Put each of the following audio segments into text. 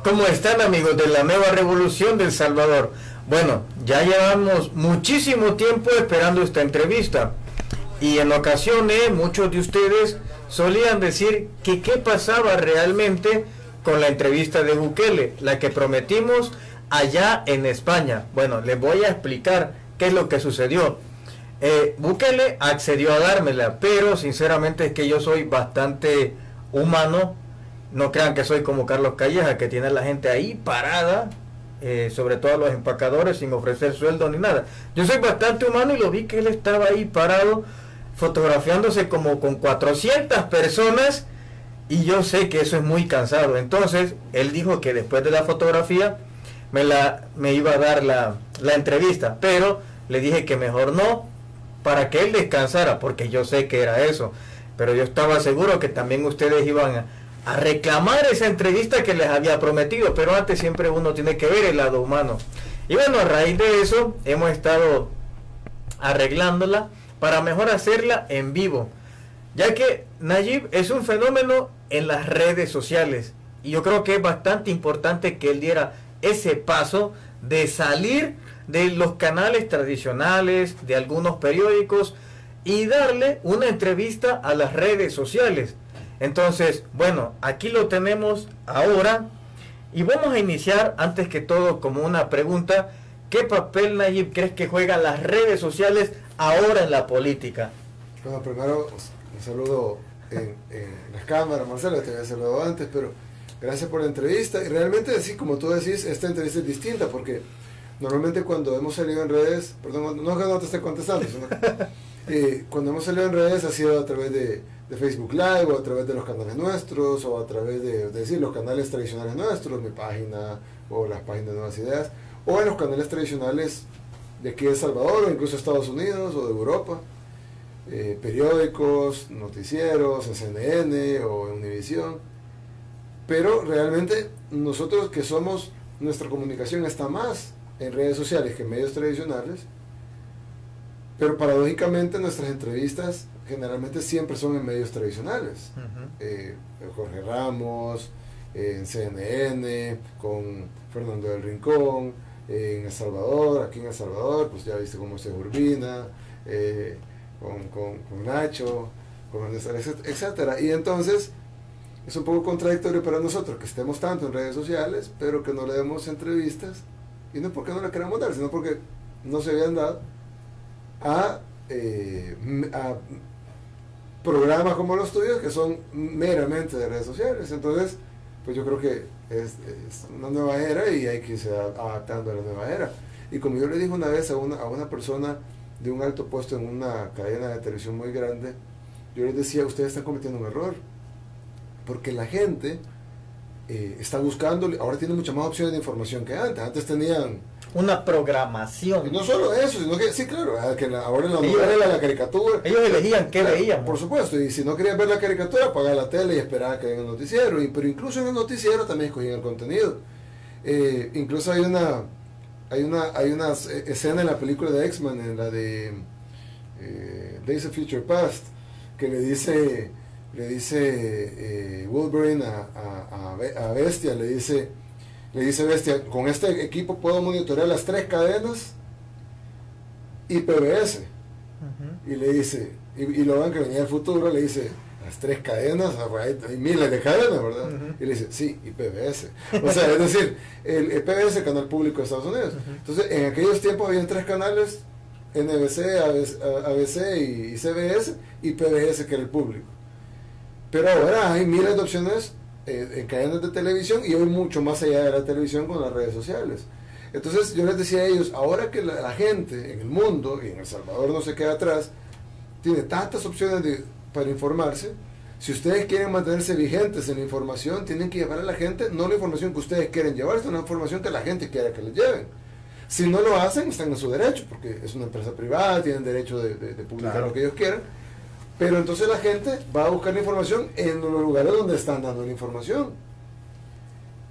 ¿Cómo están, amigos de la nueva revolución de El Salvador? Bueno, ya llevamos muchísimo tiempo esperando esta entrevista y en ocasiones muchos de ustedes solían decir que qué pasaba realmente con la entrevista de Bukele, la que prometimos allá en España. Bueno, les voy a explicar qué es lo que sucedió. Bukele accedió a dármela, pero sinceramente es que yo soy bastante humano. No crean que soy como Carlos Calleja, que tiene a la gente ahí parada, sobre todo a los empacadores, sin ofrecer sueldo ni nada. Yo soy bastante humano y lo vi que él estaba ahí parado, fotografiándose como con 400 personas, y yo sé que eso es muy cansado. Entonces, él dijo que después de la fotografía me iba a dar la entrevista, pero le dije que mejor no, para que él descansara, porque yo sé que era eso. Pero yo estaba seguro que también ustedes iban a reclamar esa entrevista que les había prometido, pero antes siempre uno tiene que ver el lado humano. Y bueno, a raíz de eso hemos estado arreglándola para mejor hacerla en vivo, ya que Nayib es un fenómeno en las redes sociales y yo creo que es bastante importante que él diera ese paso de salir de los canales tradicionales, de algunos periódicos, y darle una entrevista a las redes sociales. Entonces, bueno, aquí lo tenemos ahora y vamos a iniciar antes que todo como una pregunta. ¿Qué papel, Nayib, crees que juegan las redes sociales ahora en la política? Bueno, primero un saludo en las cámaras, Marcelo, te había saludado antes, pero gracias por la entrevista. Y realmente, así como tú decís, esta entrevista es distinta porque normalmente cuando hemos salido en redes, perdón, no es que no te esté contestando, sino cuando hemos salido en redes ha sido a través de Facebook Live o a través de los canales nuestros o a través de decir, los canales tradicionales nuestros, mi página o las páginas de Nuevas Ideas, o en los canales tradicionales de aquí de El Salvador o incluso Estados Unidos o de Europa, periódicos, noticieros, en CNN o en Univisión. Pero realmente nosotros que somos, nuestra comunicación está más en redes sociales que en medios tradicionales, pero paradójicamente nuestras entrevistas generalmente siempre son en medios tradicionales. Jorge Ramos, en CNN, con Fernando del Rincón, en El Salvador, aquí en El Salvador, pues ya viste cómo es Urbina, con Nacho, con Ernesto, etcétera. Y entonces es un poco contradictorio para nosotros que estemos tanto en redes sociales, pero que no le demos entrevistas, y no porque no le queramos dar, sino porque no se habían dado a programas como los tuyos que son meramente de redes sociales. Entonces, pues yo creo que es una nueva era y hay que irse adaptando a la nueva era. Y como yo le dije una vez a una persona de un alto puesto en una cadena de televisión muy grande, yo les decía, ustedes están cometiendo un error, porque la gente está buscando, ahora tiene muchas más opciones de información que antes. Antes tenían una programación. Y no solo eso, sino que, sí, claro, que ahora en la novela, la caricatura. Ellos elegían qué claro, veían. Por supuesto, y si no querían ver la caricatura, apagar la tele y esperar a que venga el noticiero. Pero incluso en el noticiero también escogían el contenido. Incluso hay una escena en la película de X-Men, en la de Days of Future Past, que le dice Wolverine a Bestia, le dice Bestia, con este equipo puedo monitorear las 3 cadenas y PBS. Y le dice, y lo van que venía del futuro, le dice, las 3 cadenas, hay miles de cadenas, ¿verdad? Y le dice, sí, y PBS. O sea, es decir, el PBS, el canal público de Estados Unidos. Entonces, en aquellos tiempos habían 3 canales, NBC, ABC y CBS, y PBS, que era el público. Pero ahora hay miles de opciones en cadenas de televisión y hoy mucho más allá de la televisión con las redes sociales. Entonces yo les decía a ellos, ahora que la gente en el mundo y en El Salvador no se queda atrás, tiene tantas opciones para informarse, si ustedes quieren mantenerse vigentes en la información, tienen que llevar a la gente, no la información que ustedes quieren llevar, sino la información que la gente quiera que les lleven. Si no lo hacen, están en su derecho, porque es una empresa privada, tienen derecho de publicar claro, lo que ellos quieran. Pero entonces la gente va a buscar la información en los lugares donde están dando la información.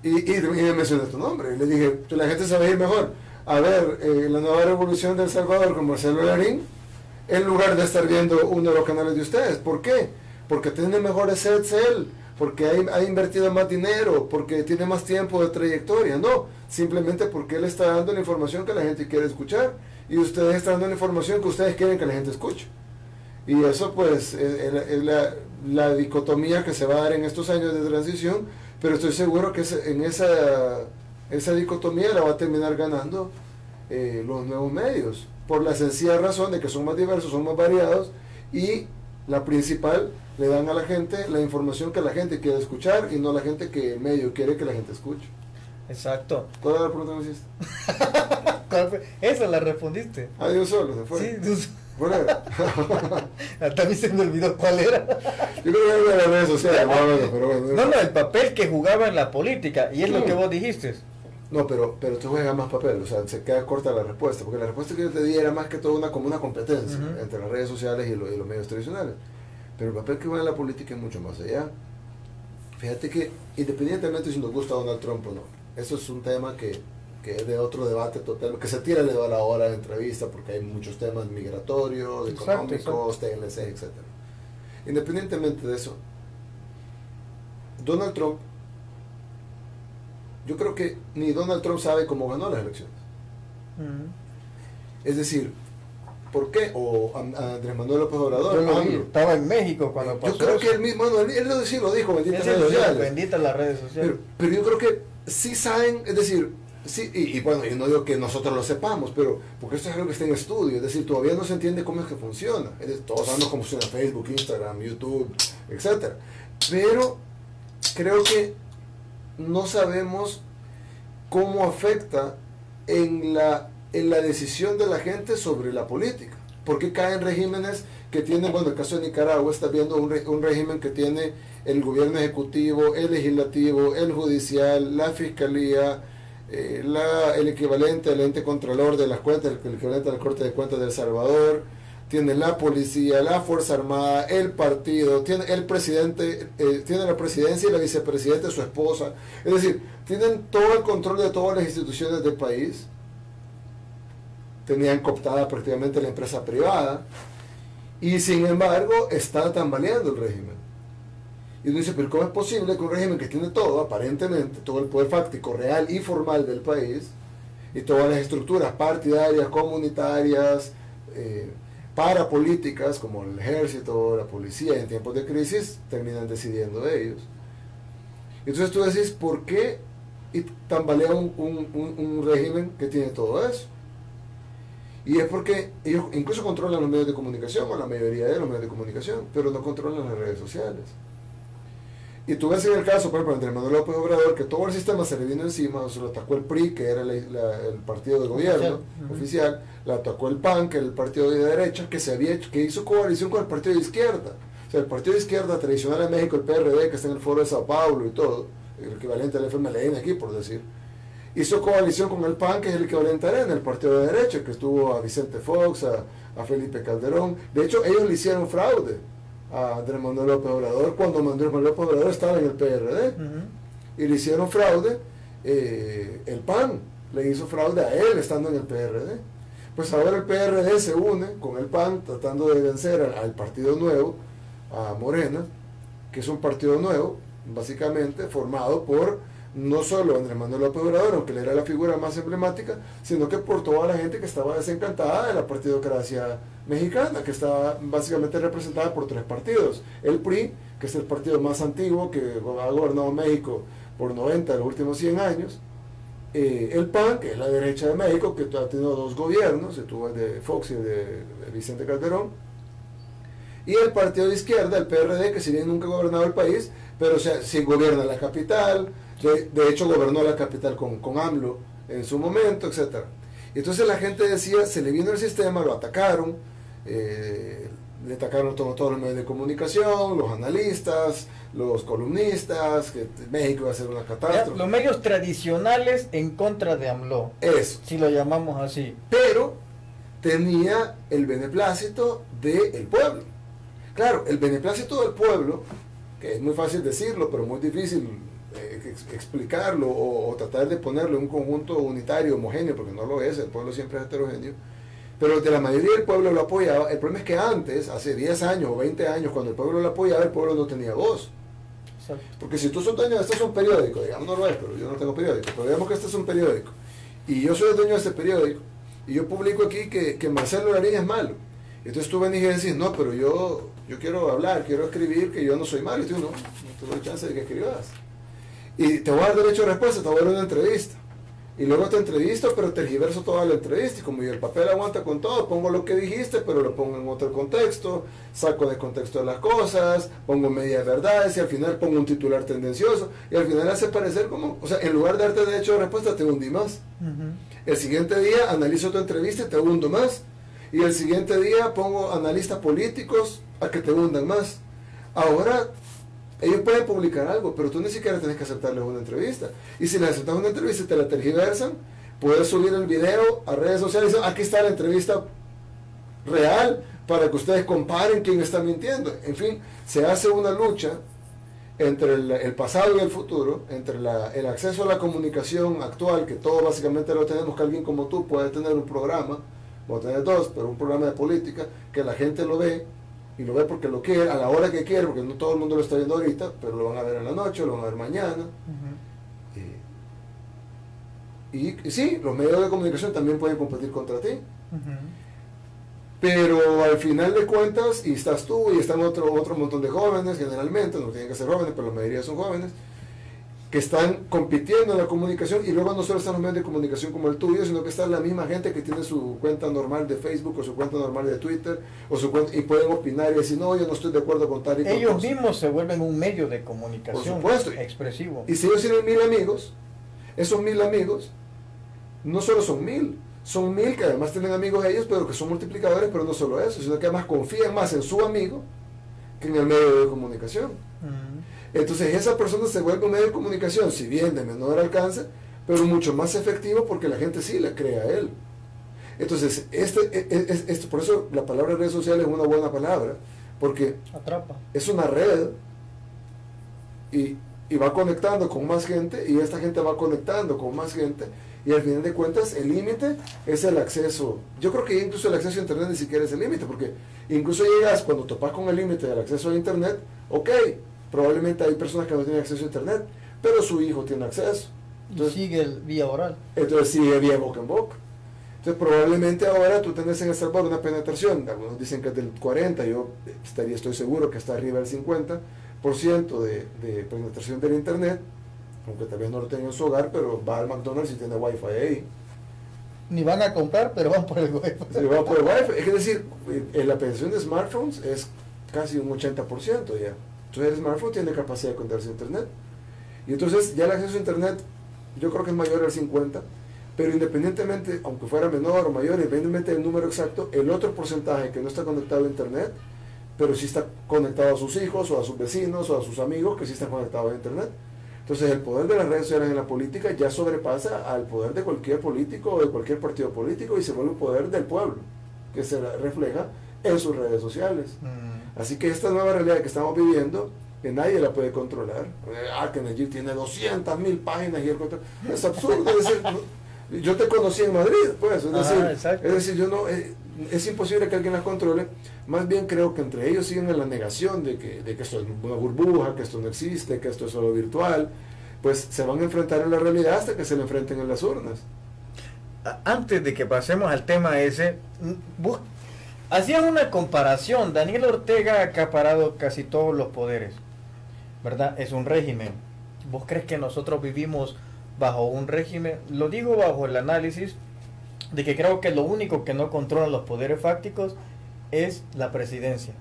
Y me mencioné tu nombre. Y le dije, la gente se va a ir mejor a ver la nueva revolución de El Salvador con Marcelo Larín, en lugar de estar viendo uno de los canales de ustedes. ¿Por qué? Porque tiene mejores sets él, porque ha invertido más dinero, porque tiene más tiempo de trayectoria, no, simplemente porque él está dando la información que la gente quiere escuchar y ustedes están dando la información que ustedes quieren que la gente escuche. Y eso pues es la dicotomía que se va a dar en estos años de transición, pero estoy seguro que en esa dicotomía la va a terminar ganando los nuevos medios, por la sencilla razón de que son más diversos, son más variados y la principal, le dan a la gente la información que la gente quiere escuchar y no la gente que el medio quiere que la gente escuche. Exacto. ¿Cuál era la pregunta que me hiciste? Esa la respondiste. Ah, de un solo, se fue. Sí, de un solo. ¿Cuál era? También se me olvidó cuál era. Yo creo que era de las redes sociales, pero bueno. No, el papel que jugaba en la política, y es lo que vos dijiste. No, pero tú juegas más papel, o sea, se queda corta la respuesta, porque la respuesta que yo te di era más que todo como una competencia entre las redes sociales y los medios tradicionales. Pero el papel que juega en la política es mucho más allá. Fíjate que, independientemente si nos gusta Donald Trump o no, eso es un tema que es de otro debate total, que se tira a la hora de entrevista, porque hay muchos temas migratorios, económicos, TLC, etc. Independientemente de eso, Donald Trump, yo creo que ni Donald Trump sabe cómo ganó las elecciones. Es decir, ¿por qué? O Andrés Manuel López Obrador. Estaba en México cuando pasó. Yo creo que él mismo, bueno, él sí lo dijo, benditas redes sociales. Benditas las redes sociales. Pero yo creo que sí saben, es decir, sí, y bueno, yo no digo que nosotros lo sepamos, pero porque esto es algo que está en estudio, es decir, todavía no se entiende cómo es que funciona. Es decir, todos sabemos cómo funciona Facebook, Instagram, YouTube, etc. Pero creo que no sabemos cómo afecta en la decisión de la gente sobre la política. Porque caen regímenes que tienen, bueno, el caso de Nicaragua, está viendo un régimen que tiene el gobierno ejecutivo, el legislativo, el judicial, la fiscalía, el equivalente al ente contralor de las cuentas, el equivalente a la Corte de Cuentas de El Salvador, tiene la policía, la Fuerza Armada, el partido, tiene el presidente, tiene la presidencia y la vicepresidenta, su esposa. Es decir, tienen todo el control de todas las instituciones del país. Tenían cooptada prácticamente la empresa privada y sin embargo está tambaleando el régimen. Y uno dice, pero ¿cómo es posible que un régimen que tiene todo, aparentemente, todo el poder fáctico, real y formal del país, y todas las estructuras partidarias, comunitarias, parapolíticas, como el ejército, la policía, en tiempos de crisis, terminan decidiendo de ellos? Entonces tú decís, ¿por qué tambalea un régimen que tiene todo eso? Y es porque ellos incluso controlan los medios de comunicación, o la mayoría de los medios de comunicación, pero no controlan las redes sociales. Y tú ves en el caso, por ejemplo, Andrés Manuel López Obrador, que todo el sistema se le vino encima, se lo atacó el PRI, que era el partido de gobierno oficial, le atacó el PAN, que era el partido de derecha, que hizo coalición con el partido de izquierda. O sea, el partido de izquierda tradicional en México, el PRD, que está en el foro de Sao Paulo y todo, el equivalente al FMLN aquí, por decir, hizo coalición con el PAN, que es el equivalente a Arena, el partido de derecha, que estuvo a Vicente Fox, a Felipe Calderón. De hecho, ellos le hicieron fraude a Andrés Manuel López Obrador cuando Andrés Manuel López Obrador estaba en el PRD. Y le hicieron fraude, el PAN le hizo fraude a él estando en el PRD. Pues ahora el PRD se une con el PAN tratando de vencer al partido nuevo, a Morena, que es un partido nuevo, básicamente formado por no solo Andrés Manuel López Obrador, aunque él era la figura más emblemática, sino que por toda la gente que estaba desencantada de la partidocracia mexicana, que estaba básicamente representada por tres partidos. El PRI, que es el partido más antiguo, que ha gobernado México por 90 de los últimos 100 años. El PAN, que es la derecha de México, que ha tenido dos gobiernos, tuvo el de Fox y el de Vicente Calderón. Y el partido de izquierda, el PRD, que si bien nunca ha gobernado el país, pero sí gobierna la capital. De hecho gobernó la capital con AMLO en su momento, etc. Y entonces la gente decía, se le vino el sistema, lo atacaron, le atacaron todos los medios de comunicación, los analistas, los columnistas, que México iba a ser una catástrofe. Los medios tradicionales en contra de AMLO. Eso. Si lo llamamos así. Pero tenía el beneplácito del pueblo. Claro, el beneplácito del pueblo, que es muy fácil decirlo, pero muy difícil explicarlo o tratar de ponerlo en un conjunto unitario, homogéneo, porque no lo es, el pueblo siempre es heterogéneo, pero de la mayoría del pueblo lo apoyaba. El problema es que antes, hace 10 años o 20 años, cuando el pueblo lo apoyaba, el pueblo no tenía voz. Exacto. Porque si tú sos dueño, este es un periódico, digamos, no lo es, pero yo no tengo periódico, pero digamos que este es un periódico, y yo soy el dueño de este periódico, y yo publico aquí que Marcelo Larín es malo. Entonces tú venís y decís, no, pero yo quiero hablar, quiero escribir, que yo no soy malo. Y tú, no te doy chance de que escribas. Y te voy a dar derecho a respuesta, te voy a dar una entrevista. Y luego te entrevisto, pero tergiverso toda la entrevista. Y como el papel aguanta con todo, pongo lo que dijiste, pero lo pongo en otro contexto, saco de contexto de las cosas, pongo medias verdades y al final pongo un titular tendencioso. Y al final hace parecer como, o sea, en lugar de darte derecho a respuesta, te hundí más. El siguiente día analizo tu entrevista y te hundo más. Y el siguiente día pongo analistas políticos a que te hundan más. Ahora, ellos pueden publicar algo, pero tú ni siquiera tienes que aceptarles una entrevista. Y si les aceptas una entrevista y te la tergiversan, puedes subir el video a redes sociales y decir, aquí está la entrevista real, para que ustedes comparen quién está mintiendo. En fin, se hace una lucha entre el pasado y el futuro, entre el acceso a la comunicación actual, que todo básicamente lo tenemos, que alguien como tú puede tener un programa, o tener dos, pero un programa de política, que la gente lo ve, y lo ve porque lo quiere, a la hora que quiere, porque no todo el mundo lo está viendo ahorita, pero lo van a ver en la noche, lo van a ver mañana. Y sí, los medios de comunicación también pueden competir contra ti. Pero al final de cuentas, y estás tú, y están otro montón de jóvenes, generalmente, no tienen que ser jóvenes, pero la mayoría son jóvenes, que están compitiendo en la comunicación, y luego no solo están los medios de comunicación como el tuyo, sino que está la misma gente que tiene su cuenta normal de Facebook o su cuenta normal de Twitter o su cuenta, y pueden opinar y decir, no, yo no estoy de acuerdo con tal y tal ellos cosa. Mismos se vuelven un medio de comunicación, por supuesto, expresivo. Y si ellos tienen 1000 amigos, esos 1000 amigos no solo son 1000, son 1000 que además tienen amigos ellos, pero que son multiplicadores, pero no solo eso, sino que además confían más en su amigo que en el medio de comunicación. Entonces esa persona se vuelve un medio de comunicación, si bien de menor alcance, pero mucho más efectivo porque la gente sí le cree a él. Entonces, por eso la palabra redes sociales es una buena palabra, porque atrapa. Es una red y va conectando con más gente, y esta gente va conectando con más gente, y al final de cuentas el límite es el acceso. Yo creo que incluso el acceso a internet ni siquiera es el límite, porque incluso llegas, cuando topas con el límite del acceso a internet, ok, probablemente hay personas que no tienen acceso a internet, pero su hijo tiene acceso. Entonces, y sigue vía oral. Entonces sigue vía boca en boca. Entonces probablemente ahora tú tenés en El Salvador una penetración, algunos dicen que es del 40, yo estoy seguro que está arriba del 50% de penetración del internet, aunque tal vez no lo tenga en su hogar, pero va al McDonald's y tiene wifi ahí. Ni van a comprar, pero van por el wifi. Sí, van por el wifi. Es decir, la penetración de smartphones es casi un 80% ya. Entonces el smartphone tiene capacidad de conectarse a internet. Y entonces ya el acceso a internet yo creo que es mayor al 50%, pero independientemente, aunque fuera menor o mayor, independientemente del número exacto, el otro porcentaje que no está conectado a internet, pero sí está conectado a sus hijos o a sus vecinos o a sus amigos que sí están conectados a internet. Entonces el poder de las redes sociales en la política ya sobrepasa al poder de cualquier político o de cualquier partido político, y se vuelve un poder del pueblo, que se refleja en sus redes sociales. Así que esta nueva realidad que estamos viviendo, que nadie la puede controlar. Que Nayib tiene 200.000 páginas y el control. Es absurdo. Es decir, yo te conocí en Madrid, pues. Es decir, yo no, es imposible que alguien las controle. Más bien creo que entre ellos siguen en la negación de que esto es una burbuja, que esto no existe, que esto es solo virtual. Pues se van a enfrentar en la realidad hasta que se le enfrenten en las urnas. Antes de que pasemos al tema ese, hacían una comparación. Daniel Ortega ha acaparado casi todos los poderes, ¿verdad? Es un régimen. ¿Vos crees que nosotros vivimos bajo un régimen? Lo digo bajo el análisis de que creo que lo único que no controla los poderes fácticos es la presidencia.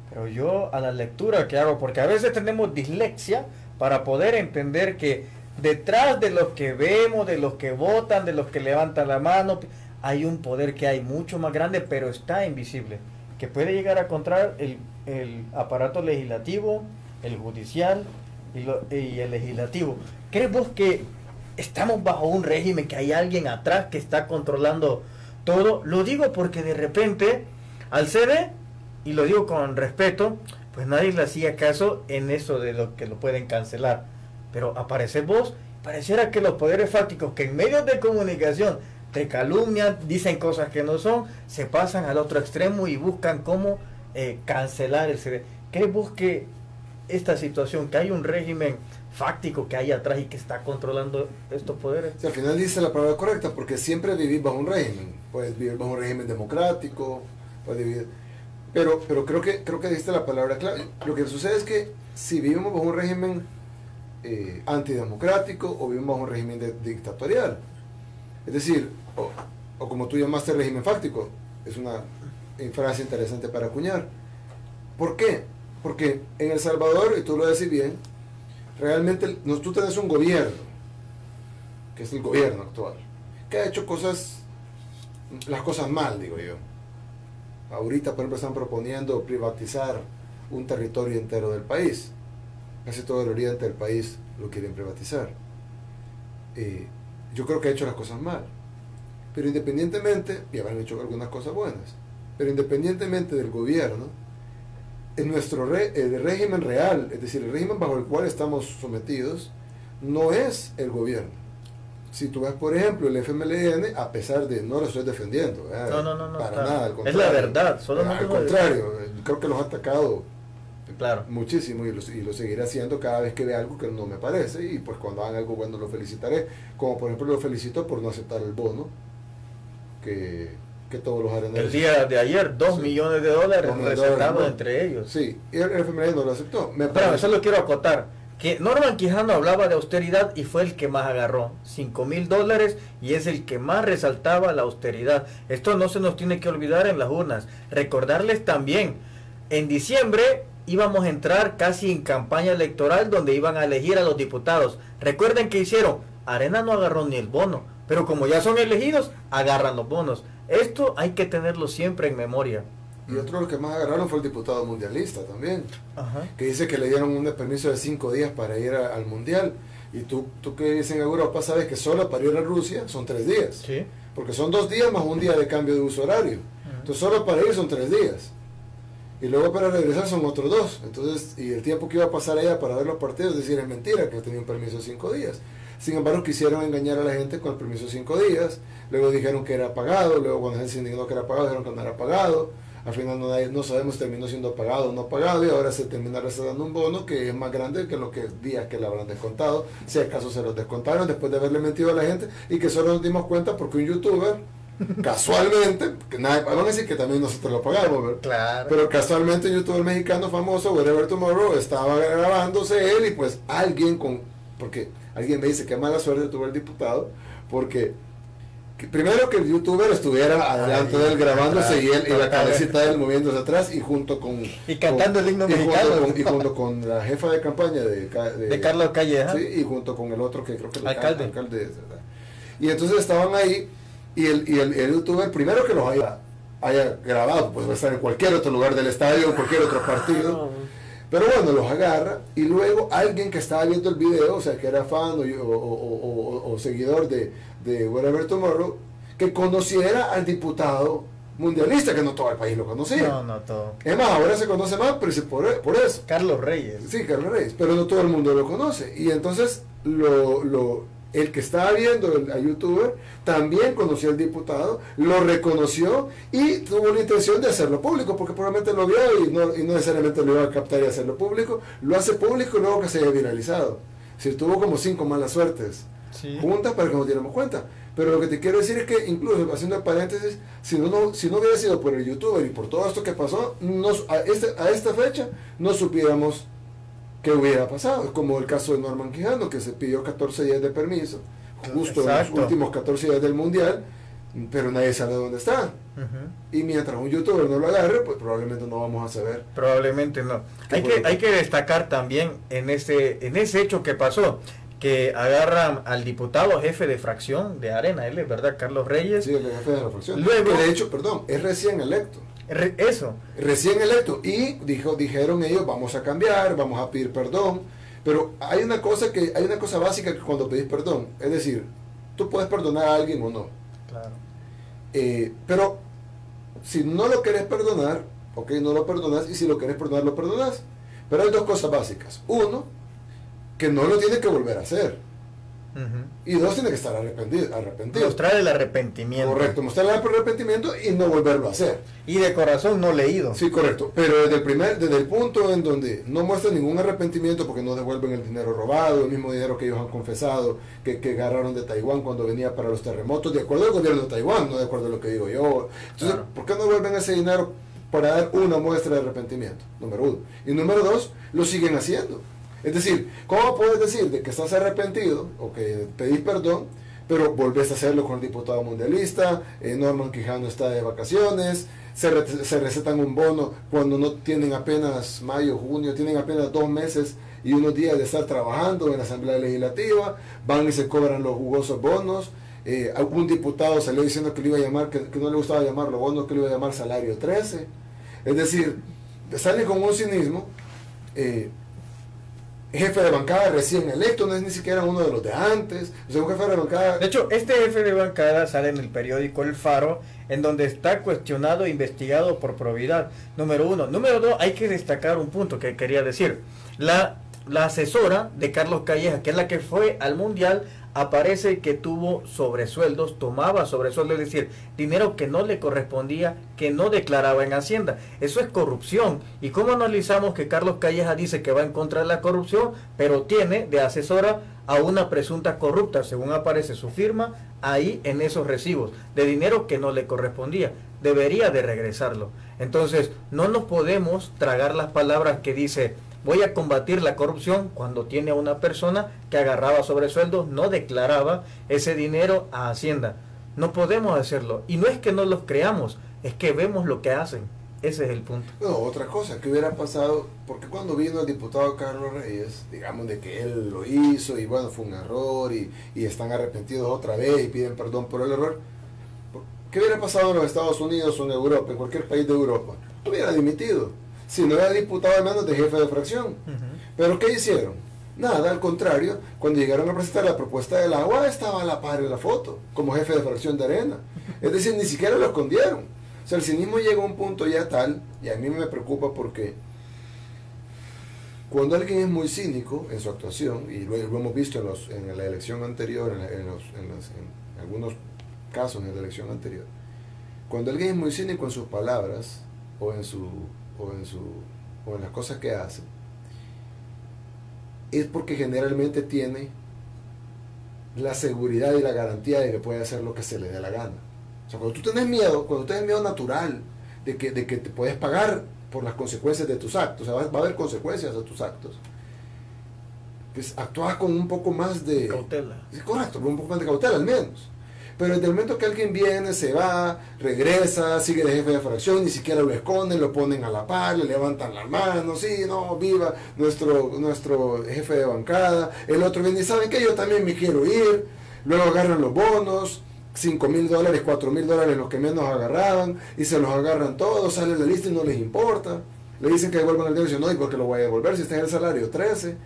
Pero yo, a la lectura que hago, porque a veces tenemos dislexia para poder entender que detrás de los que vemos, de los que votan, de los que levantan la mano, hay un poder que hay mucho más grande, pero está invisible, que puede llegar a controlar el aparato legislativo, el judicial y el legislativo. ¿Crees vos que estamos bajo un régimen, que hay alguien atrás que está controlando todo? Lo digo porque de repente al CD, y lo digo con respeto, pues nadie le hacía caso en eso de lo que lo pueden cancelar. Pero aparece vos, pareciera que los poderes fácticos que en medios de comunicación te calumnian, dicen cosas que no son, se pasan al otro extremo y buscan cómo cancelar el CD. ¿Crees vos que esta situación, que hay un régimen fáctico que hay atrás y que está controlando estos poderes? Sí, al final dice la palabra correcta, porque siempre vivir bajo un régimen. Puedes vivir bajo un régimen democrático, puedes vivir... Pero creo que dijiste la palabra clave. Lo que sucede es que si vivimos bajo un régimen antidemocrático o vivimos bajo un régimen dictatorial, es decir, o como tú llamaste régimen fáctico, es una frase interesante para acuñar. ¿Por qué? Porque en El Salvador, y tú lo decís bien, realmente tú tenés un gobierno, que es el gobierno actual, que ha hecho las cosas mal, digo yo. Ahorita, por ejemplo, están proponiendo privatizar un territorio entero del país. Casi todo el oriente del país lo quieren privatizar. Yo creo que ha hecho las cosas mal. Pero independientemente, y habrán hecho algunas cosas buenas, pero independientemente del gobierno, en nuestro el régimen real, es decir, el régimen bajo el cual estamos sometidos, no es el gobierno. Si tú ves, por ejemplo, el FMLN, a pesar de, no lo estoy defendiendo, no, para claro. nada, al contrario. Es la verdad, solamente al contrario, creo que los ha atacado claro. muchísimo y lo seguiré haciendo cada vez que vea algo que no me parece, y pues cuando hagan algo bueno lo felicitaré, como por ejemplo lo felicito por no aceptar el bono que todos los areneros... El día de ayer, $2 sí, millones recetados entre ellos. Sí, y el FMLN no lo aceptó. Pero eso lo quiero acotar, que Norman Quijano hablaba de austeridad y fue el que más agarró, $5,000, y es el que más resaltaba la austeridad. Esto no se nos tiene que olvidar en las urnas. Recordarles también, en diciembre íbamos a entrar casi en campaña electoral donde iban a elegir a los diputados. Recuerden que hicieron, Arena no agarró ni el bono, pero como ya son elegidos, agarran los bonos. Esto hay que tenerlo siempre en memoria. Y otro de los que más agarraron fue el diputado mundialista también, Ajá. que dice que le dieron un permiso de 5 días para ir al mundial. Y tú que vives en Europa sabes que solo para ir a Rusia son 3 días. Sí. Porque son 2 días más un día de cambio de uso horario. Entonces solo para ir son 3 días. Y luego para regresar son otros 2. Entonces, y el tiempo que iba a pasar allá para ver los partidos, es decir, es mentira que tenía un permiso de 5 días. Sin embargo, quisieron engañar a la gente con el permiso de 5 días. Luego dijeron que era pagado. Luego cuando la gente se indignó que era pagado, dijeron que no era pagado. Al final no sabemos si terminó siendo pagado o no pagado, y ahora se termina dando un bono que es más grande que los días que le habrán descontado, si acaso se los descontaron después de haberle mentido a la gente, y que solo nos dimos cuenta porque un youtuber casualmente, vamos a decir que también nosotros lo pagamos, ¿verdad? Claro. Pero casualmente un youtuber mexicano famoso, Whatever Tomorrow, estaba grabándose él, y pues porque alguien me dice que mala suerte tuvo el diputado, porque primero que el youtuber estuviera adelante de él grabándose, y él y la cabecita de él moviéndose atrás, y junto con y cantando el himno mexicano, y junto con la jefa de campaña de Carlos Calle, sí, y junto con el otro que creo que alcalde, ¿verdad? Y entonces estaban ahí, y el youtuber, primero que los haya grabado, pues va a estar en cualquier otro lugar del estadio, en cualquier otro partido, pero bueno, los agarra, y luego alguien que estaba viendo el video, o sea, que era fan o seguidor de Whatever Tomorrow, que conociera al diputado mundialista, que no todo el país lo conocía. No todo. Es más, ahora se conoce más, pero es por eso. Carlos Reyes. Sí, Carlos Reyes, pero no todo el mundo lo conoce. Y entonces el que estaba viendo al youtuber también conoció al diputado, lo reconoció y tuvo la intención de hacerlo público, porque probablemente lo vio y no necesariamente lo iba a captar y hacerlo público. Lo hace público y luego que se haya viralizado. Si tuvo como 5 malas suertes juntas para que nos diéramos cuenta. Pero lo que te quiero decir es que, incluso haciendo el paréntesis, si no hubiera sido por el youtuber y por todo esto que pasó, a esta fecha no supiéramos qué hubiera pasado. Es como el caso de Norman Quijano, que se pidió 14 días de permiso justo en los últimos 14 días del mundial, pero nadie sabe dónde está. Y mientras un youtuber no lo agarre, pues probablemente no vamos a saber. Probablemente no. Hay que destacar también en ese hecho que pasó, que agarran al diputado jefe de fracción de Arena, él es verdad, Carlos Reyes. Sí, el jefe de la fracción. Luego, de hecho, es recién electo. Recién electo. Y dijeron ellos, vamos a cambiar, vamos a pedir perdón. Pero hay una cosa básica que cuando pedís perdón, es decir, tú puedes perdonar a alguien o no. Claro. Pero si no lo querés perdonar, ok, no lo perdonas, y si lo querés perdonar, lo perdonas. Pero hay 2 cosas básicas. Uno, que no lo tiene que volver a hacer. Y dos, tiene que estar arrepentido. Mostrar el arrepentimiento. Correcto, mostrar el arrepentimiento y no volverlo a hacer. Y de corazón no leído. Sí, correcto. Pero desde el punto en donde no muestra ningún arrepentimiento porque no devuelven el dinero robado, el mismo dinero que ellos han confesado, que agarraron de Taiwán cuando venía para los terremotos, de acuerdo al gobierno de Taiwán, no de acuerdo a lo que digo yo. Entonces, claro, ¿por qué no devuelven ese dinero para dar una muestra de arrepentimiento? Número uno. Y número dos, lo siguen haciendo. Es decir, ¿cómo puedes decir de que estás arrepentido o que pedís perdón, pero volvés a hacerlo con el diputado mundialista? Norman Quijano está de vacaciones, se recetan un bono cuando no tienen apenas mayo, junio, tienen apenas 2 meses y unos días de estar trabajando en la Asamblea Legislativa, van y se cobran los jugosos bonos. Algún diputado salió diciendo que le iba a llamar, que no le gustaba llamarlo bonos, que le iba a llamar salario 13. Es decir, sale con un cinismo. Jefe de bancada recién electo, no es ni siquiera uno de los de antes. O sea, un jefe de bancada. De hecho, este jefe de bancada sale en el periódico El Faro, en donde está cuestionado e investigado por probidad. Número uno. Número dos, hay que destacar un punto que quería decir. La asesora de Carlos Calleja, que es la que fue al Mundial, aparece que tuvo sobresueldos, tomaba sobresueldos, es decir, dinero que no le correspondía, que no declaraba en Hacienda. Eso es corrupción. ¿Y cómo analizamos que Carlos Calleja dice que va en contra de la corrupción, pero tiene de asesora a una presunta corrupta, según aparece su firma ahí en esos recibos, de dinero que no le correspondía? Debería de regresarlo. Entonces, no nos podemos tragar las palabras que dice: voy a combatir la corrupción, cuando tiene a una persona que agarraba sobresueldos, no declaraba ese dinero a Hacienda. No podemos hacerlo. Y no es que no los creamos, es que vemos lo que hacen. Ese es el punto. No, otra cosa, ¿qué hubiera pasado? Porque cuando vino el diputado Carlos Reyes, digamos de que él lo hizo y bueno, fue un error y están arrepentidos otra vez y piden perdón por el error. ¿Qué hubiera pasado en los Estados Unidos o en Europa, en cualquier país de Europa? Hubiera dimitido. Si no era diputado al menos de jefe de fracción. ¿Pero qué hicieron? Nada, al contrario, cuando llegaron a presentar la propuesta del agua, estaba a la par en la foto, como jefe de fracción de Arena. Es decir, ni siquiera lo escondieron. O sea, el cinismo llegó a un punto ya tal, y a mí me preocupa porque cuando alguien es muy cínico en su actuación, y lo hemos visto en la elección anterior, en algunos casos en la elección anterior, cuando alguien es muy cínico en sus palabras, o en las cosas que hace, es porque generalmente tiene la seguridad y la garantía de que puede hacer lo que se le dé la gana. O sea, cuando tú tienes miedo natural de que te puedes pagar por las consecuencias de tus actos, o sea, va a haber consecuencias de tus actos, pues actúas con un poco más de cautela. Sí, correcto, con un poco más de cautela al menos. Pero desde el momento que alguien viene, se va, regresa, sigue de jefe de fracción, ni siquiera lo esconden, lo ponen a la par, le levantan las manos, sí, no, viva nuestro jefe de bancada. El otro viene y saben que yo también me quiero ir. Luego agarran los bonos, $5,000, $4,000, los que menos agarraban, y se los agarran todos, sale la lista y no les importa. Le dicen que devuelvan el dinero y dicen, no, ¿y por qué lo voy a devolver si está en el salario 13?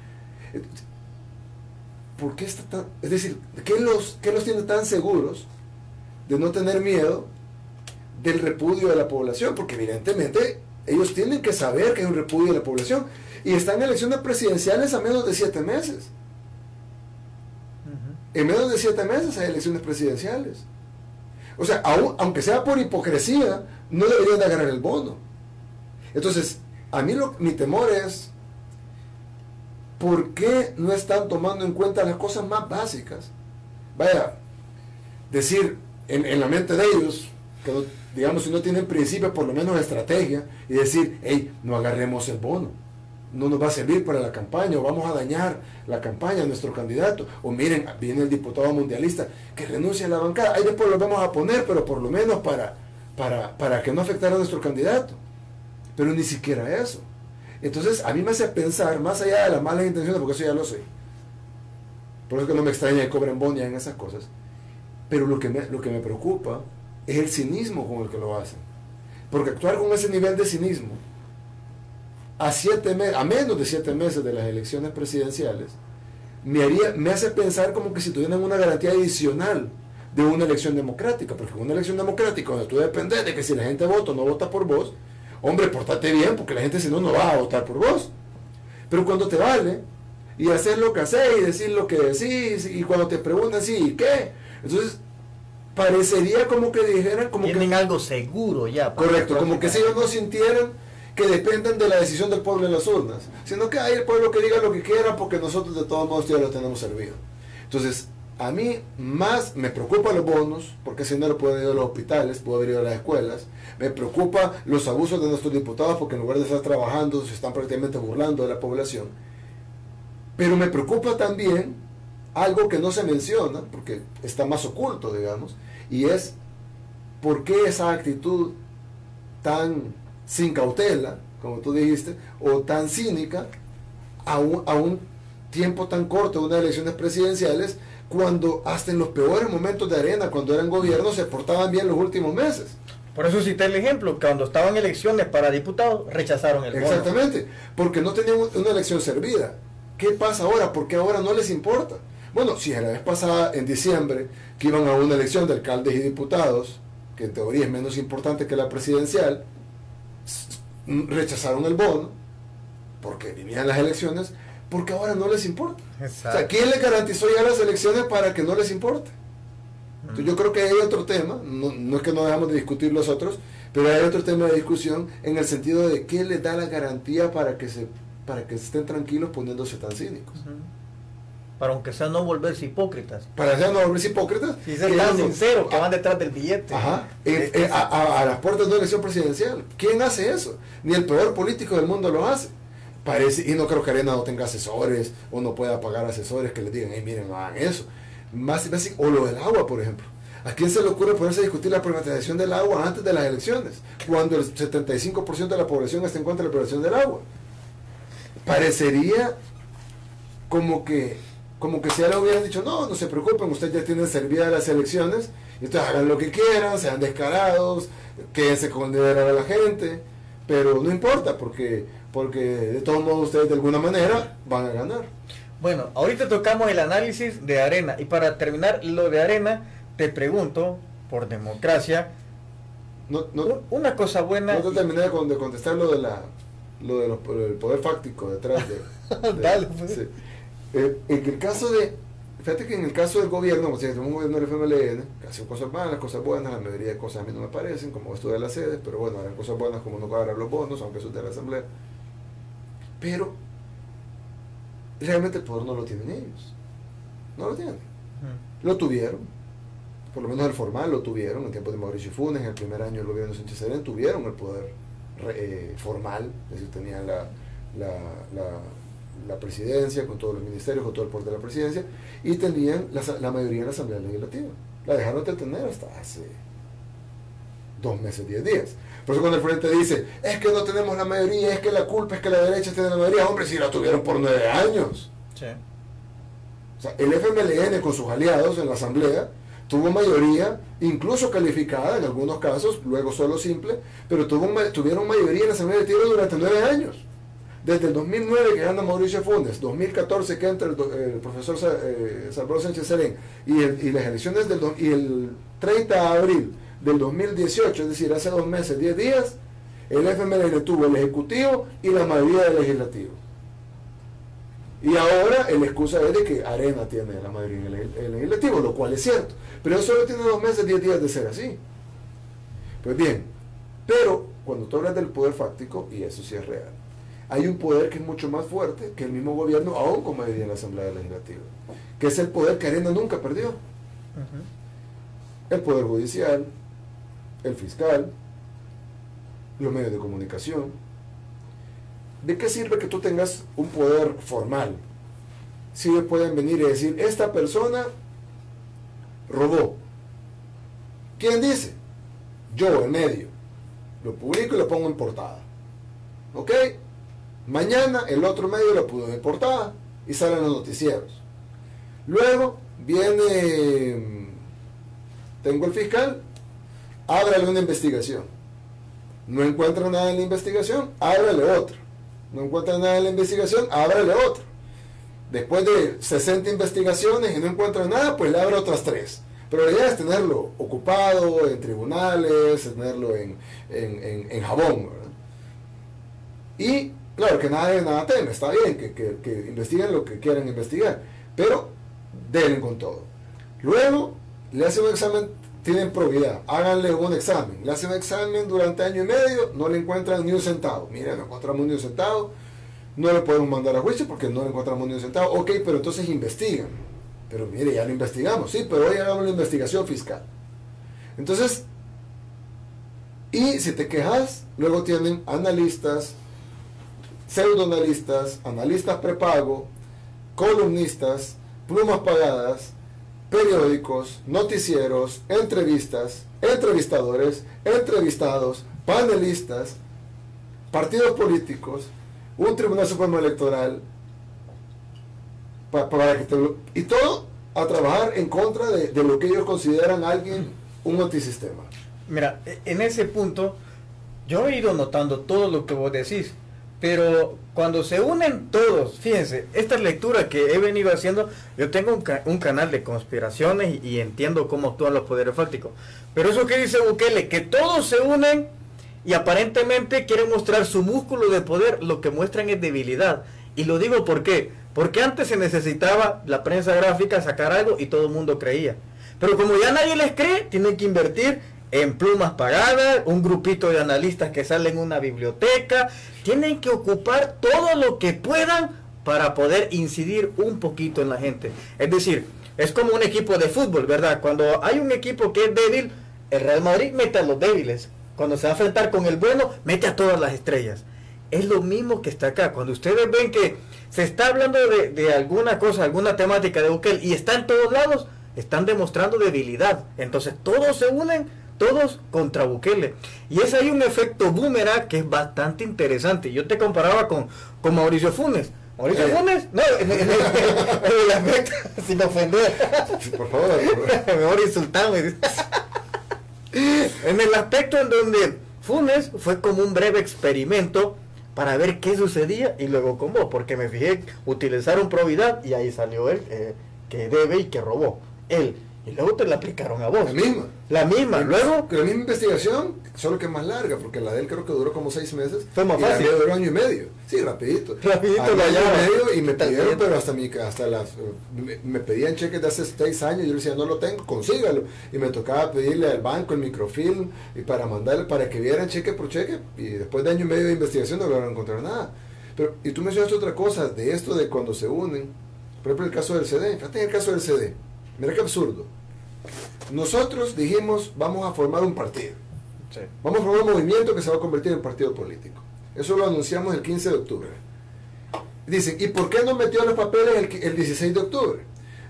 ¿Por qué está tan, es decir, ¿qué los tiene tan seguros de no tener miedo del repudio de la población? Porque evidentemente ellos tienen que saber que hay un repudio de la población y están en elecciones presidenciales a menos de 7 meses. En menos de 7 meses hay elecciones presidenciales. O sea, aunque sea por hipocresía, no deberían de agarrar el bono. Entonces, a mí mi temor es: ¿por qué no están tomando en cuenta las cosas más básicas? Vaya, decir en la mente de ellos, que no, digamos, si no tienen principios, por lo menos estrategia, y decir, hey, no agarremos el bono, no nos va a servir para la campaña, o vamos a dañar la campaña a nuestro candidato, o miren, viene el diputado mundialista, que renuncia a la bancada, ahí después lo vamos a poner, pero por lo menos para que no afectara a nuestro candidato. Pero ni siquiera eso. Entonces, a mí me hace pensar, más allá de las malas intenciones, porque eso ya lo sé, por eso que no me extraña que cobren bonia en esas cosas, pero lo que me preocupa es el cinismo con el que lo hacen. Porque actuar con ese nivel de cinismo, a menos de 7 meses de las elecciones presidenciales, me hace pensar como que si tuvieran una garantía adicional de una elección democrática, porque en una elección democrática, donde tú dependes de que si la gente vota o no vota por vos, hombre, pórtate bien, porque la gente si no, no va a votar por vos. Pero cuando te vale, y hacer lo que haces y decir lo que decís, y cuando te preguntan, sí, ¿y qué? Entonces, parecería como que dijeran, como tienen que, algo seguro ya. correcto, como que si ellos no sintieran que dependen de la decisión del pueblo en las urnas, sino que hay el pueblo que diga lo que quiera porque nosotros de todos modos ya lo tenemos servido. Entonces, a mí más me preocupan los bonos, porque ese dinero puede ir a los hospitales, puede ir a las escuelas. Me preocupa los abusos de nuestros diputados, porque en lugar de estar trabajando se están prácticamente burlando de la población. Pero me preocupa también algo que no se menciona, porque está más oculto, digamos, y es por qué esa actitud tan sin cautela, como tú dijiste, o tan cínica, a un tiempo tan corto de unas elecciones presidenciales, cuando hasta en los peores momentos de Arena, cuando eran gobierno, se portaban bien los últimos meses. Por eso cité el ejemplo, cuando estaban elecciones para diputados, rechazaron el bono. Exactamente, porque no tenían una elección servida. ¿Qué pasa ahora? ¿Por qué ahora no les importa? Bueno, si a la vez pasada, en diciembre, que iban a una elección de alcaldes y diputados, que en teoría es menos importante que la presidencial, rechazaron el bono, porque vivían las elecciones, porque ahora no les importa. Exacto. O sea, ¿quién les garantizó ya las elecciones para que no les importe? Entonces, yo creo que hay otro tema, no es que no dejamos de discutir los otros, pero hay otro tema de discusión en el sentido de qué les da la garantía para que estén tranquilos poniéndose tan cínicos. Para aunque sea no volverse hipócritas. Para ya no volverse hipócritas. Y ser tan sinceros que van detrás del billete. Ajá, a las puertas de una elección presidencial. ¿Quién hace eso? Ni el peor político del mundo lo hace. Parece, y no creo que Arena no tenga asesores o no pueda pagar asesores que les digan, hey, miren, no hagan eso. O lo del agua, por ejemplo. ¿A quién se le ocurre ponerse a discutir la privatización del agua antes de las elecciones? Cuando el 75% de la población está en contra de la privatización del agua. Parecería como que si ya le hubieran dicho, no se preocupen, ustedes ya tienen servidas las elecciones, entonces hagan lo que quieran, sean descarados, quédense con liderar a la gente, pero no importa, porque de todos modos ustedes de alguna manera van a ganar. Bueno, ahorita tocamos el análisis de Arena, y para terminar lo de Arena, te pregunto, por democracia, una cosa buena... No te terminé de contestar lo del poder fáctico detrás de Dale, pues. Sí. En el caso de, fíjate que en el caso del gobierno, o sea, tenemos un gobierno del FMLN, que hace cosas malas, cosas buenas, la mayoría de cosas a mí no me parecen, como esto de las sedes, pero bueno, harán cosas buenas como no pagar los bonos, aunque eso es de la asamblea. Pero realmente el poder no lo tienen ellos, no lo tienen. Lo tuvieron, por lo menos el formal lo tuvieron en tiempos de Mauricio Funes, en el primer año del gobierno de Sánchez Serén tuvieron el poder formal, es decir, tenían la presidencia, con todos los ministerios, con todo el poder de la presidencia, y tenían la mayoría en la Asamblea Legislativa. La dejaron de tener hasta hace 2 meses, 10 días. Por eso cuando el frente dice, es que no tenemos la mayoría, es que la culpa es que la derecha tiene la mayoría, hombre, si la tuvieron por 9 años. Sí. O sea, el FMLN con sus aliados en la Asamblea tuvo mayoría, incluso calificada en algunos casos, luego solo simple, pero tuvieron mayoría en la Asamblea Legislativa durante 9 años. Desde el 2009 que gana Mauricio Funes, 2014 que entra el profesor Salvador Sánchez Serén, y las elecciones y el 30 de abril del 2018, es decir, hace 2 meses, 10 días, el FMLN tuvo el Ejecutivo y la mayoría del Legislativo. Y ahora la excusa es de que Arena tiene la mayoría en el Legislativo, lo cual es cierto. Pero eso solo tiene 2 meses, 10 días de ser así. Pues bien, pero cuando tú hablas del poder fáctico, y eso sí es real, hay un poder que es mucho más fuerte que el mismo gobierno, aún con mayoría en la Asamblea Legislativa, que es el poder que Arena nunca perdió. El poder judicial, el fiscal, los medios de comunicación. ¿De qué sirve que tú tengas un poder formal? Si ellos pueden venir y decir, esta persona robó. ¿Quién dice? Yo, el medio. Lo publico y lo pongo en portada. ¿Ok? Mañana el otro medio lo puso en portada y salen los noticieros. Luego tengo el fiscal, ábrale una investigación. No encuentra nada en la investigación, ábrale otra. No encuentra nada en la investigación, ábrale otra. Después de 60 investigaciones y no encuentra nada, pues le abre otras 3. Pero la idea es tenerlo ocupado en tribunales, tenerlo en jabón, ¿verdad? Y Claro, que nada teme, está bien, que investiguen lo que quieran investigar, pero denle con todo. Luego, le hacen un examen, tienen probidad, háganle un examen, le hacen un examen durante año y medio, no le encuentran ni un centavo. Miren, no encontramos ni un centavo, no le podemos mandar a juicio porque no le encontramos ni un centavo. Ok, pero entonces investigan. Pero mire, ya lo investigamos, sí, pero hoy hagamos la investigación fiscal. Entonces, y si te quejas, luego tienen analistas, pseudoanalistas, analistas prepago, columnistas, plumas pagadas, periódicos, noticieros, entrevistas, entrevistadores, entrevistados, panelistas, partidos políticos, un Tribunal Supremo Electoral, y todo a trabajar en contra de lo que ellos consideran un antisistema. Mira, en ese punto yo he ido notando todo lo que vos decís, pero cuando se unen todos, fíjense, esta lectura que he venido haciendo, yo tengo un canal de conspiraciones y entiendo cómo actúan los poderes fácticos, pero eso que dice Bukele, que todos se unen y aparentemente quieren mostrar su músculo de poder, lo que muestran es debilidad. Y lo digo ¿por qué? Porque antes se necesitaba la prensa gráfica sacar algo y todo el mundo creía. Pero como ya nadie les cree, tienen que invertir en plumas pagadas, un grupito de analistas que salen en una biblioteca, tienen que ocupar todo lo que puedan para poder incidir un poquito en la gente. Es decir, es como un equipo de fútbol, ¿verdad? Cuando hay un equipo que es débil, el Real Madrid mete a los débiles. Cuando se va a enfrentar con el bueno, mete a todas las estrellas. Es lo mismo que está acá. Cuando ustedes ven que se está hablando de alguna cosa, alguna temática de Bukele y está en todos lados, están demostrando debilidad. Entonces todos se unen, todos contra Bukele. Y es ahí un efecto boomerang que es bastante interesante. Yo te comparaba con Mauricio Funes. Mauricio Funes, no, en el aspecto, sin ofender. Por favor. Mejor insultarme. En el aspecto en donde Funes fue como un breve experimento para ver qué sucedía y luego con vos, porque me fijé, utilizaron probidad y ahí salió él que debe y que robó. Él. Y luego te la aplicaron a vos. La misma. Luego. La misma investigación, solo que más larga, porque la de él creo que duró como 6 meses. Fue más fácil. La de duró año y medio. Sí, rapidito. Rapidito la llave. Y me pidieron, pero me pedían cheques de hace 6 años. Yo le decía, no lo tengo, consígalo. Y me tocaba pedirle al banco el microfilm y para mandarle, para que vieran cheque por cheque. Y después de año y medio de investigación no lograron encontrar nada. Pero, y tú mencionaste otra cosa, de esto de cuando se unen. Por ejemplo, el caso del CD. Fíjate en el caso del CD. Mira qué absurdo. Nosotros dijimos, vamos a formar un partido. Sí. Vamos a formar un movimiento que se va a convertir en partido político. Eso lo anunciamos el 15 de octubre. Dicen, ¿y por qué no metió los papeles el 16 de octubre?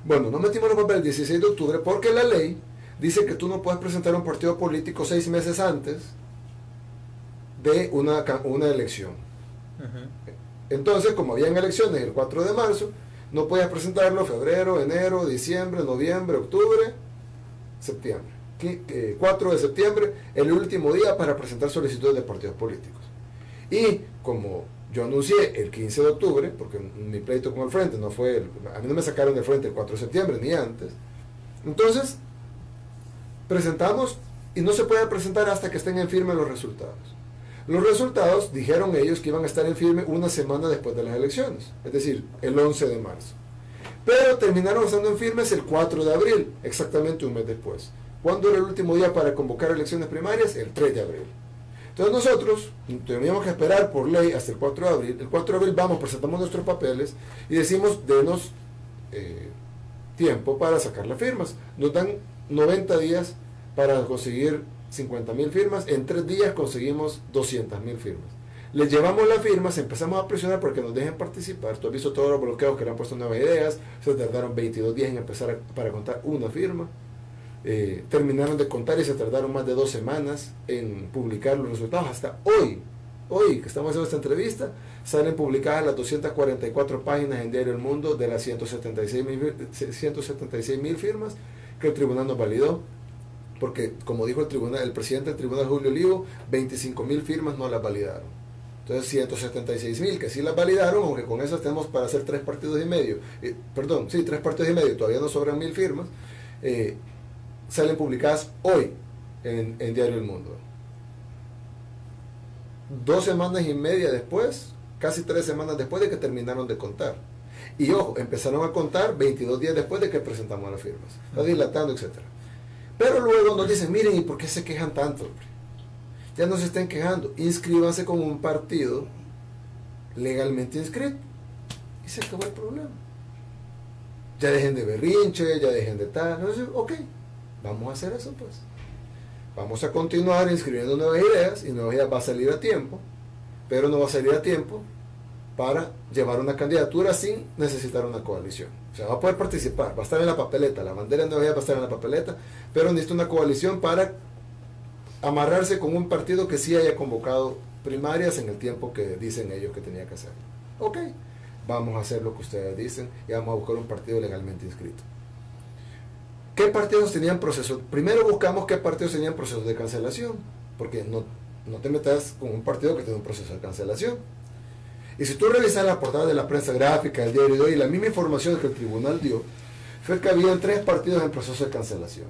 Bueno, no metimos los papeles el 16 de octubre porque la ley dice que tú no puedes presentar un partido político 6 meses antes de una elección. Entonces, como habían elecciones el 4 de marzo, no podías presentarlo febrero, enero, diciembre, noviembre, octubre, septiembre. 4 de septiembre, el último día para presentar solicitudes de partidos políticos. Y como yo anuncié el 15 de octubre, porque mi pleito con el Frente no fue, a mí no me sacaron del Frente el 4 de septiembre ni antes, entonces presentamos y no se puede presentar hasta que estén en firme los resultados. Los resultados, dijeron ellos que iban a estar en firme una semana después de las elecciones, es decir, el 11 de marzo. Pero terminaron estando en firmes el 4 de abril, exactamente un mes después. ¿Cuándo era el último día para convocar elecciones primarias? El 3 de abril. Entonces nosotros teníamos que esperar por ley hasta el 4 de abril. El 4 de abril vamos, presentamos nuestros papeles y decimos, denos tiempo para sacar las firmas. Nos dan 90 días para conseguir 50.000 firmas, en 3 días conseguimos 200.000 firmas. Les llevamos las firmas, empezamos a presionar porque nos dejen participar. Tú has visto todos los bloqueos que le han puesto nuevas ideas, se tardaron 22 días en empezar para contar una firma. Terminaron de contar y se tardaron más de 2 semanas en publicar los resultados. Hasta hoy que estamos haciendo esta entrevista, salen publicadas las 244 páginas en Diario El Mundo de las 176.000 firmas que el tribunal nos validó. Porque, como dijo el presidente del tribunal, Julio Olivo, 25.000 firmas no las validaron. Entonces, 176.000 que sí las validaron, aunque con esas tenemos para hacer 3 partidos y medio. 3 partidos y medio, todavía nos sobran 1.000 firmas. Salen publicadas hoy en Diario El Mundo. 2 semanas y media después casi 3 semanas después de que terminaron de contar. Y ojo, empezaron a contar 22 días después de que presentamos las firmas. Está dilatando, etc. Pero luego nos dicen, miren, ¿y por qué se quejan tanto? Ya no se estén quejando. Inscríbanse con un partido legalmente inscrito. Y se acabó el problema. Ya dejen de berrinche, ya dejen de tal. Entonces, ok, vamos a hacer eso pues. Vamos a continuar inscribiendo nuevas ideas, y nuevas ideas va a salir a tiempo, pero no va a salir a tiempo para llevar una candidatura sin necesitar una coalición. O sea, va a poder participar, va a estar en la papeleta, la bandera de nuevas ideas va a estar en la papeleta, pero necesita una coalición para amarrarse con un partido que sí haya convocado primarias en el tiempo que dicen ellos que tenía que hacer. Ok, vamos a hacer lo que ustedes dicen y vamos a buscar un partido legalmente inscrito. ¿Qué partidos tenían procesos? Primero buscamos qué partidos tenían procesos de cancelación, porque no te metas con un partido que tiene un proceso de cancelación. Y si tú revisas la portada de la prensa gráfica, el diario de hoy, la misma información que el tribunal dio, fue que habían 3 partidos en proceso de cancelación: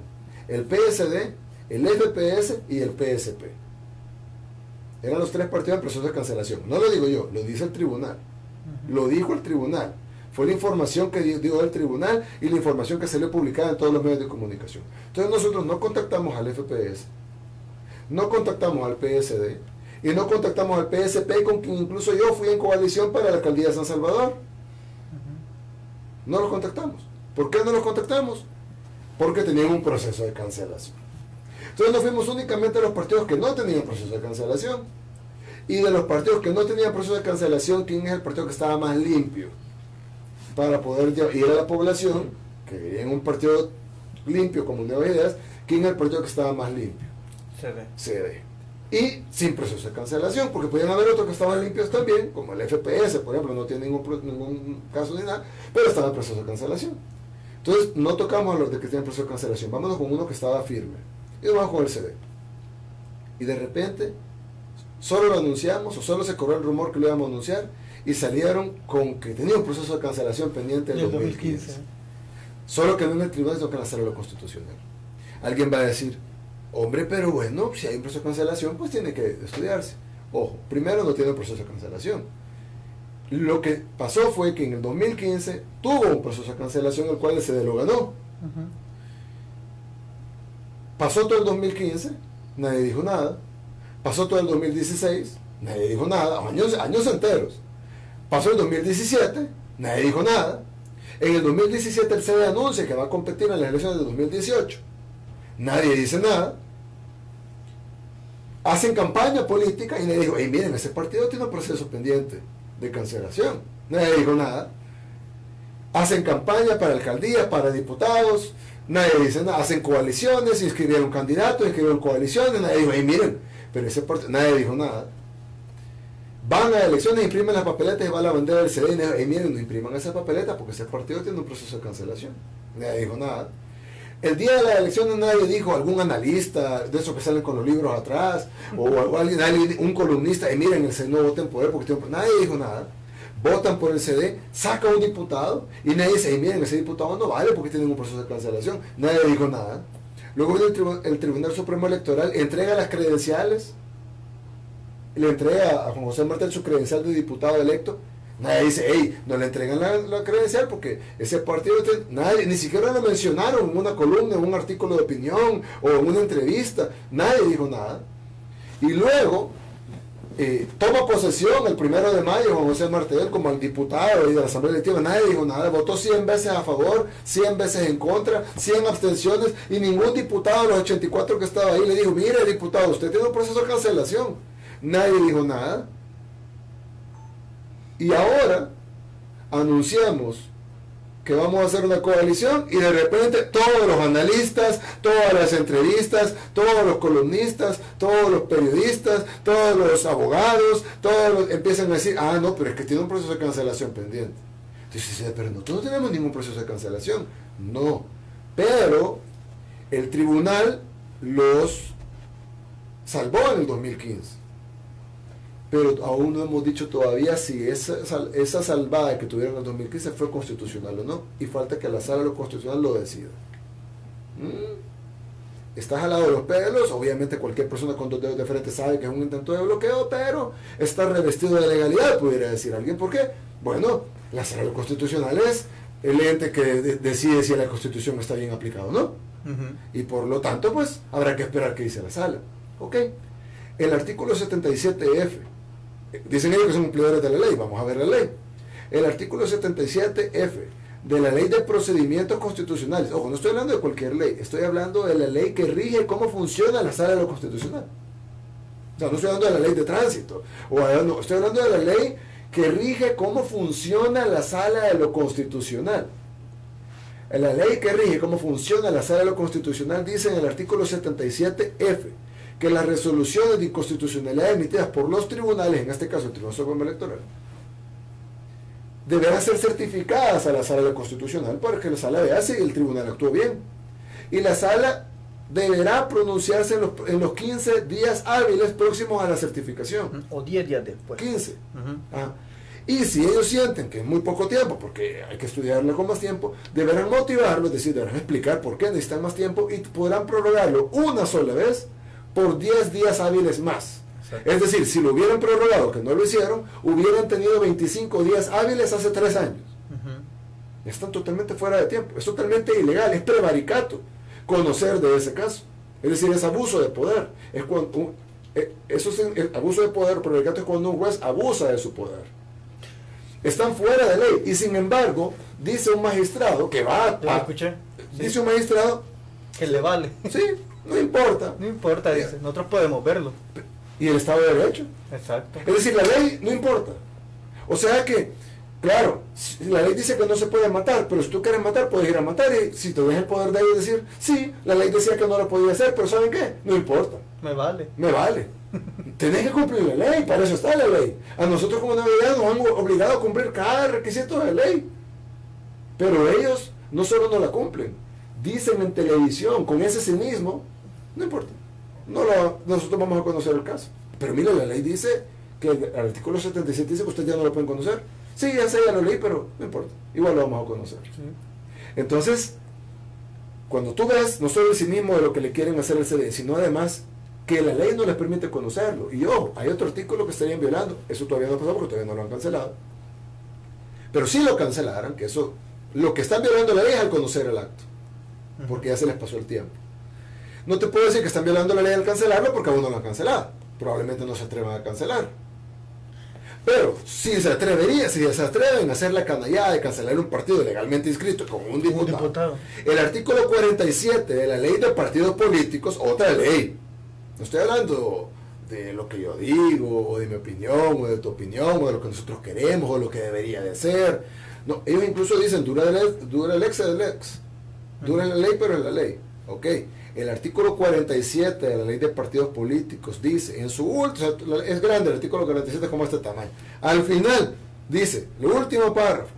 el PSD, el FPS y el PSP. Eran los 3 partidos en proceso de cancelación. No lo digo yo, lo dice el tribunal. Lo dijo el tribunal. Fue la información que dio el tribunal y la información que salió publicada en todos los medios de comunicación. Entonces nosotros no contactamos al FPS, no contactamos al PSD y no contactamos al PSP, con quien incluso yo fui en coalición para la alcaldía de San Salvador. No los contactamos. ¿Por qué no los contactamos? Porque tenían un proceso de cancelación. Entonces nos fuimos únicamente a los partidos que no tenían proceso de cancelación. Y de los partidos que no tenían proceso de cancelación, ¿quién es el partido que estaba más limpio? Para poder ir a la población que quería en un partido limpio como Nuevas Ideas, ¿quién es el partido que estaba más limpio? CD. Y sin proceso de cancelación, porque podían haber otros que estaban limpios también, como el FPS, por ejemplo, no tiene ningún caso ni nada, pero estaba en proceso de cancelación. Entonces no tocamos a los de que tienen proceso de cancelación, vámonos con uno que estaba firme, y nos vamos con el CD. Y de repente solo lo anunciamos, o solo se corrió el rumor que lo íbamos a anunciar, y salieron con que tenía un proceso de cancelación pendiente en 2015. Solo que no en el tribunal, sino que en la sala de lo constitucional. Alguien va a decir, hombre, pero bueno, si hay un proceso de cancelación, pues tiene que estudiarse. Ojo, primero no tiene un proceso de cancelación. Lo que pasó fue que en el 2015 tuvo un proceso de cancelación, el cual el CD lo ganó. Pasó todo el 2015, nadie dijo nada. Pasó todo el 2016, nadie dijo nada, años enteros. Pasó el 2017, nadie dijo nada. En el 2017 el CD anuncia que va a competir en las elecciones de 2018. Nadie dice nada. Hacen campaña política y nadie dijo, hey, miren, ese partido tiene un proceso pendiente de cancelación. Nadie dijo nada. Hacen campaña para alcaldías, para diputados. Nadie dice nada. Hacen coaliciones, inscribieron candidatos, inscribieron coaliciones. Nadie dijo, hey, miren, pero ese partido, nadie dijo nada. Van a elecciones, imprimen las papeletas y va a la bandera del CD y dicen, hey, miren, no impriman esa papeleta porque ese partido tiene un proceso de cancelación. Nadie dijo nada. El día de las elecciones nadie dijo, algún analista de esos que salen con los libros atrás, o alguien, un columnista, y miren, el CD no voten por él porque tiene un... Nadie dijo nada. Votan por el CD, saca un diputado y nadie dice, hey, miren, ese diputado no vale porque tiene un proceso de cancelación. Nadie dijo nada. Luego el Tribunal Supremo Electoral entrega las credenciales, le entrega a Juan José Martel su credencial de diputado electo. Nadie dice, hey, no le entregan la credencial porque ese partido, nadie, ni siquiera lo mencionaron en una columna, en un artículo de opinión o en una entrevista. Nadie dijo nada. Y luego toma posesión el 1 de mayo Juan José Martel como el diputado de la Asamblea Electiva. Nadie dijo nada. Votó 100 veces a favor, 100 veces en contra, 100 abstenciones, y ningún diputado de los 84 que estaba ahí le dijo, mire, diputado, usted tiene un proceso de cancelación. Nadie dijo nada. Y ahora anunciamos que vamos a hacer una coalición y de repente todos los analistas, todas las entrevistas, todos los columnistas, todos los periodistas, todos los abogados, empiezan a decir, ah, no, pero es que tiene un proceso de cancelación pendiente. Entonces, pero nosotros no tenemos ningún proceso de cancelación. No, pero el tribunal los salvó en el 2015. Pero aún no hemos dicho todavía si esa salvada que tuvieron en el 2015 fue constitucional o no, y falta que la sala de lo constitucional lo decida. está jalado de los pelos. Obviamente cualquier persona con 2 dedos de frente sabe que es un intento de bloqueo, pero está revestido de legalidad, pudiera decir alguien. ¿Por qué? Bueno, la Sala Constitucional es el ente que decide si la Constitución está bien aplicada o no. Y por lo tanto, pues, habrá que esperar qué dice la Sala. ¿Ok? El artículo 77F, dicen ellos que son cumplidores de la ley, vamos a ver la ley. El artículo 77F de la Ley de Procedimientos Constitucionales, ojo, no estoy hablando de cualquier ley, estoy hablando de la ley que rige cómo funciona la Sala de lo Constitucional. O sea, no estoy hablando de la ley de tránsito, no, estoy hablando de la ley que rige cómo funciona la Sala de lo Constitucional. La ley que rige cómo funciona la Sala de lo Constitucional dice en el artículo 77F que las resoluciones de inconstitucionalidad emitidas por los tribunales, en este caso el Tribunal Supremo Electoral, deberán ser certificadas a la Sala de lo Constitucional para que la Sala vea si el tribunal actuó bien. Y la Sala deberá pronunciarse en los 15 días hábiles próximos a la certificación. O 10 días después. 15. Y si ellos sienten que es muy poco tiempo, porque hay que estudiarlo con más tiempo, deberán motivarlo, es decir, deberán explicar por qué necesitan más tiempo y podrán prorrogarlo una sola vez por 10 días hábiles más. Exacto. Es decir, si lo hubieran prorrogado, que no lo hicieron, hubieran tenido 25 días hábiles hace 3 años. Están totalmente fuera de tiempo, es totalmente ilegal, es prevaricato conocer de ese caso. Es decir, es abuso de poder. Es cuando abuso de poder, prevaricato es cuando un juez abusa de su poder. Están fuera de ley y sin embargo dice un magistrado que va dice un magistrado que le vale. Sí, no importa. No importa, dice, nosotros podemos verlo. Y el Estado de Derecho. Exacto. Es decir, la ley no importa. O sea que, claro, la ley dice que no se puede matar, pero si tú quieres matar, puedes ir a matar y si te dejas el poder de ellos decir, sí, la ley decía que no lo podía hacer, pero ¿saben qué? No importa. Me vale. Me vale. Tenés que cumplir la ley, para eso está la ley. A nosotros como navidad nos han obligado a cumplir cada requisito de la ley. Pero ellos no solo no la cumplen, dicen en televisión con ese cinismo, no importa, nosotros vamos a conocer el caso. Pero mira, la ley dice que el artículo 77 dice que ustedes ya no lo pueden conocer. Sí, ya sé, ya lo leí, pero no importa, igual lo vamos a conocer. Sí. Entonces, cuando tú ves no solo el cinismo de lo que le quieren hacer al CD, sino además que la ley no les permite conocerlo. Y hay otro artículo que estarían violando. Eso todavía no ha pasado porque todavía no lo han cancelado. Pero si lo cancelaran, que eso, lo que están violando la ley es al conocer el acto, porque ya se les pasó el tiempo. No te puedo decir que están violando la ley al cancelarlo porque aún no lo han cancelado. Probablemente no se atrevan a cancelar. Pero si se atreven a hacer la canallada de cancelar un partido legalmente inscrito con un diputado. El artículo 47 de la ley de partidos políticos, otra ley. No estoy hablando de lo que yo digo, o de mi opinión, o de tu opinión, o de lo que nosotros queremos, o lo que debería de ser. No, ellos incluso dicen, dura la ley, pero es la ley. Ok. El artículo 47 de la ley de partidos políticos dice, en su último, es grande el artículo 47 como este tamaño. Al final, dice, el último párrafo,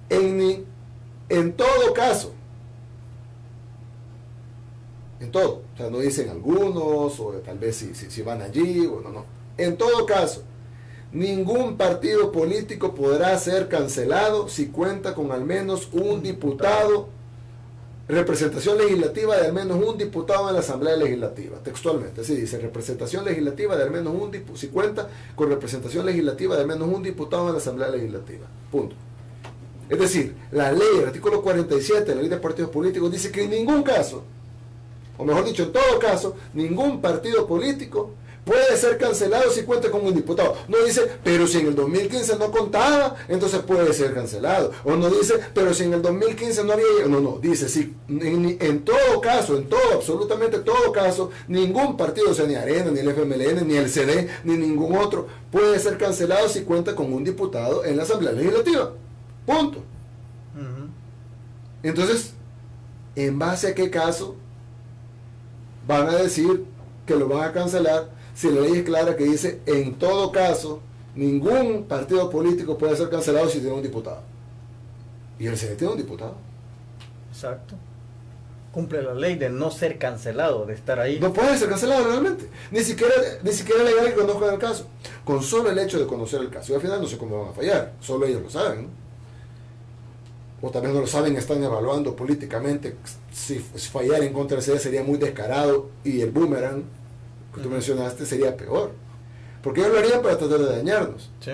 en todo caso, en todo, o sea, no dicen algunos, o tal vez si van allí, o no. En todo caso, ningún partido político podrá ser cancelado si cuenta con al menos un diputado, representación legislativa de al menos un diputado en la Asamblea Legislativa, textualmente, así dice, representación legislativa de al menos un diputado, si cuenta con representación legislativa de al menos un diputado en la Asamblea Legislativa, punto. Es decir, la ley, el artículo 47 de la ley de partidos políticos dice que en ningún caso, o mejor dicho, en todo caso, ningún partido político puede ser cancelado si cuenta con un diputado. No dice, pero si en el 2015 no contaba, entonces puede ser cancelado. O no dice, pero si en el 2015 no había... No, dice, sí, en todo caso, absolutamente todo caso, ningún partido, o sea, ni Arena, ni el FMLN, ni el CD, ni ningún otro, puede ser cancelado si cuenta con un diputado en la Asamblea Legislativa. Punto. Entonces, ¿en base a qué caso van a decir que lo van a cancelar si la ley es clara que dice, en todo caso, ningún partido político puede ser cancelado si tiene un diputado? Y el CD tiene un diputado. Exacto. Cumple la ley de no ser cancelado, de estar ahí. No puede ser cancelado realmente. Ni siquiera legal que conozcan el caso. Con solo el hecho de conocer el caso. Y al final no sé cómo van a fallar. Solo ellos lo saben, ¿no? o tal vez no lo saben, están evaluando políticamente. Si fallar en contra del CD sería muy descarado, y el boomerang que tú mencionaste sería peor, porque ellos lo harían para tratar de dañarnos, Sí.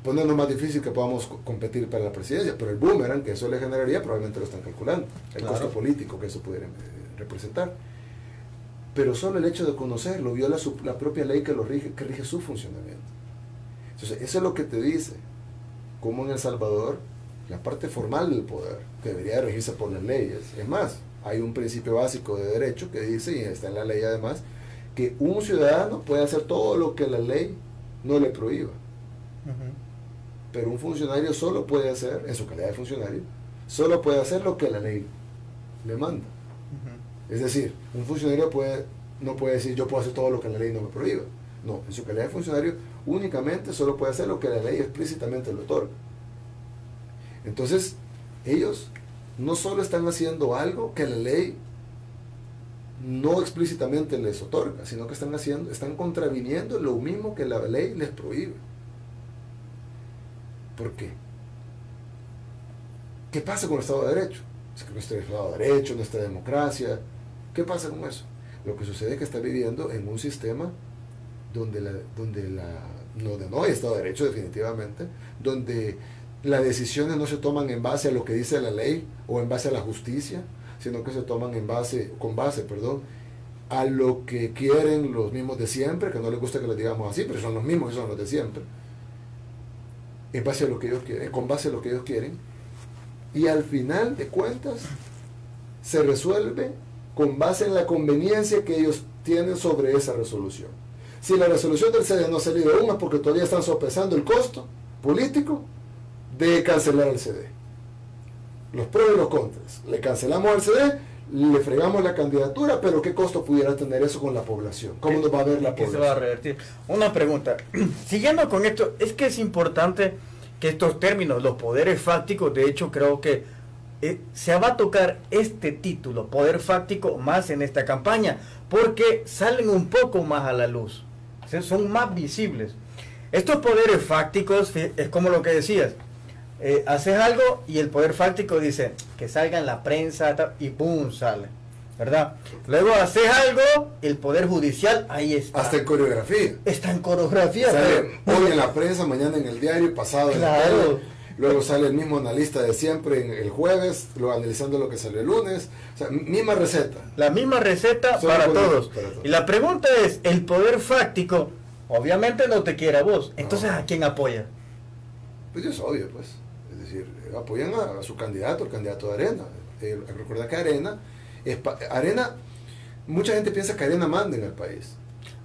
poniendo más difícil que podamos competir para la presidencia. Pero el boomerang que eso le generaría, probablemente lo están calculando, el Claro. costo político que eso pudiera representar. Pero solo el hecho de conocerlo viola la propia ley que rige su funcionamiento. Entonces, eso es lo que te dice cómo en El Salvador la parte formal del poder que debería regirse por las leyes. Es más, hay un principio básico de derecho que dice, y está en la ley además, que un ciudadano puede hacer todo lo que la ley no le prohíba. Pero un funcionario solo puede hacer, en su calidad de funcionario, solo puede hacer lo que la ley le manda. Es decir, un funcionario no puede decir yo puedo hacer todo lo que la ley no me prohíba. No, en su calidad de funcionario únicamente solo puede hacer lo que la ley explícitamente le otorga. Entonces, ellos no solo están haciendo algo que la ley no explícitamente les otorga, sino que están contraviniendo lo mismo que la ley les prohíbe. ¿Por qué? ¿Qué pasa con el Estado de Derecho? Es que no está el Estado de Derecho, no está democracia. ¿Qué pasa con eso? Lo que sucede es que está viviendo en un sistema donde no hay Estado de Derecho definitivamente, donde las decisiones no se toman en base a lo que dice la ley o en base a la justicia, sino que se toman con base a lo que quieren los mismos de siempre, que no les gusta que les digamos así, pero son los mismos que son los de siempre, en base a lo que ellos quieren, con base a lo que ellos quieren, y al final de cuentas se resuelve con base en la conveniencia que ellos tienen sobre esa resolución. Si la resolución del CD no ha salido aún es porque todavía están sopesando el costo político de cancelar el CD. Los pros y los contras. Le cancelamos el CD, le fregamos la candidatura, pero ¿qué costo pudiera tener eso con la población? ¿Cómo nos va a ver la población? ¿Qué se va a revertir? Una pregunta. Siguiendo con esto, es que es importante que estos términos, los poderes fácticos, de hecho creo que se va a tocar este título, poder fáctico, más en esta campaña, porque salen un poco más a la luz, son más visibles. Estos poderes fácticos es como lo que decías, haces algo y el poder fáctico dice que salga en la prensa y ¡pum! Sale, ¿verdad? Luego haces algo, el poder judicial ahí está. Hasta en coreografía. Está en coreografía. Sale hoy en la prensa, mañana en el diario, pasado en la tele. Luego sale el mismo analista de siempre el jueves, analizando lo que salió el lunes. O sea, misma receta. La misma receta para todos. Y la pregunta es, el poder fáctico, obviamente no te quiere a vos. Entonces, ¿a quién apoya? Pues es obvio, pues. Es decir, apoyan a su candidato, el candidato de Arena. Recuerda que Arena, mucha gente piensa que Arena manda en el país.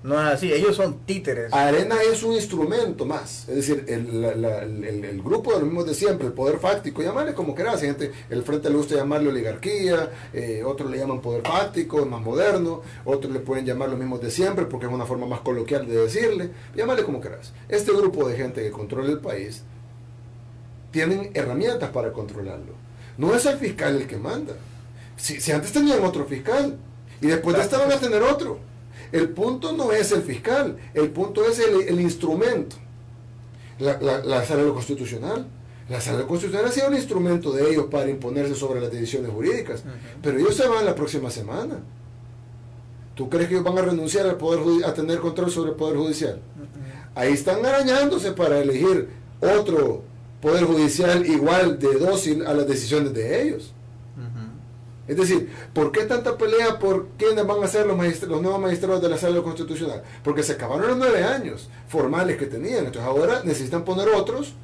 No es así, ellos son títeres. Arena es un instrumento más, es decir, el grupo de los mismos de siempre, el poder fáctico, llamarle como quieras, gente, el frente le gusta llamarle oligarquía, otros le llaman poder fáctico, es más moderno, otros le pueden llamar los mismos de siempre porque es una forma más coloquial de decirle, llamarle como quieras. Este grupo de gente que controla el país tienen herramientas para controlarlo. No es el fiscal el que manda. Si antes tenían otro fiscal y después de esta van a tener otro. El punto no es el fiscal, el punto es el instrumento. La sala constitucional. La sala constitucional ha sido un instrumento de ellos para imponerse sobre las decisiones jurídicas. Pero ellos se van la próxima semana. ¿Tú crees que ellos van a renunciar al a tener control sobre el Poder Judicial? Ahí están arañándose para elegir otro Poder Judicial igual de dócil a las decisiones de ellos. Es decir, ¿por qué tanta pelea por quiénes van a ser los nuevos magistrados de la Sala Constitucional? Porque se acabaron los 9 años formales que tenían. Entonces ahora necesitan poner otros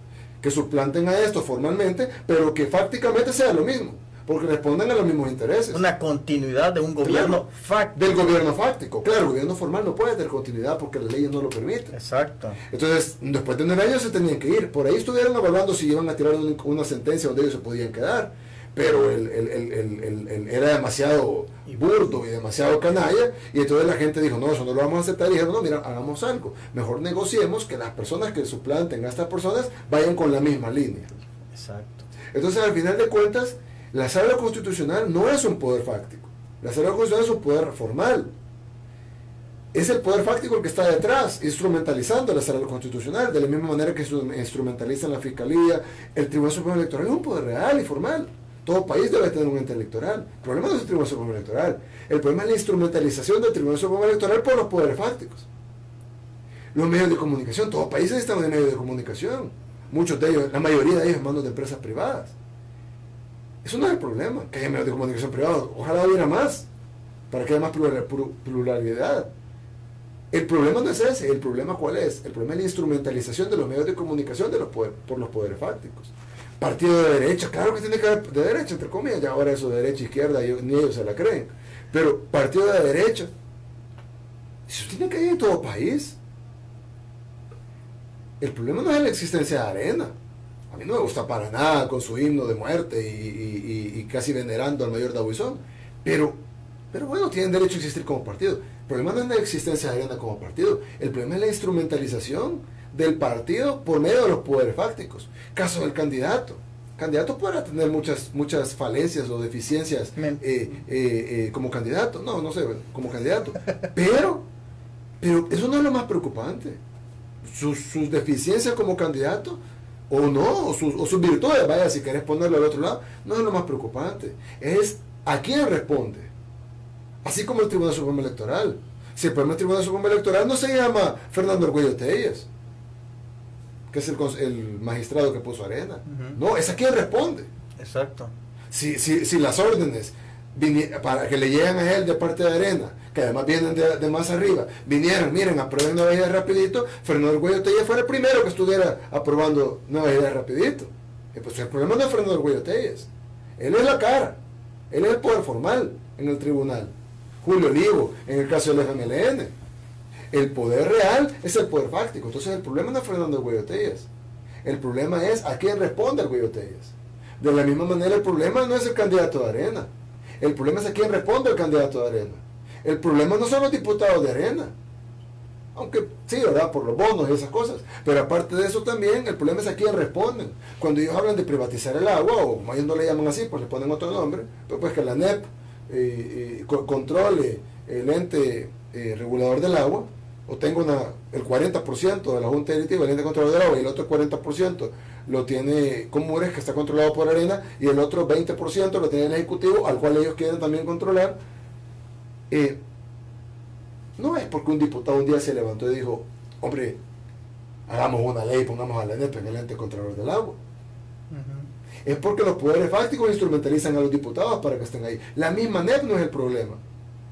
que suplanten a estos formalmente, pero que fácticamente sea lo mismo, porque responden a los mismos intereses. Una continuidad de un gobierno fáctico. Del gobierno fáctico. Claro, el gobierno formal no puede tener continuidad porque la ley no lo permite. Exacto. Entonces, después de 9 años se tenían que ir. Por ahí estuvieron evaluando si iban a tirar una sentencia donde ellos se podían quedar. Pero era demasiado burdo y demasiado canalla, y entonces la gente dijo, no, eso no lo vamos a aceptar, y dijeron, no, mira, hagamos algo, mejor negociemos que las personas que suplanten a estas personas vayan con la misma línea. Exacto. Entonces, al final de cuentas, la Sala Constitucional no es un poder fáctico, la Sala Constitucional es un poder formal. es el poder fáctico el que está detrás, instrumentalizando la sala constitucional, de la misma manera que instrumentalizan la fiscalía. El Tribunal Supremo Electoral es un poder real y formal. Todo país debe tener un ente electoral. El problema no es el Tribunal Supremo Electoral. El problema es la instrumentalización del Tribunal Supremo Electoral por los poderes fácticos. Los medios de comunicación, todos países están en medios de comunicación. Muchos de ellos, la mayoría de ellos en manos de empresas privadas. Eso no es el problema, que haya medios de comunicación privados. Ojalá hubiera más, para que haya más pluralidad. El problema no es ese. El problema ¿cuál es? El problema es la instrumentalización de los medios de comunicación por los poderes fácticos. Partido de derecha, claro que tiene que haber de derecha, entre comillas, ya ahora eso de derecha, izquierda, ni ellos se la creen. Pero partido de derecha, eso tiene que ir en todo país. El problema no es la existencia de Arena. A mí no me gusta para nada con su himno de muerte y casi venerando al mayor Dabuizón. Pero bueno, tienen derecho a existir como partido. El problema no es la existencia de Arena como partido. El problema es la instrumentalización del partido por medio de los poderes fácticos. Caso del candidato. El candidato podrá tener muchas falencias o deficiencias como candidato. No sé, como candidato. Pero eso no es lo más preocupante. Sus deficiencias como candidato o no, o sus virtudes, vaya, si querés ponerlo al otro lado, no es lo más preocupante. Es a quién responde. Así como el Tribunal Supremo Electoral. Si el problema del Tribunal Supremo Electoral no se llama Fernando Arguello Telles, que es el magistrado que puso Arena. No, es a quién responde. Exacto. Si las órdenes para que le lleguen a él de parte de Arena, que además vienen de más arriba, vinieran, miren, aprueben Nuevas Ideas rapidito, Fernando Arguello Telles fuera el primero que estuviera aprobando Nuevas Ideas rapidito. Pues el problema no es Fernando Arguello Telles. Él es la cara. Él es el poder formal en el tribunal. Julio Olivo, en el caso del FMLN. El poder real es el poder fáctico. Entonces el problema no es Fernando Arguello Telles. El problema es a quién responde Arguello Telles. De la misma manera el problema no es el candidato de Arena. El problema es a quién responde el candidato de Arena. El problema no son los diputados de Arena. Aunque sí, ¿verdad? Por los bonos y esas cosas. Pero aparte de eso también, el problema es a quién responden. Cuando ellos hablan de privatizar el agua, o como ellos no le llaman así, pues le ponen otro nombre, pero pues que la NEP controle el ente regulador del agua, o tenga el 40% de la Junta Directiva, el ente controlador del agua, y el otro 40% lo tiene Comures, que está controlado por Arena, y el otro 20% lo tiene el Ejecutivo, al cual ellos quieren también controlar. No es porque un diputado un día se levantó y dijo, hombre, hagamos una ley, pongamos a la NEP en el ente controlador del agua. Es porque los poderes fácticos instrumentalizan a los diputados para que estén ahí. La misma NEP no es el problema.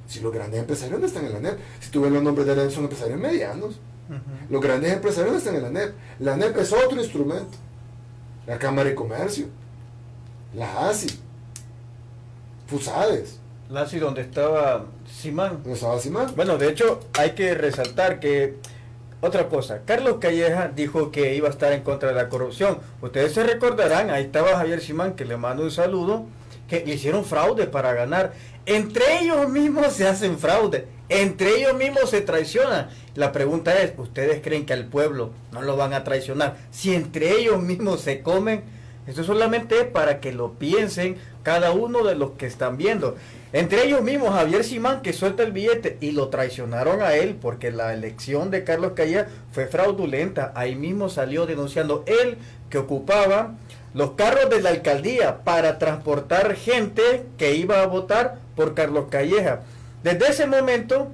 Si los grandes empresarios no están en la NEP, si tú ves los nombres de la NEP, son empresarios medianos. Los grandes empresarios no están en la NEP. La NEP es otro instrumento. La Cámara de Comercio, la ASI, FUSADES. La ASI donde estaba Simán. ¿Dónde estaba Simán? Bueno, de hecho, hay que resaltar que otra cosa, Carlos Calleja dijo que iba a estar en contra de la corrupción. Ustedes se recordarán, ahí estaba Javier Simán, que le mando un saludo, que hicieron fraude para ganar. Entre ellos mismos se hacen fraude, entre ellos mismos se traicionan. La pregunta es, ¿ustedes creen que al pueblo no lo van a traicionar? Si entre ellos mismos se comen, esto es solamente para que lo piensen cada uno de los que están viendo. Entre ellos mismos, Javier Simán, que suelta el billete, y lo traicionaron a él porque la elección de Carlos Calleja fue fraudulenta. Ahí mismo salió denunciando él que ocupaba los carros de la alcaldía para transportar gente que iba a votar por Carlos Calleja. Desde ese momento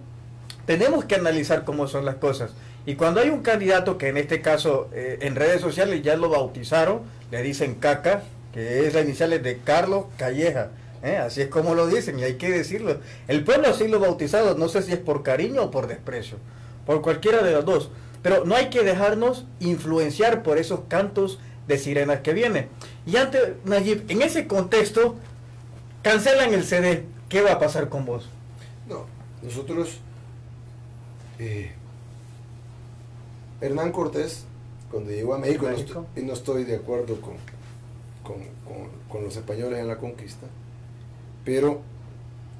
tenemos que analizar cómo son las cosas. Y cuando hay un candidato que en este caso en redes sociales ya lo bautizaron, le dicen Caca, que es la iniciales de Carlos Calleja. Así es como lo dicen y hay que decirlo. El pueblo así lo ha bautizado, no sé si es por cariño o por desprecio, por cualquiera de las dos. Pero no hay que dejarnos influenciar por esos cantos de sirenas que vienen. Y antes, Nayib, en ese contexto, cancelan el CD. ¿Qué va a pasar con vos? No, nosotros, Hernán Cortés, cuando llegó a México, y no estoy de acuerdo con los españoles en la conquista, pero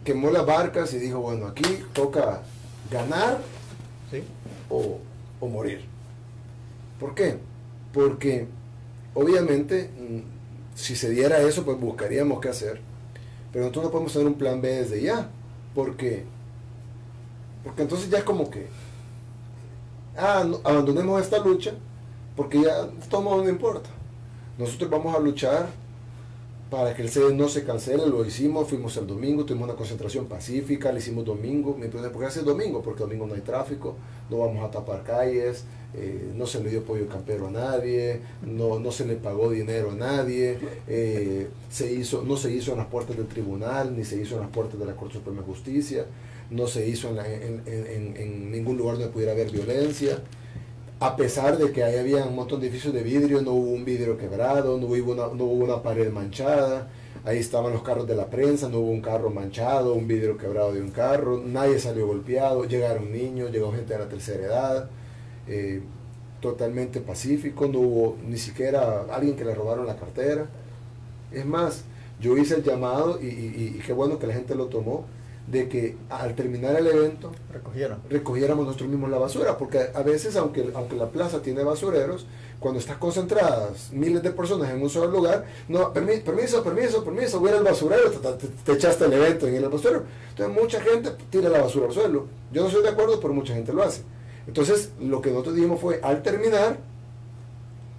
quemó las barcas y dijo, bueno, aquí toca ganar, ¿sí?, o morir. ¿Por qué? Porque obviamente si se diera eso, pues buscaríamos qué hacer, pero nosotros no podemos tener un plan B desde ya, porque Porque entonces ya es como que, abandonemos esta lucha, porque ya todo no importa. Nosotros vamos a luchar para que el CD no se cancele, lo hicimos, fuimos el domingo, tuvimos una concentración pacífica, le hicimos domingo, ¿por qué hace domingo? Porque domingo no hay tráfico, no vamos a tapar calles, no se le dio pollo campero a nadie, no se le pagó dinero a nadie, no se hizo en las puertas del tribunal, ni se hizo en las puertas de la Corte Suprema de Justicia, no se hizo en ningún lugar donde pudiera haber violencia. A pesar de que ahí había un montón de edificios de vidrio, no hubo un vidrio quebrado, no hubo una pared manchada, ahí estaban los carros de la prensa, no hubo un carro manchado, un vidrio quebrado de un carro, nadie salió golpeado, llegaron niños, llegó gente de la tercera edad, totalmente pacífico, no hubo ni siquiera alguien que le robaron la cartera. Es más, yo hice el llamado y qué bueno que la gente lo tomó, de que al terminar el evento recogiéramos nosotros mismos la basura, porque a veces aunque la plaza tiene basureros, cuando estás concentradas miles de personas en un solo lugar, no, permiso, voy a ir al basurero, te echaste el evento en el basurero, entonces mucha gente tira la basura al suelo. Yo no estoy de acuerdo, pero mucha gente lo hace. Entonces lo que nosotros dijimos fue, al terminar,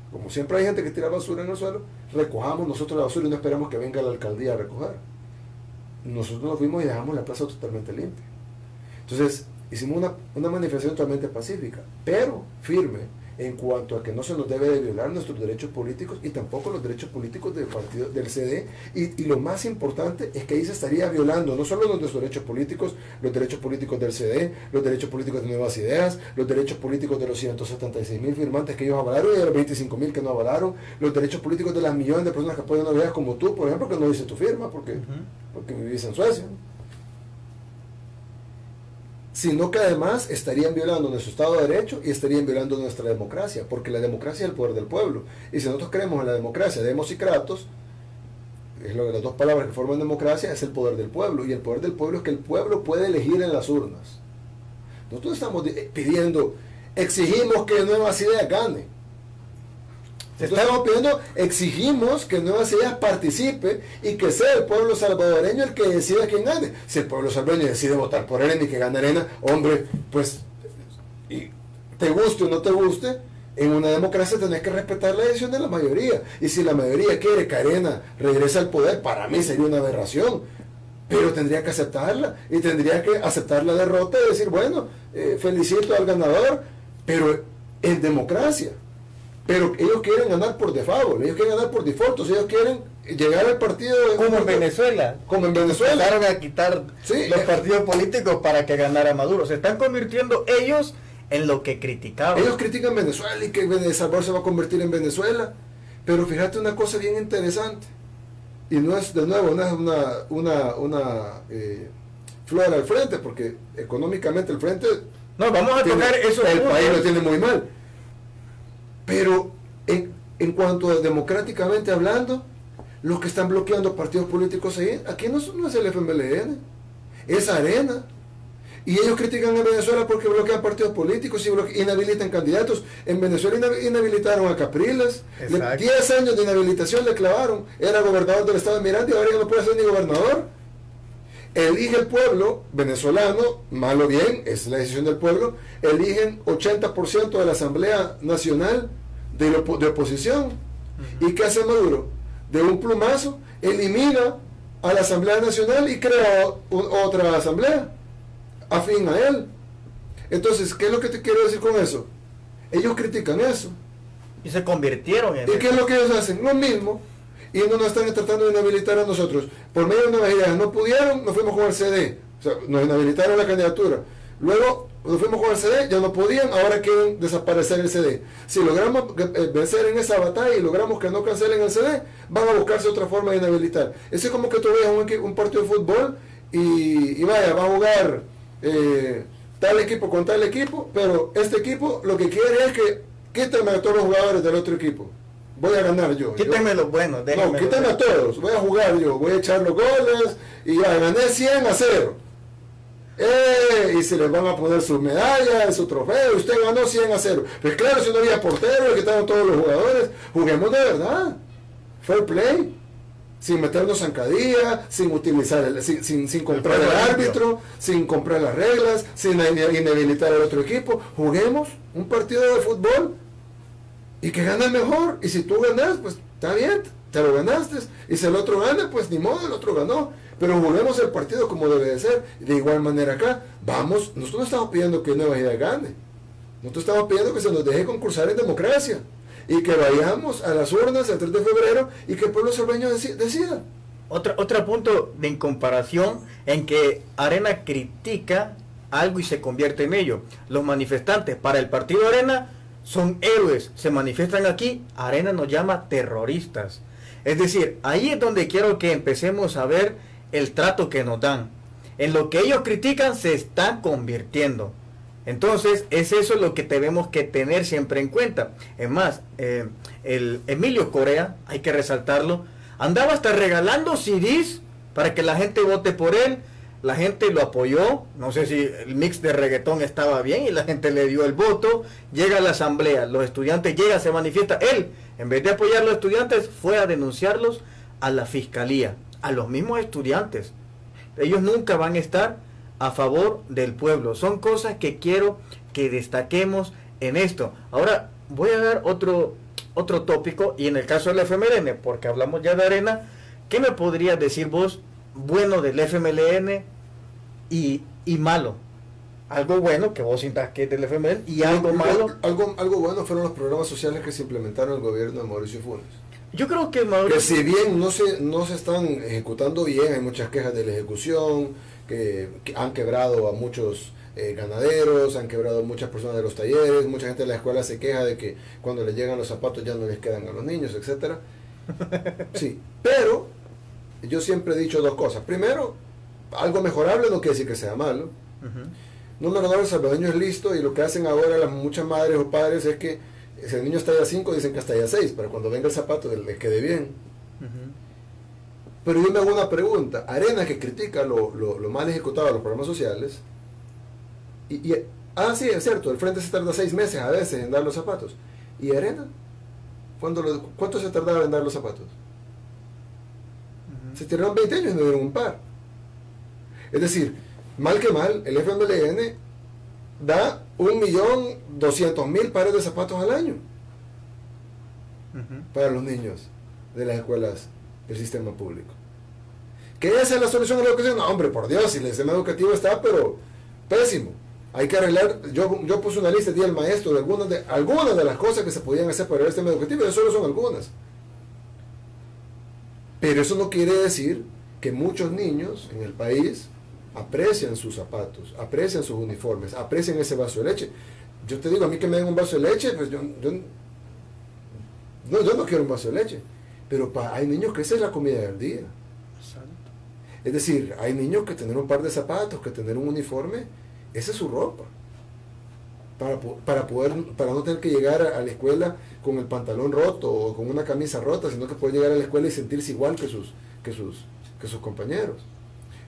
como siempre hay gente que tira basura en el suelo, recojamos nosotros la basura y no esperamos que venga la alcaldía a recoger. Nosotros nos fuimos y dejamos la plaza totalmente limpia. Entonces hicimos una manifestación totalmente pacífica, pero firme en cuanto a que no se nos debe de violar nuestros derechos políticos y tampoco los derechos políticos del partido del CD, y lo más importante es que ahí se estaría violando no solo nuestros derechos políticos, los derechos políticos del CD, los derechos políticos de Nuevas Ideas, los derechos políticos de los 176.000 firmantes que ellos avalaron y de los 25.000 que no avalaron, los derechos políticos de las millones de personas que apoyan a ideas como tú, por ejemplo, que no dice tu firma porque vivís en Suecia, sino que además estarían violando nuestro Estado de Derecho y estarían violando nuestra democracia, porque la democracia es el poder del pueblo. Y si nosotros creemos en la democracia, demos y kratos, es lo de las dos palabras que forman democracia, es el poder del pueblo. Y el poder del pueblo es que el pueblo puede elegir en las urnas. Nosotros estamos pidiendo, exigimos que Nuevas Ideas gane. Estamos pidiendo, exigimos que Nuevas Ideas participe y que sea el pueblo salvadoreño el que decida quién gane. Si el pueblo salvadoreño decide votar por Arena y que gane Arena, hombre, pues, y te guste o no te guste, en una democracia tenés que respetar la decisión de la mayoría. Y si la mayoría quiere que Arena regrese al poder, para mí sería una aberración. Pero tendría que aceptarla y tendría que aceptar la derrota y decir, bueno, felicito al ganador, pero en democracia. Pero ellos quieren ganar por default, ellos quieren ganar por default, ellos quieren llegar al partido como en Venezuela. Empezaron a quitar los partidos políticos para que ganara Maduro. Se están convirtiendo ellos en lo que criticaban. Ellos critican Venezuela y que El Salvador se va a convertir en Venezuela. Pero fíjate una cosa bien interesante. Y no es de nuevo una flor al frente, porque económicamente el frente... No, vamos a tocar eso. El país lo tiene muy mal. Pero en cuanto a democráticamente hablando, los que están bloqueando partidos políticos ahí, aquí no es el FMLN, es Arena. Y ellos critican a Venezuela porque bloquean partidos políticos y inhabilitan candidatos. En Venezuela inhabilitaron a Capriles. 10 años de inhabilitación le clavaron. Era gobernador del estado de Miranda y ahora ya no puede ser ni gobernador. Elige el pueblo venezolano, mal o bien, es la decisión del pueblo, eligen 80% de la Asamblea Nacional de oposición. ¿Y qué hace Maduro? De un plumazo, elimina a la Asamblea Nacional y crea otra asamblea afín a él. Entonces, ¿qué es lo que te quiero decir con eso? Ellos critican eso. Y se convirtieron en ¿Y qué es lo que ellos hacen? Lo mismo. Y no nos están tratando de inhabilitar a nosotros. Por medio de Nuevas Ideas no pudieron, nos fuimos con el CD. O sea, nos inhabilitaron la candidatura. Luego nos fuimos con el CD, ya no podían, ahora quieren desaparecer el CD. Si logramos vencer en esa batalla y logramos que no cancelen el CD, van a buscarse otra forma de inhabilitar. Eso es como que tú veas un partido de fútbol y vaya, va a jugar tal equipo con tal equipo, pero este equipo lo que quiere es que quítame a todos los jugadores del otro equipo. Voy a ganar yo. Quítame los buenos. No, quítame a todos. Voy a jugar yo. Voy a echar los goles. Y ya gané 100-0. Y se les van a poner sus medallas, su trofeo. Usted ganó 100-0. Pues claro, si no había portero, le quitaron todos los jugadores. Juguemos de verdad. Fair play. sin meternos zancadilla, sin utilizar, sin comprar el árbitro, sin comprar las reglas, sin inhabilitar al otro equipo. Juguemos un partido de fútbol y que gane el mejor. Y si tú ganas, pues está bien, te lo ganaste. Y si el otro gana, pues ni modo, el otro ganó. Pero juguemos el partido como debe de ser. De igual manera acá, vamos, nosotros no estamos pidiendo que Nueva Ideas gane. Nosotros estamos pidiendo que se nos deje concursar en democracia. Y que vayamos a las urnas el 3 de febrero y que el pueblo salvadoreño decida. Otro punto de comparación en que Arena critica algo y se convierte en ello. Los manifestantes para el partido Arena son héroes, se manifiestan aquí, Arena nos llama terroristas. Es decir, ahí es donde quiero que empecemos a ver el trato que nos dan. En lo que ellos critican se están convirtiendo. Entonces, es eso lo que tenemos que tener siempre en cuenta. Es más, el Emilio Correa, hay que resaltarlo, andaba hasta regalando CDs para que la gente vote por él. La gente lo apoyó, no sé si el mix de reggaetón estaba bien y la gente le dio el voto. Llega a la asamblea, los estudiantes llegan, se manifiesta. Él, en vez de apoyar a los estudiantes, fue a denunciarlos a la fiscalía, a los mismos estudiantes. Ellos nunca van a estar a favor del pueblo. Son cosas que quiero que destaquemos en esto. Ahora voy a dar otro tópico, y en el caso del FMLN, porque hablamos ya de Arena, ¿qué me podrías decir vos bueno del FMLN y malo? Algo bueno que vos sientas que es del FMLN y algo malo. Algo bueno fueron los programas sociales que se implementaron en el gobierno de Mauricio Funes. Yo creo que Mauricio... Que si bien no se están ejecutando bien, hay muchas quejas de la ejecución, que han quebrado a muchos ganaderos, han quebrado a muchas personas de los talleres, mucha gente de la escuela se queja de que cuando les llegan los zapatos ya no les quedan a los niños, etcétera. Sí, pero yo siempre he dicho dos cosas. Primero, algo mejorable no quiere decir que sea malo. Número dos, el salvadoreño es listo y lo que hacen ahora las muchas madres o padres es que si el niño está ya 5, dicen que está ya 6, para cuando venga el zapato le quede bien. Pero yo me hago una pregunta. Arena, que critica lo mal ejecutado de los programas sociales, sí, es cierto, el Frente se tarda 6 meses a veces en dar los zapatos. ¿Y Arena? ¿Cuánto se tardaba en dar los zapatos? Se tiraron 20 años y no dieron un par. Es decir, mal que mal, el FMLN da 1.200.000 pares de zapatos al año para los niños de las escuelas del sistema público. ¿Que esa es la solución a la educación? No, hombre, por Dios, si el sistema educativo está, pero pésimo. Hay que arreglar. Yo puse una lista, di al maestro, de algunas de las cosas que se podían hacer para el sistema educativo, y solo son algunas. Pero eso no quiere decir que muchos niños en el país aprecian sus zapatos, aprecian sus uniformes, aprecian ese vaso de leche. Yo te digo, a mí que me den un vaso de leche, pues yo no quiero un vaso de leche. Pero hay niños que esa es la comida del día. Exacto. Es decir, hay niños que tener un par de zapatos, que tener un uniforme, esa es su ropa. Para no tener que llegar a la escuela con el pantalón roto o con una camisa rota, sino que puede llegar a la escuela y sentirse igual que sus compañeros.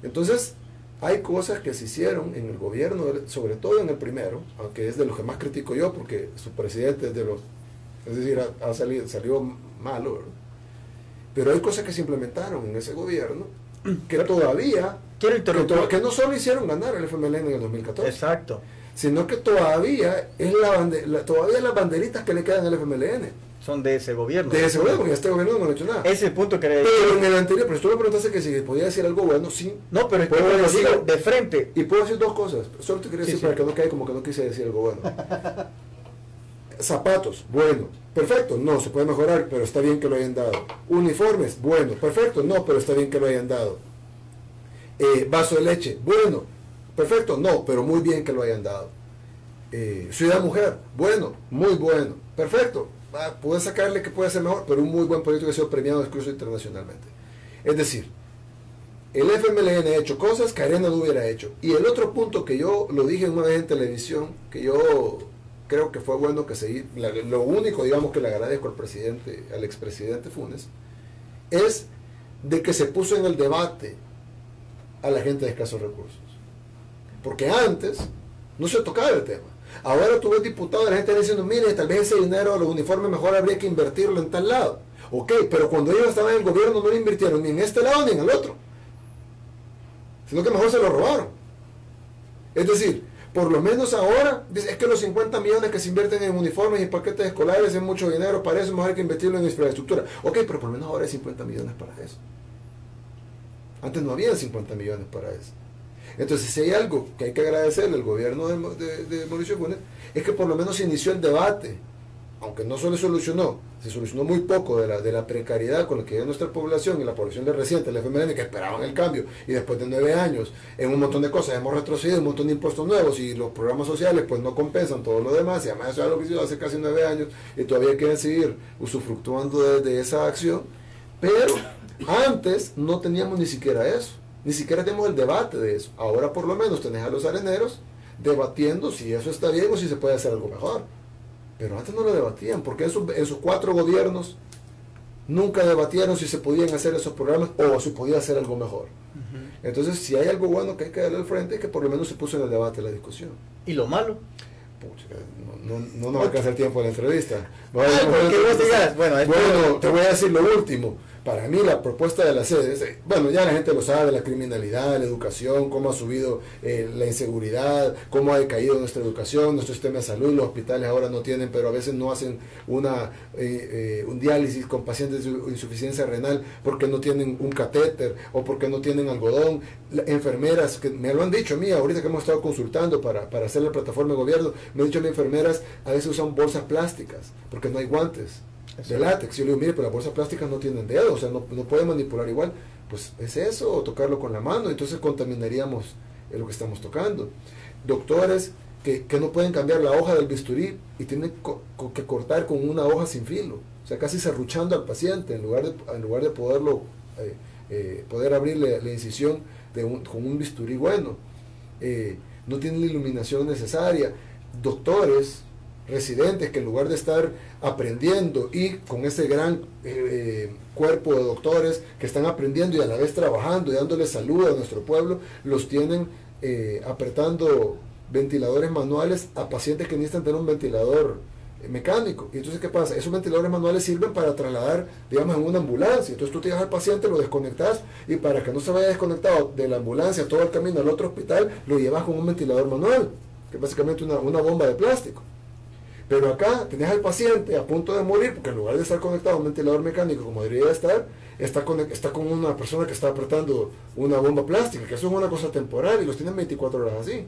Entonces, hay cosas que se hicieron en el gobierno, sobre todo en el primero, aunque es de los que más critico yo, porque su presidente salió malo, ¿verdad? Pero hay cosas que se implementaron en ese gobierno que todavía, que no solo hicieron ganar el FMLN en el 2014. Exacto. Sino que todavía es todavía las banderitas que le quedan al FMLN. Son de ese gobierno. De ese gobierno, porque este gobierno no ha hecho nada. Ese es el punto que Pero en el anterior, pero tú me preguntaste que si podía decir algo bueno, sí. No, pero es que lo digo de frente. Y puedo decir dos cosas. Solo te quería decir para que no quede como que no quise decir algo bueno. Zapatos, bueno. Perfecto, no, se puede mejorar, pero está bien que lo hayan dado. Uniformes, bueno. Perfecto, no, pero está bien que lo hayan dado. Vaso de leche, bueno. Perfecto, no, pero muy bien que lo hayan dado. Ciudad Mujer, bueno, muy bueno. Perfecto, puede sacarle que puede ser mejor, pero un muy buen proyecto que ha sido premiado incluso internacionalmente. Es decir, el FMLN ha hecho cosas que Arena no hubiera hecho. Y el otro punto que yo lo dije una vez en televisión, que yo creo que fue bueno que seguir, lo único, digamos, que le agradezco al expresidente Funes, es de que se puso en el debate a la gente de escasos recursos. Porque antes no se tocaba el tema. Ahora tú ves diputados, la gente diciendo, mire, tal vez ese dinero, los uniformes, mejor habría que invertirlo en tal lado. Ok, pero cuando ellos estaban en el gobierno no le invirtieron ni en este lado ni en el otro, sino que mejor se lo robaron. Es decir, por lo menos ahora, es que los 50 millones que se invierten en uniformes y paquetes escolares es mucho dinero, para eso mejor hay que invertirlo en infraestructura. Ok, pero por lo menos ahora hay 50 millones para eso. Antes no había 50 millones para eso. Entonces, si hay algo que hay que agradecerle al gobierno de Mauricio Funes, es que por lo menos se inició el debate, aunque no se solucionó muy poco de la precariedad con la que vive nuestra población y la población de reciente, el FMLN, que esperaban el cambio, y después de 9 años, en un montón de cosas hemos retrocedido, un montón de impuestos nuevos, y los programas sociales pues no compensan todo lo demás, y además eso es lo que se hizo hace casi 9 años, y todavía quieren seguir usufructuando de esa acción, pero antes no teníamos ni siquiera eso, ni siquiera tenemos el debate de eso. Ahora por lo menos tenés a los areneros debatiendo si eso está bien o si se puede hacer algo mejor. Pero antes no lo debatían, porque en sus 4 gobiernos nunca debatieron si se podían hacer esos programas o si podía hacer algo mejor. Entonces, si hay algo bueno que hay que darle al frente, es que por lo menos se puso en el debate la discusión. ¿Y lo malo? Pucha, no nos alcanza el tiempo de la entrevista. Bueno, te voy a decir lo último. Para mí la propuesta de la sede, bueno, ya la gente lo sabe, la criminalidad, la educación, cómo ha subido la inseguridad, cómo ha decaído nuestra educación, nuestro sistema de salud, los hospitales ahora no tienen, pero a veces no hacen un diálisis con pacientes de insuficiencia renal porque no tienen un catéter o porque no tienen algodón. Enfermeras, que me lo han dicho a mí, ahorita que hemos estado consultando para hacer la plataforma de gobierno, me han dicho a mí, enfermeras a veces usan bolsas plásticas porque no hay guantes de látex. Yo le digo, mire, pero las bolsas plásticas no tienen dedos, o sea, no pueden manipular igual. Pues es eso, o tocarlo con la mano, entonces contaminaríamos lo que estamos tocando. Doctores que no pueden cambiar la hoja del bisturí y tienen que cortar con una hoja sin filo, o sea, casi serruchando al paciente en lugar de poderlo poder abrirle la incisión con un bisturí bueno. No tienen la iluminación necesaria. Doctores residentes que en lugar de estar aprendiendo y con ese gran cuerpo de doctores que están aprendiendo y a la vez trabajando y dándole salud a nuestro pueblo, los tienen apretando ventiladores manuales a pacientes que necesitan tener un ventilador mecánico. Y entonces, ¿qué pasa? Esos ventiladores manuales sirven para trasladar, digamos, en una ambulancia. Entonces tú te llevas al paciente, lo desconectas y para que no se vaya desconectado de la ambulancia todo el camino al otro hospital, lo llevas con un ventilador manual, que es básicamente una bomba de plástico. Pero acá tenés al paciente a punto de morir, porque en lugar de estar conectado a un ventilador mecánico como debería estar, está con una persona que está apretando una bomba plástica, que eso es una cosa temporal y los tienen 24 horas así.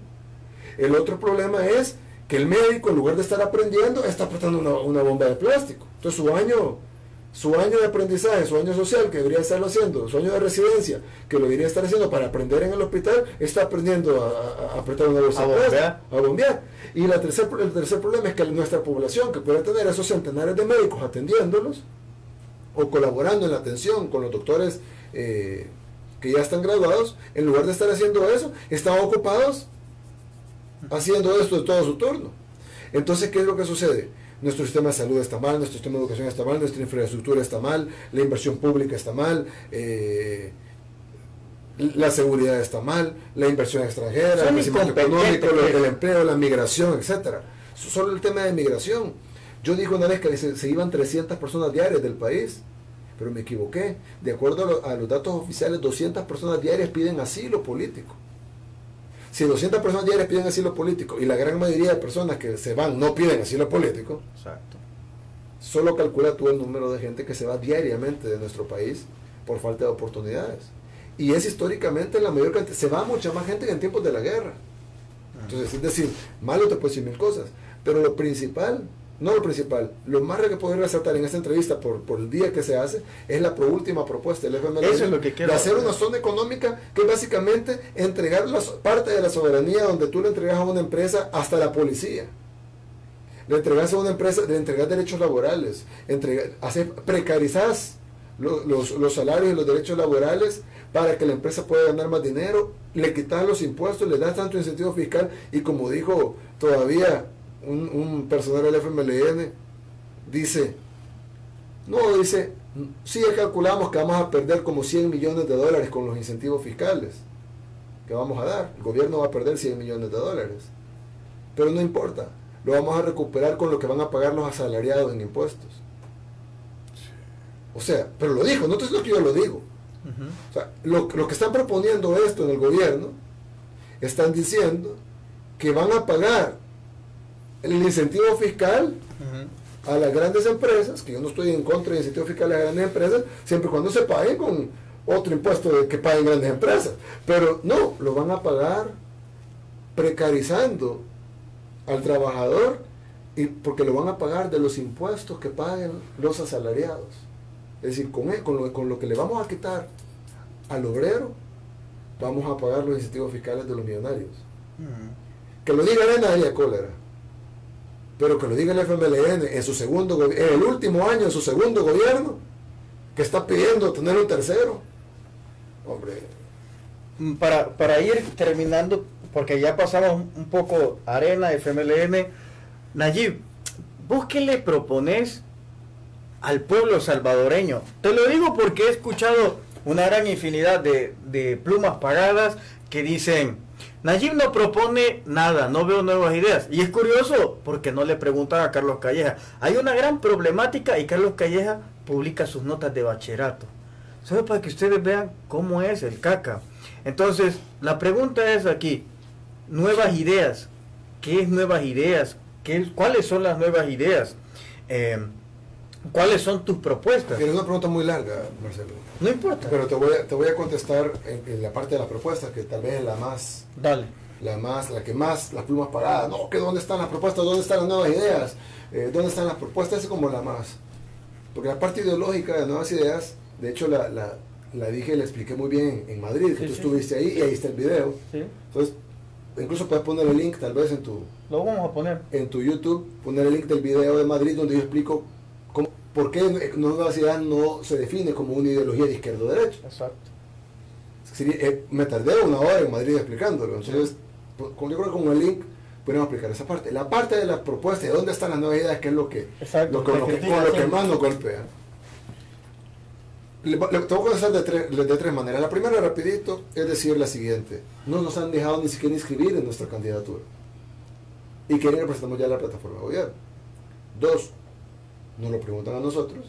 El otro problema es que el médico, en lugar de estar aprendiendo, está apretando una bomba de plástico. Entonces su año de aprendizaje, su año social que debería estarlo haciendo, su año de residencia que lo debería estar haciendo para aprender en el hospital, está aprendiendo a apretar una bolsa de plástico, a bombear. Y el tercer problema es que nuestra población, que puede tener esos centenares de médicos atendiéndolos o colaborando en la atención con los doctores que ya están graduados, en lugar de estar haciendo eso, están ocupados haciendo esto de todo su turno. Entonces, ¿qué es lo que sucede? Nuestro sistema de salud está mal, nuestro sistema de educación está mal, nuestra infraestructura está mal, la inversión pública está mal, la seguridad está mal, la inversión extranjera, el crecimiento económico, el empleo, la migración, etcétera. Solo el tema de migración. Yo dije una vez que se iban 300 personas diarias del país, pero me equivoqué. De acuerdo a los datos oficiales, 200 personas diarias piden asilo político. Si 200 personas diarias piden asilo político y la gran mayoría de personas que se van no piden asilo político, exacto, solo calcula tú el número de gente que se va diariamente de nuestro país por falta de oportunidades. Y es históricamente la mayor cantidad, se va mucha más gente que en tiempos de la guerra. Entonces, es decir, malo te puede decir mil cosas, pero lo principal, lo más que poder resaltar en esta entrevista por el día que se hace, es la última propuesta del FMLN. Eso es lo que quiero de hacer una zona económica que es básicamente entregar parte de la soberanía donde tú le entregas a una empresa hasta la policía. Le entregas a una empresa, le entregas derechos laborales, precarizas los salarios y los derechos laborales para que la empresa pueda ganar más dinero, le quitas los impuestos, le das tanto incentivo fiscal y como dijo todavía un personal del FMLN, dice, sí, calculamos que vamos a perder como 100 millones de dólares con los incentivos fiscales que vamos a dar. El gobierno va a perder 100 millones de dólares. Pero no importa, lo vamos a recuperar con lo que van a pagar los asalariados en impuestos. O sea, pero lo dijo, no es lo que yo lo digo. O sea, lo que están proponiendo esto en el gobierno, están diciendo que van a pagar el incentivo fiscal a las grandes empresas, que yo no estoy en contra del incentivo fiscal a las grandes empresas, siempre y cuando se paguen con otro impuesto que paguen grandes empresas. Pero no, lo van a pagar precarizando al trabajador, y porque lo van a pagar de los impuestos que paguen los asalariados. Es decir, con lo que le vamos a quitar al obrero, vamos a pagar los incentivos fiscales de los millonarios. Que lo diga Arena daría cólera, pero que lo diga el FMLN en el último año de su segundo gobierno, que está pidiendo tener un tercero. Hombre. Para ir terminando, porque ya pasamos un poco Arena, FMLN, Nayib, ¿vos qué le propones al pueblo salvadoreño? Te lo digo porque he escuchado una gran infinidad de plumas pagadas que dicen: Nayib no propone nada, no veo nuevas ideas. Y es curioso porque no le preguntan a Carlos Calleja. Hay una gran problemática y Carlos Calleja publica sus notas de bachillerato. Solo para que ustedes vean cómo es el caca. Entonces, la pregunta es aquí: nuevas ideas. ¿Qué es nuevas ideas? ¿Cuáles son las nuevas ideas? ¿Cuáles son tus propuestas? Es una pregunta muy larga, Marcelo. No importa. Pero te voy a contestar en la parte de la propuesta, que tal vez es la más... Dale. La que más, las plumas paradas. No, que ¿dónde están las propuestas? ¿Dónde están las nuevas ideas? ¿Dónde están las propuestas? Es como la más. Porque la parte ideológica de nuevas ideas, de hecho la dije, la expliqué muy bien en Madrid, que tú estuviste ahí y ahí está el video. Sí. Entonces, incluso puedes poner el link tal vez en tu... Lo vamos a poner. En tu YouTube, poner el link del video de Madrid donde yo explico por qué nuevas ideas no se define como una ideología de izquierda o derecha. Exacto. Me tardé una hora en Madrid explicándolo. Entonces, yo creo que con el link podemos explicar esa parte. La parte de la propuesta, de dónde están las nuevas ideas, que es lo que, con lo que más nos golpea. Te voy a contestar de tres maneras. La primera, rapidito, es decir la siguiente: no nos han dejado ni siquiera inscribir en nuestra candidatura y quieren que presentemos ya la plataforma de gobierno. Dos, nos lo preguntan a nosotros,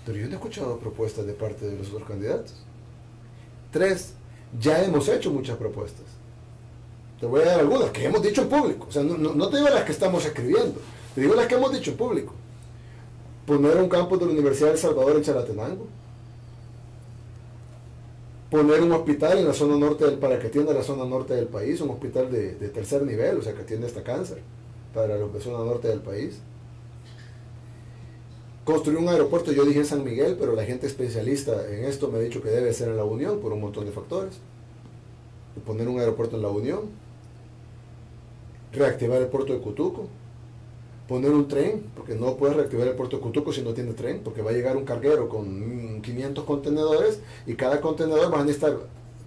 pero yo no he escuchado propuestas de parte de los otros candidatos. Tres, ya hemos hecho muchas propuestas. Te voy a dar algunas que hemos dicho en público. O sea, no te digo las que estamos escribiendo, te digo las que hemos dicho en público. Poner un campus de la Universidad de El Salvador en Chalatenango. Poner un hospital en la zona norte para que atienda la zona norte del país, un hospital de tercer nivel, o sea, que atiende hasta cáncer para los de zona norte del país. Construir un aeropuerto, yo dije en San Miguel, pero la gente especialista en esto me ha dicho que debe ser en La Unión por un montón de factores. Poner un aeropuerto en La Unión. Reactivar el puerto de Cutuco. Poner un tren, porque no puedes reactivar el puerto de Cutuco si no tiene tren, porque va a llegar un carguero con 500 contenedores y cada contenedor va a necesitar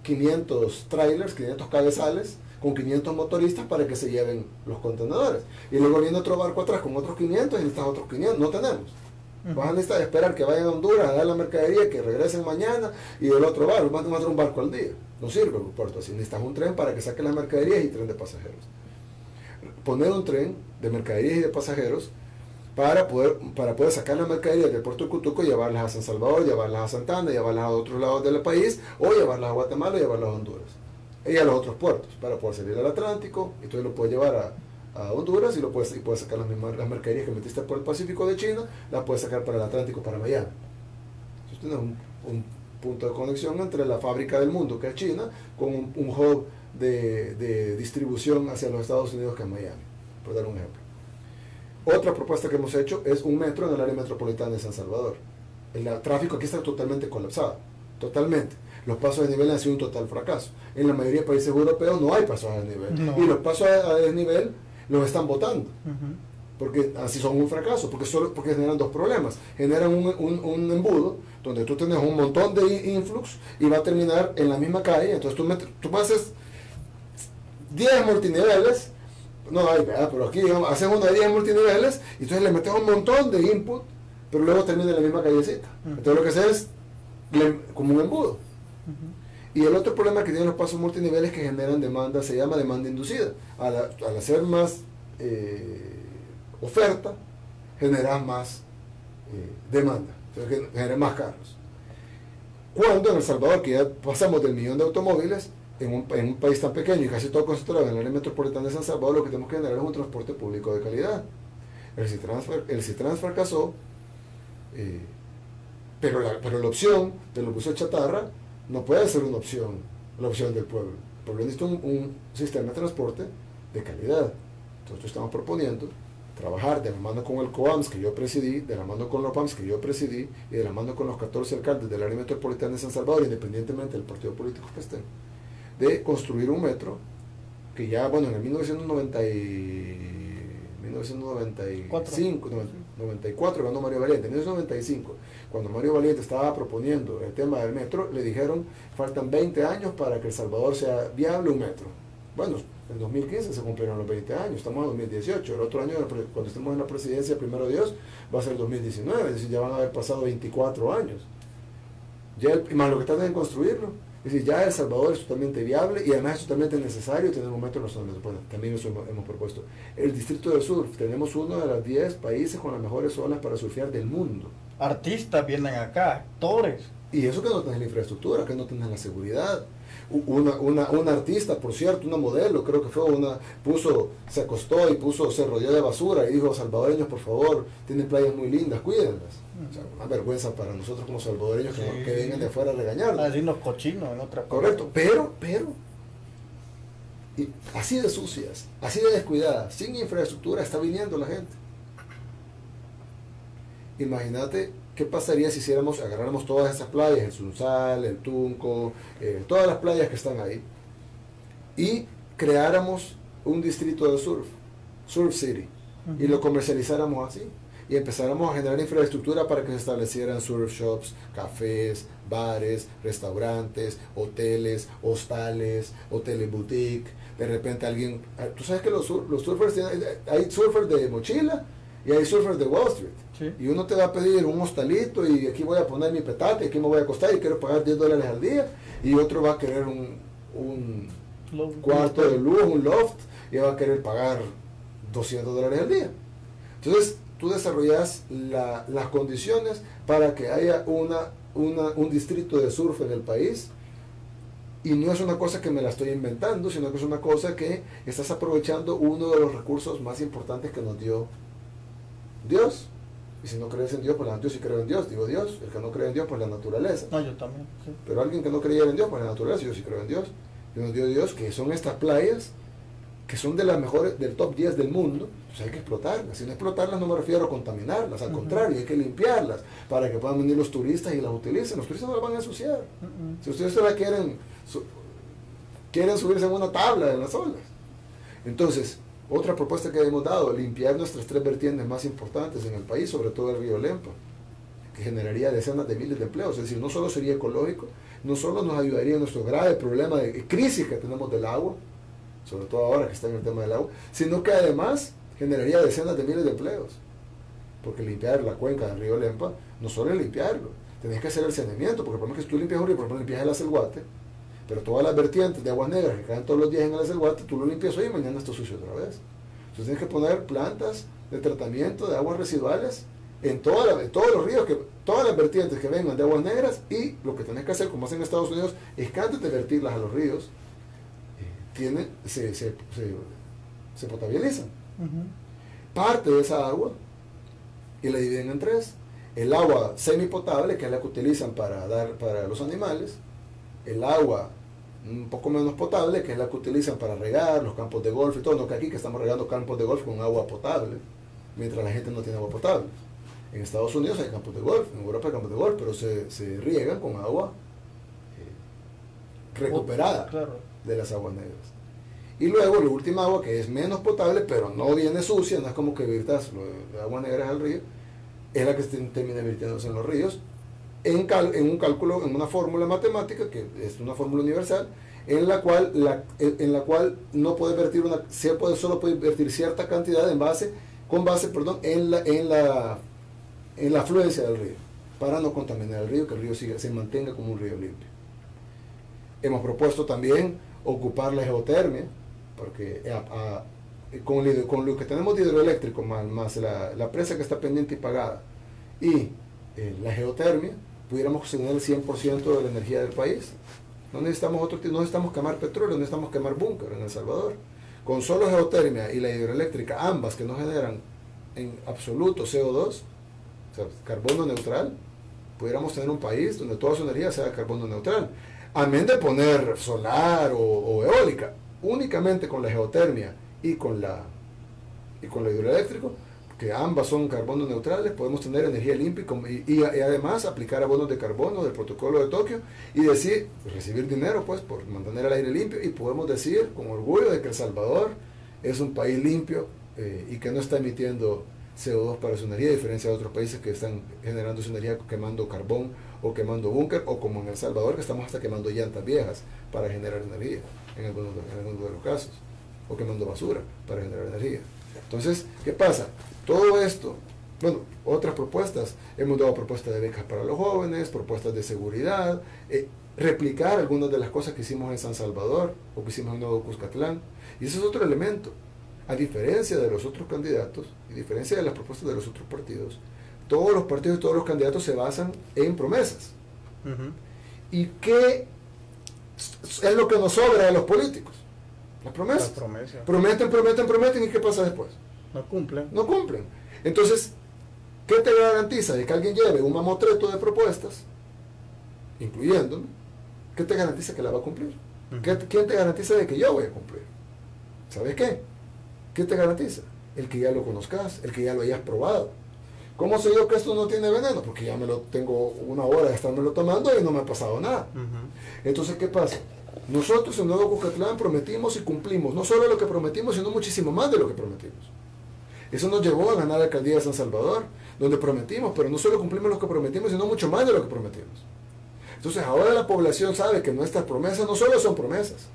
500 trailers, 500 cabezales con 500 motoristas para que se lleven los contenedores. Y luego viene otro barco atrás con otros 500 y necesitas otros 500. No tenemos. Vas a necesitar esperar que vayan a Honduras a dar la mercadería, que regresen mañana y el otro barco, van a tomar un barco al día. No sirve el puerto así. Necesitas un tren para que saque las mercaderías y tren de pasajeros. Poner un tren de mercaderías y de pasajeros para poder sacar las mercaderías del puerto de Cutuco y llevarlas a San Salvador, llevarlas a Santa Ana, llevarlas a otros lados del país, o llevarlas a Guatemala y llevarlas a Honduras. Y a los otros puertos, para poder salir al Atlántico, y entonces lo puedes llevar a Honduras y puedes sacar las mercaderías que metiste por el Pacífico de China, las puedes sacar para el Atlántico, para Miami. Entonces tienes un punto de conexión entre la fábrica del mundo, que es China, con un hub de distribución hacia los Estados Unidos, que es Miami, por dar un ejemplo. Otra propuesta que hemos hecho es un metro en el área metropolitana de San Salvador. El tráfico aquí está totalmente colapsado, totalmente. Los pasos de nivel han sido un total fracaso. En la mayoría de países europeos no hay pasos a desnivel. No. Y los pasos a desnivel los están votando. Porque así son un fracaso, porque generan dos problemas. Generan un embudo donde tú tienes un montón de influx y va a terminar en la misma calle. Entonces tú haces 10 multiniveles, no hay, ¿verdad? Pero aquí digamos, haces una de 10 multiniveles y entonces le metes un montón de input, pero luego termina en la misma callecita. Entonces lo que haces es como un embudo. Y el otro problema que tienen los pasos multiniveles que generan demanda, se llama demanda inducida. Al hacer más oferta, generan más demanda. entonces que genere más carros. Cuando en El Salvador, que ya pasamos del 1.000.000 de automóviles, en un país tan pequeño y casi todo concentrado en el área metropolitana de San Salvador, lo que tenemos que generar es un transporte público de calidad. El CITRANS fracasó, pero la opción de los buses chatarra no puede ser una opción, la opción del pueblo. El pueblo necesita un sistema de transporte de calidad. Entonces estamos proponiendo trabajar de la mano con el COAMS que yo presidí, de la mano con los PAMS que yo presidí y de la mano con los 14 alcaldes del área metropolitana de San Salvador, independientemente del partido político que estén, de construir un metro que ya, bueno, en el 1994, ganó Mario Valiente. En 1995, cuando Mario Valiente estaba proponiendo el tema del metro, le dijeron, faltan 20 años para que El Salvador sea viable un metro. Bueno, en 2015 se cumplieron los 20 años, estamos en 2018, el otro año, cuando estemos en la presidencia, primero Dios, va a ser 2019, es decir, ya van a haber pasado 24 años. Ya más lo que tardan en construirlo. Es decir, ya El Salvador es totalmente viable y además es totalmente necesario tener un metro en nuestra metropolitana. También eso hemos propuesto. El Distrito del Sur, tenemos uno de los 10 países con las mejores olas para surfear del mundo. Artistas vienen acá, actores. Y eso que no tenés la infraestructura, que no tenés la seguridad. Una artista, por cierto, una modelo, creo que fue se acostó y se rodeó de basura y dijo, salvadoreños, por favor, tienen playas muy lindas, cuídenlas. O sea, una vergüenza para nosotros como salvadoreños sí, que vengan de afuera a regañarnos. A decirnos cochinos en otra cosa. Correcto, pero, y así de sucias, así de descuidadas, sin infraestructura, está viniendo la gente. Imagínate qué pasaría si agarráramos todas esas playas, el Sunsal, el Tunco, todas las playas que están ahí, y creáramos un distrito de surf, Surf City, y lo comercializáramos así. Y empezáramos a generar infraestructura para que se establecieran surf shops, cafés, bares, restaurantes, hoteles, hostales, hoteles boutique. De repente alguien... Tú sabes que los surfers hay surfers de mochila y hay surfers de Wall Street. Sí. Y uno te va a pedir un hostalito y aquí voy a poner mi petate, aquí me voy a acostar y quiero pagar $10 al día. Y otro va a querer un cuarto de lujo, un loft, y va a querer pagar $200 al día. Entonces, tú desarrollas las condiciones para que haya un distrito de surf en el país, y no es una cosa que me la estoy inventando, sino que es una cosa que estás aprovechando uno de los recursos más importantes que nos dio Dios. Y si no crees en Dios, pues yo sí creo en Dios, digo Dios. El que no cree en Dios, pues la naturaleza. No, yo también, sí. Pero alguien que no creyera en Dios, pues la naturaleza, yo sí creo en Dios. Y nos dio Dios que son estas playas que son de las mejores, del top 10 del mundo, pues hay que explotarlas. Si no explotarlas no me refiero a contaminarlas, al contrario, hay que limpiarlas para que puedan venir los turistas y las utilicen. Los turistas no las van a ensuciar. Si ustedes se la quieren subirse en una tabla en las olas. Entonces, otra propuesta que hemos dado, limpiar nuestras 3 vertientes más importantes en el país, sobre todo el río Lempa, que generaría decenas de miles de empleos. Es decir, no solo sería ecológico, no solo nos ayudaría en nuestro grave problema de crisis que tenemos del agua, sobre todo ahora que está en el tema del agua, sino que además generaría decenas de miles de empleos. Porque limpiar la cuenca del río Lempa no solo es limpiarlo, tenés que hacer el saneamiento, porque el problema es que si tú limpias un río, por ejemplo, limpias el Acelguate, pero todas las vertientes de aguas negras que caen todos los días en el Acelguate, tú lo limpias hoy y mañana está sucio otra vez. Entonces tienes que poner plantas de tratamiento de aguas residuales en todos los ríos, todas las vertientes que vengan de aguas negras, y lo que tenés que hacer, como hacen en Estados Unidos, es que antes de vertirlas a los ríos, se potabilizan. Parte de esa agua y la dividen en 3. El agua semipotable, que es la que utilizan para los animales, el agua un poco menos potable, que es la que utilizan para regar los campos de golf y todo, no que aquí que estamos regando campos de golf con agua potable, mientras la gente no tiene agua potable. En Estados Unidos hay campos de golf, en Europa hay campos de golf, pero se riegan con agua recuperada de las aguas negras. Y luego la última agua, que es menos potable, pero no viene sucia, no es como que virtas de aguas negras al río, es la que termina virtiéndose en los ríos, en un cálculo, en una fórmula matemática, que es una fórmula universal, en la cual no puede vertir solo puede vertir cierta cantidad en la afluencia del río, para no contaminar el río, que el río se mantenga como un río limpio. Hemos propuesto también ocupar la geotermia, porque con lo que tenemos de hidroeléctrico, más la presa que está pendiente y pagada, y la geotermia, pudiéramos obtener el 100% de la energía del país. No necesitamos no necesitamos quemar petróleo, no necesitamos quemar búnker en El Salvador. Con solo geotermia y la hidroeléctrica, ambas que no generan en absoluto CO2, o sea, carbono neutral, pudiéramos tener un país donde toda su energía sea carbono neutral. Amén de poner solar o eólica, únicamente con la geotermia y con la hidroeléctrico, que ambas son carbono neutrales, podemos tener energía limpia y además aplicar abonos de carbono del protocolo de Tokio y decir, recibir dinero pues por mantener el aire limpio, y podemos decir con orgullo de que El Salvador es un país limpio y que no está emitiendo CO2 para su energía, a diferencia de otros países que están generando su energía quemando carbón o quemando búnker, o como en El Salvador, que estamos hasta quemando llantas viejas para generar energía en algunos de los casos, o quemando basura para generar energía. Entonces, ¿qué pasa? Todo esto, bueno, otras propuestas, hemos dado propuestas de becas para los jóvenes, propuestas de seguridad, replicar algunas de las cosas que hicimos en San Salvador o que hicimos en Nuevo Cuscatlán, y ese es otro elemento. A diferencia de los otros candidatos, y a diferencia de las propuestas de los otros partidos, todos los partidos y todos los candidatos se basan en promesas. ¿Y qué es lo que nos sobra de los políticos? Las promesas. Prometen, ¿y qué pasa después? No cumplen. No cumplen. Entonces, ¿qué te garantiza de que alguien lleve un mamotreto de propuestas, incluyéndome? ¿Qué te garantiza que la va a cumplir? ¿Quién te garantiza de que yo voy a cumplir? ¿Sabes qué? ¿Qué te garantiza? El que ya lo conozcas, el que ya lo hayas probado. ¿Cómo sé yo que esto no tiene veneno? Porque ya me lo tengo una hora de estármelo tomando y no me ha pasado nada. Entonces, ¿qué pasa? Nosotros en Nuevo Cuscatlán prometimos y cumplimos, no solo lo que prometimos, sino muchísimo más de lo que prometimos. Eso nos llevó a ganar la alcaldía de San Salvador, donde prometimos, pero no solo cumplimos lo que prometimos, sino mucho más de lo que prometimos. Entonces ahora la población sabe que nuestras promesas no solo son promesas,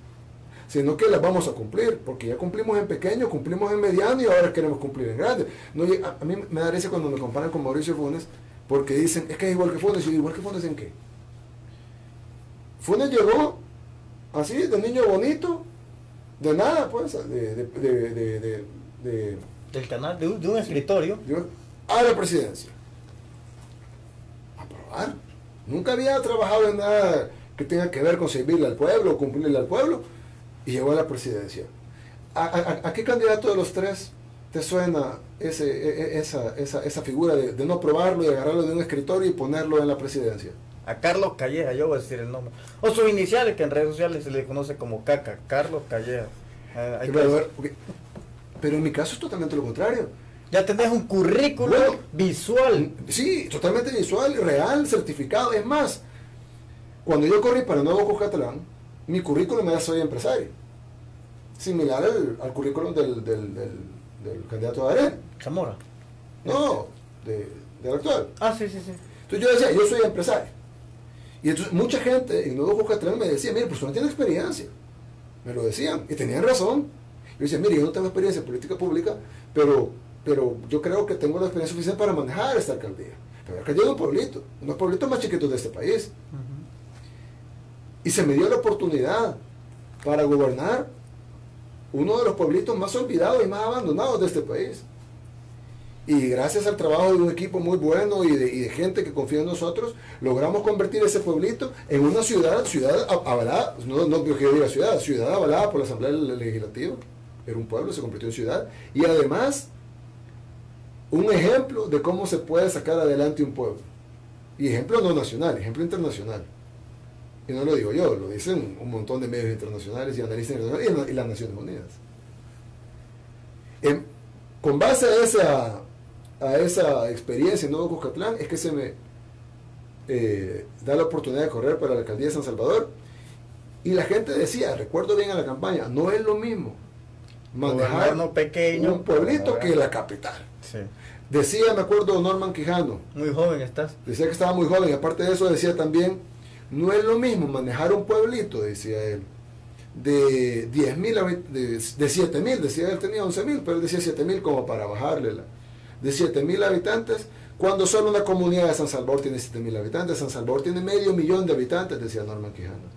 sino que las vamos a cumplir, porque ya cumplimos en pequeño, cumplimos en mediano y ahora queremos cumplir en grande. No, a mí me da risa cuando me comparan con Mauricio Funes, porque dicen, es que es igual que Funes. Y yo, ¿igual que Funes en qué? Funes llegó así, de niño bonito, de nada, pues, del canal, de un escritorio, a la presidencia. A probar. Nunca había trabajado en nada que tenga que ver con servirle al pueblo o cumplirle al pueblo, y llegó a la presidencia. ¿A qué candidato de los tres te suena esa figura de no probarlo y agarrarlo de un escritorio y ponerlo en la presidencia? A Carlos Calleja, yo voy a decir el nombre. O sus iniciales, que en redes sociales se le conoce como Caca, Carlos Calleja. Pero en mi caso es totalmente lo contrario. Ya tenés un currículum visual. Sí, totalmente visual, real, certificado. Es más, cuando yo corrí para Nuevo Cuscatlán, mi currículum era soy empresario. Similar al currículum del candidato de Arena. Zamora. No, del actual. Sí. Entonces yo decía, yo soy empresario. Y entonces mucha gente en Nuevo Cuscatlán me decía, mire, pues tú no tienes experiencia. Me lo decían, y tenían razón. Yo decía, mire, yo no tengo experiencia en política pública, pero yo creo que tengo la experiencia suficiente para manejar esta alcaldía. Pero la alcaldía es un pueblito, uno de los pueblitos más chiquitos de este país. Y se me dio la oportunidad para gobernar uno de los pueblitos más olvidados y más abandonados de este país. Y gracias al trabajo de un equipo muy bueno y de gente que confía en nosotros, logramos convertir ese pueblito en una ciudad avalada, no quiero que yo diga ciudad avalada por la Asamblea Legislativa. Era un pueblo, se convirtió en ciudad. Y además, un ejemplo de cómo se puede sacar adelante un pueblo. Y ejemplo no nacional, ejemplo internacional. Y no lo digo yo, lo dicen un montón de medios internacionales y analistas internacionales y las Naciones Unidas. Con base a esa experiencia en Nuevo Cuscatlán es que se me da la oportunidad de correr para la alcaldía de San Salvador. Y la gente decía, recuerdo bien a la campaña, no es lo mismo manejar un pueblito que la capital. Sí. Decía, me acuerdo, Norman Quijano. Muy joven estás. Decía que estaba muy joven, y aparte de eso decía también, no es lo mismo manejar un pueblito, decía él, de 10.000, de 7.000, decía él tenía 11.000, pero él decía 7.000 como para bajarle de 7.000 habitantes, cuando solo una comunidad de San Salvador tiene 7.000 habitantes. San Salvador tiene 500.000 de habitantes, decía Norman Quijano.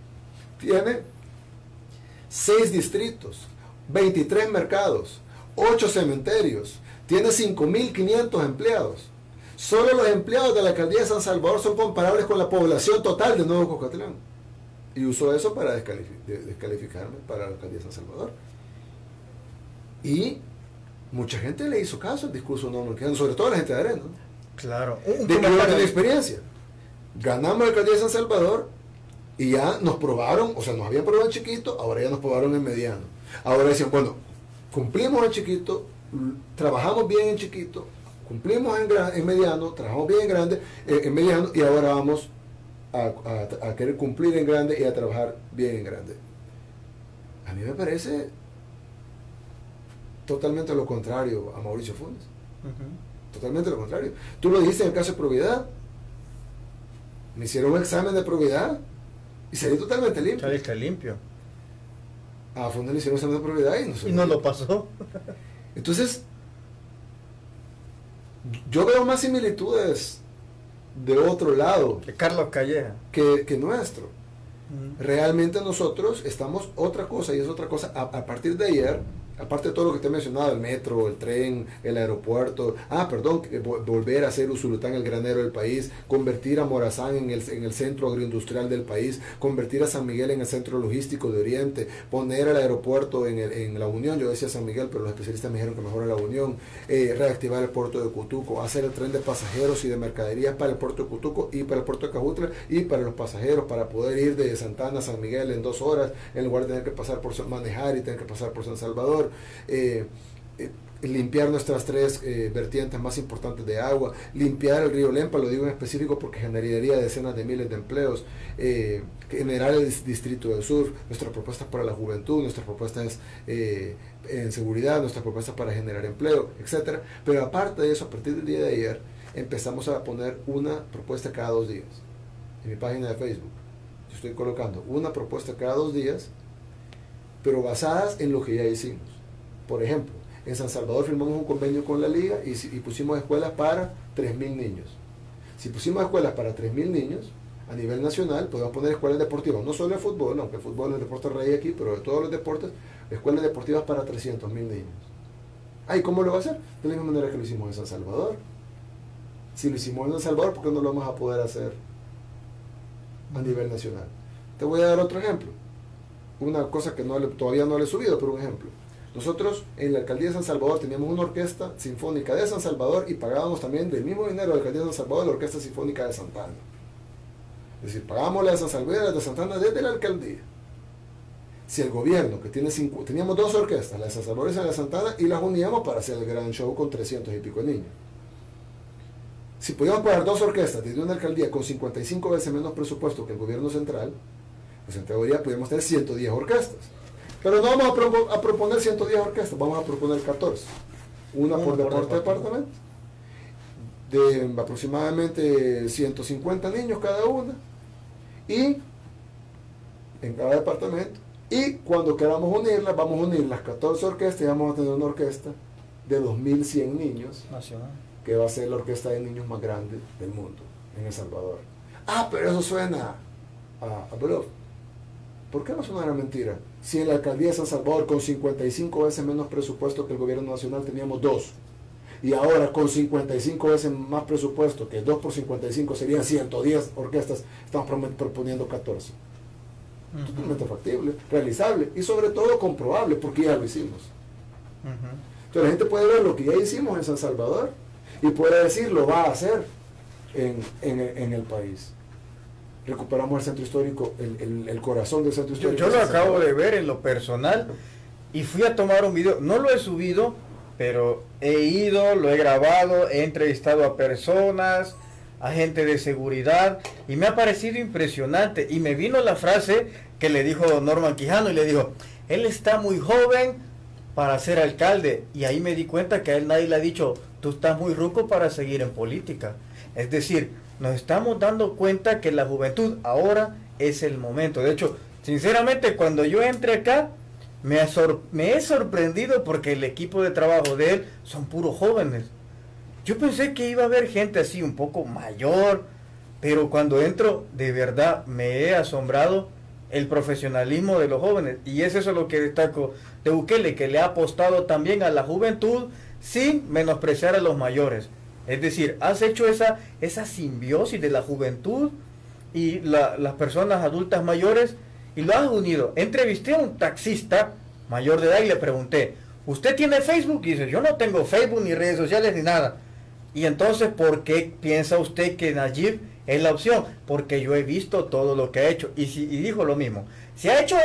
Tiene 6 distritos, 23 mercados, 8 cementerios, tiene 5.500 empleados. Solo los empleados de la alcaldía de San Salvador son comparables con la población total de Nuevo Cocatlán. Y usó eso para descalificarme para la alcaldía de San Salvador. Y mucha gente le hizo caso al discurso de Norman Quijano, sobre todo la gente de Arena. Claro. De que yo tenía experiencia. Ganamos la alcaldía de San Salvador y ya nos probaron, o sea, nos habían probado en chiquito, ahora ya nos probaron en mediano. Ahora decían, bueno, cumplimos en chiquito, trabajamos bien en chiquito, cumplimos en mediano, trabajamos bien en grande, en mediano, y ahora vamos a querer cumplir en grande y a trabajar bien en grande. A mí me parece totalmente lo contrario a Mauricio Funes. Totalmente lo contrario. Tú lo dijiste en el caso de probidad. Me hicieron un examen de probidad y salí totalmente limpio. Saliste limpio. A Funes le hicieron un examen de probidad y no lo pasó. Entonces, yo veo más similitudes de otro lado que Carlos Calleja que nuestro. Realmente nosotros estamos otra cosa, y es otra cosa a partir de ayer, aparte de todo lo que te he mencionado, el metro, el tren, el aeropuerto, volver a hacer Usulután el granero del país, convertir a Morazán en el centro agroindustrial del país, convertir a San Miguel en el centro logístico de Oriente, poner el aeropuerto en La Unión, yo decía San Miguel, pero los especialistas me dijeron que mejor en La Unión, reactivar el puerto de Cutuco, hacer el tren de pasajeros y de mercaderías para el puerto de Cutuco y para el puerto de Cajutla y para los pasajeros, para poder ir de Santana a San Miguel en 2 horas, en lugar de tener que pasar por manejar y tener que pasar por San Salvador. Limpiar nuestras 3 vertientes más importantes de agua, limpiar el río Lempa, lo digo en específico porque generaría decenas de miles de empleos, generar el distrito del sur, nuestras propuestas para la juventud, nuestras propuestas en seguridad, nuestras propuestas para generar empleo, etcétera. Pero aparte de eso, a partir del día de ayer empezamos a poner una propuesta cada 2 días en mi página de Facebook. Yo estoy colocando una propuesta cada 2 días, pero basadas en lo que ya hicimos. Por ejemplo, en San Salvador firmamos un convenio con la liga y pusimos escuelas para 3.000 niños. Si pusimos escuelas para 3.000 niños, a nivel nacional podemos poner escuelas deportivas, no solo de fútbol, aunque el fútbol es el deporte rey aquí, pero de todos los deportes, escuelas deportivas para 300.000 niños. ¿Y cómo lo va a hacer? De la misma manera que lo hicimos en San Salvador. Si lo hicimos en San Salvador, ¿por qué no lo vamos a poder hacer a nivel nacional? Te voy a dar otro ejemplo. Una cosa que todavía no le he subido, pero un ejemplo. Nosotros en la alcaldía de San Salvador teníamos una orquesta sinfónica de San Salvador y pagábamos también del mismo dinero de la alcaldía de San Salvador la orquesta sinfónica de Santana. Es decir, pagábamos la de San Salvador y la de Santana desde la alcaldía. Si el gobierno, que teníamos 2 orquestas, la de San Salvador y la de Santana, y las uníamos para hacer el gran show con 300 y pico de niños. Si podíamos pagar 2 orquestas desde una alcaldía con 55 veces menos presupuesto que el gobierno central, pues en teoría podíamos tener 110 orquestas. Pero no vamos a proponer 110 orquestas, vamos a proponer 14. Una por departamento, de aproximadamente 150 niños cada una, y en cada departamento. Y cuando queramos unirlas, vamos a unir las 14 orquestas y vamos a tener una orquesta de 2.100 niños, nacional, que va a ser la orquesta de niños más grande del mundo, en El Salvador. Pero eso suena a bluff. ¿Por qué no suena una mentira? Si en la alcaldía de San Salvador con 55 veces menos presupuesto que el gobierno nacional teníamos 2, y ahora con 55 veces más presupuesto, que 2 por 55 serían 110 orquestas, estamos proponiendo 14. Totalmente factible, realizable y sobre todo comprobable, porque ya lo hicimos. Entonces la gente puede ver lo que ya hicimos en San Salvador y puede decir lo va a hacer en el país. Recuperamos el centro histórico, el corazón del centro histórico. Yo lo acabo de ver en lo personal y fui a tomar un video, no lo he subido, pero he ido, lo he grabado, he entrevistado a personas, a gente de seguridad, y me ha parecido impresionante. Y me vino la frase que le dijo Norman Quijano, y le dijo, él está muy joven para ser alcalde, y ahí me di cuenta que a él nadie le ha dicho, tú estás muy ruco para seguir en política. Es decir, nos estamos dando cuenta que la juventud ahora es el momento. De hecho, sinceramente, cuando yo entré acá, me he sorprendido porque el equipo de trabajo de él son puros jóvenes. Yo pensé que iba a haber gente así un poco mayor, pero cuando entro, de verdad, me he asombrado el profesionalismo de los jóvenes. Y es eso lo que destaco de Bukele, que le ha apostado también a la juventud sin menospreciar a los mayores. Es decir, has hecho esa simbiosis de la juventud y las personas adultas mayores y lo has unido. Entrevisté a un taxista mayor de edad y le pregunté, ¿usted tiene Facebook? Y dice, yo no tengo Facebook ni redes sociales ni nada. Y entonces, ¿por qué piensa usted que Nayib es la opción? Porque yo he visto todo lo que ha hecho. Y dijo lo mismo. Si ha hecho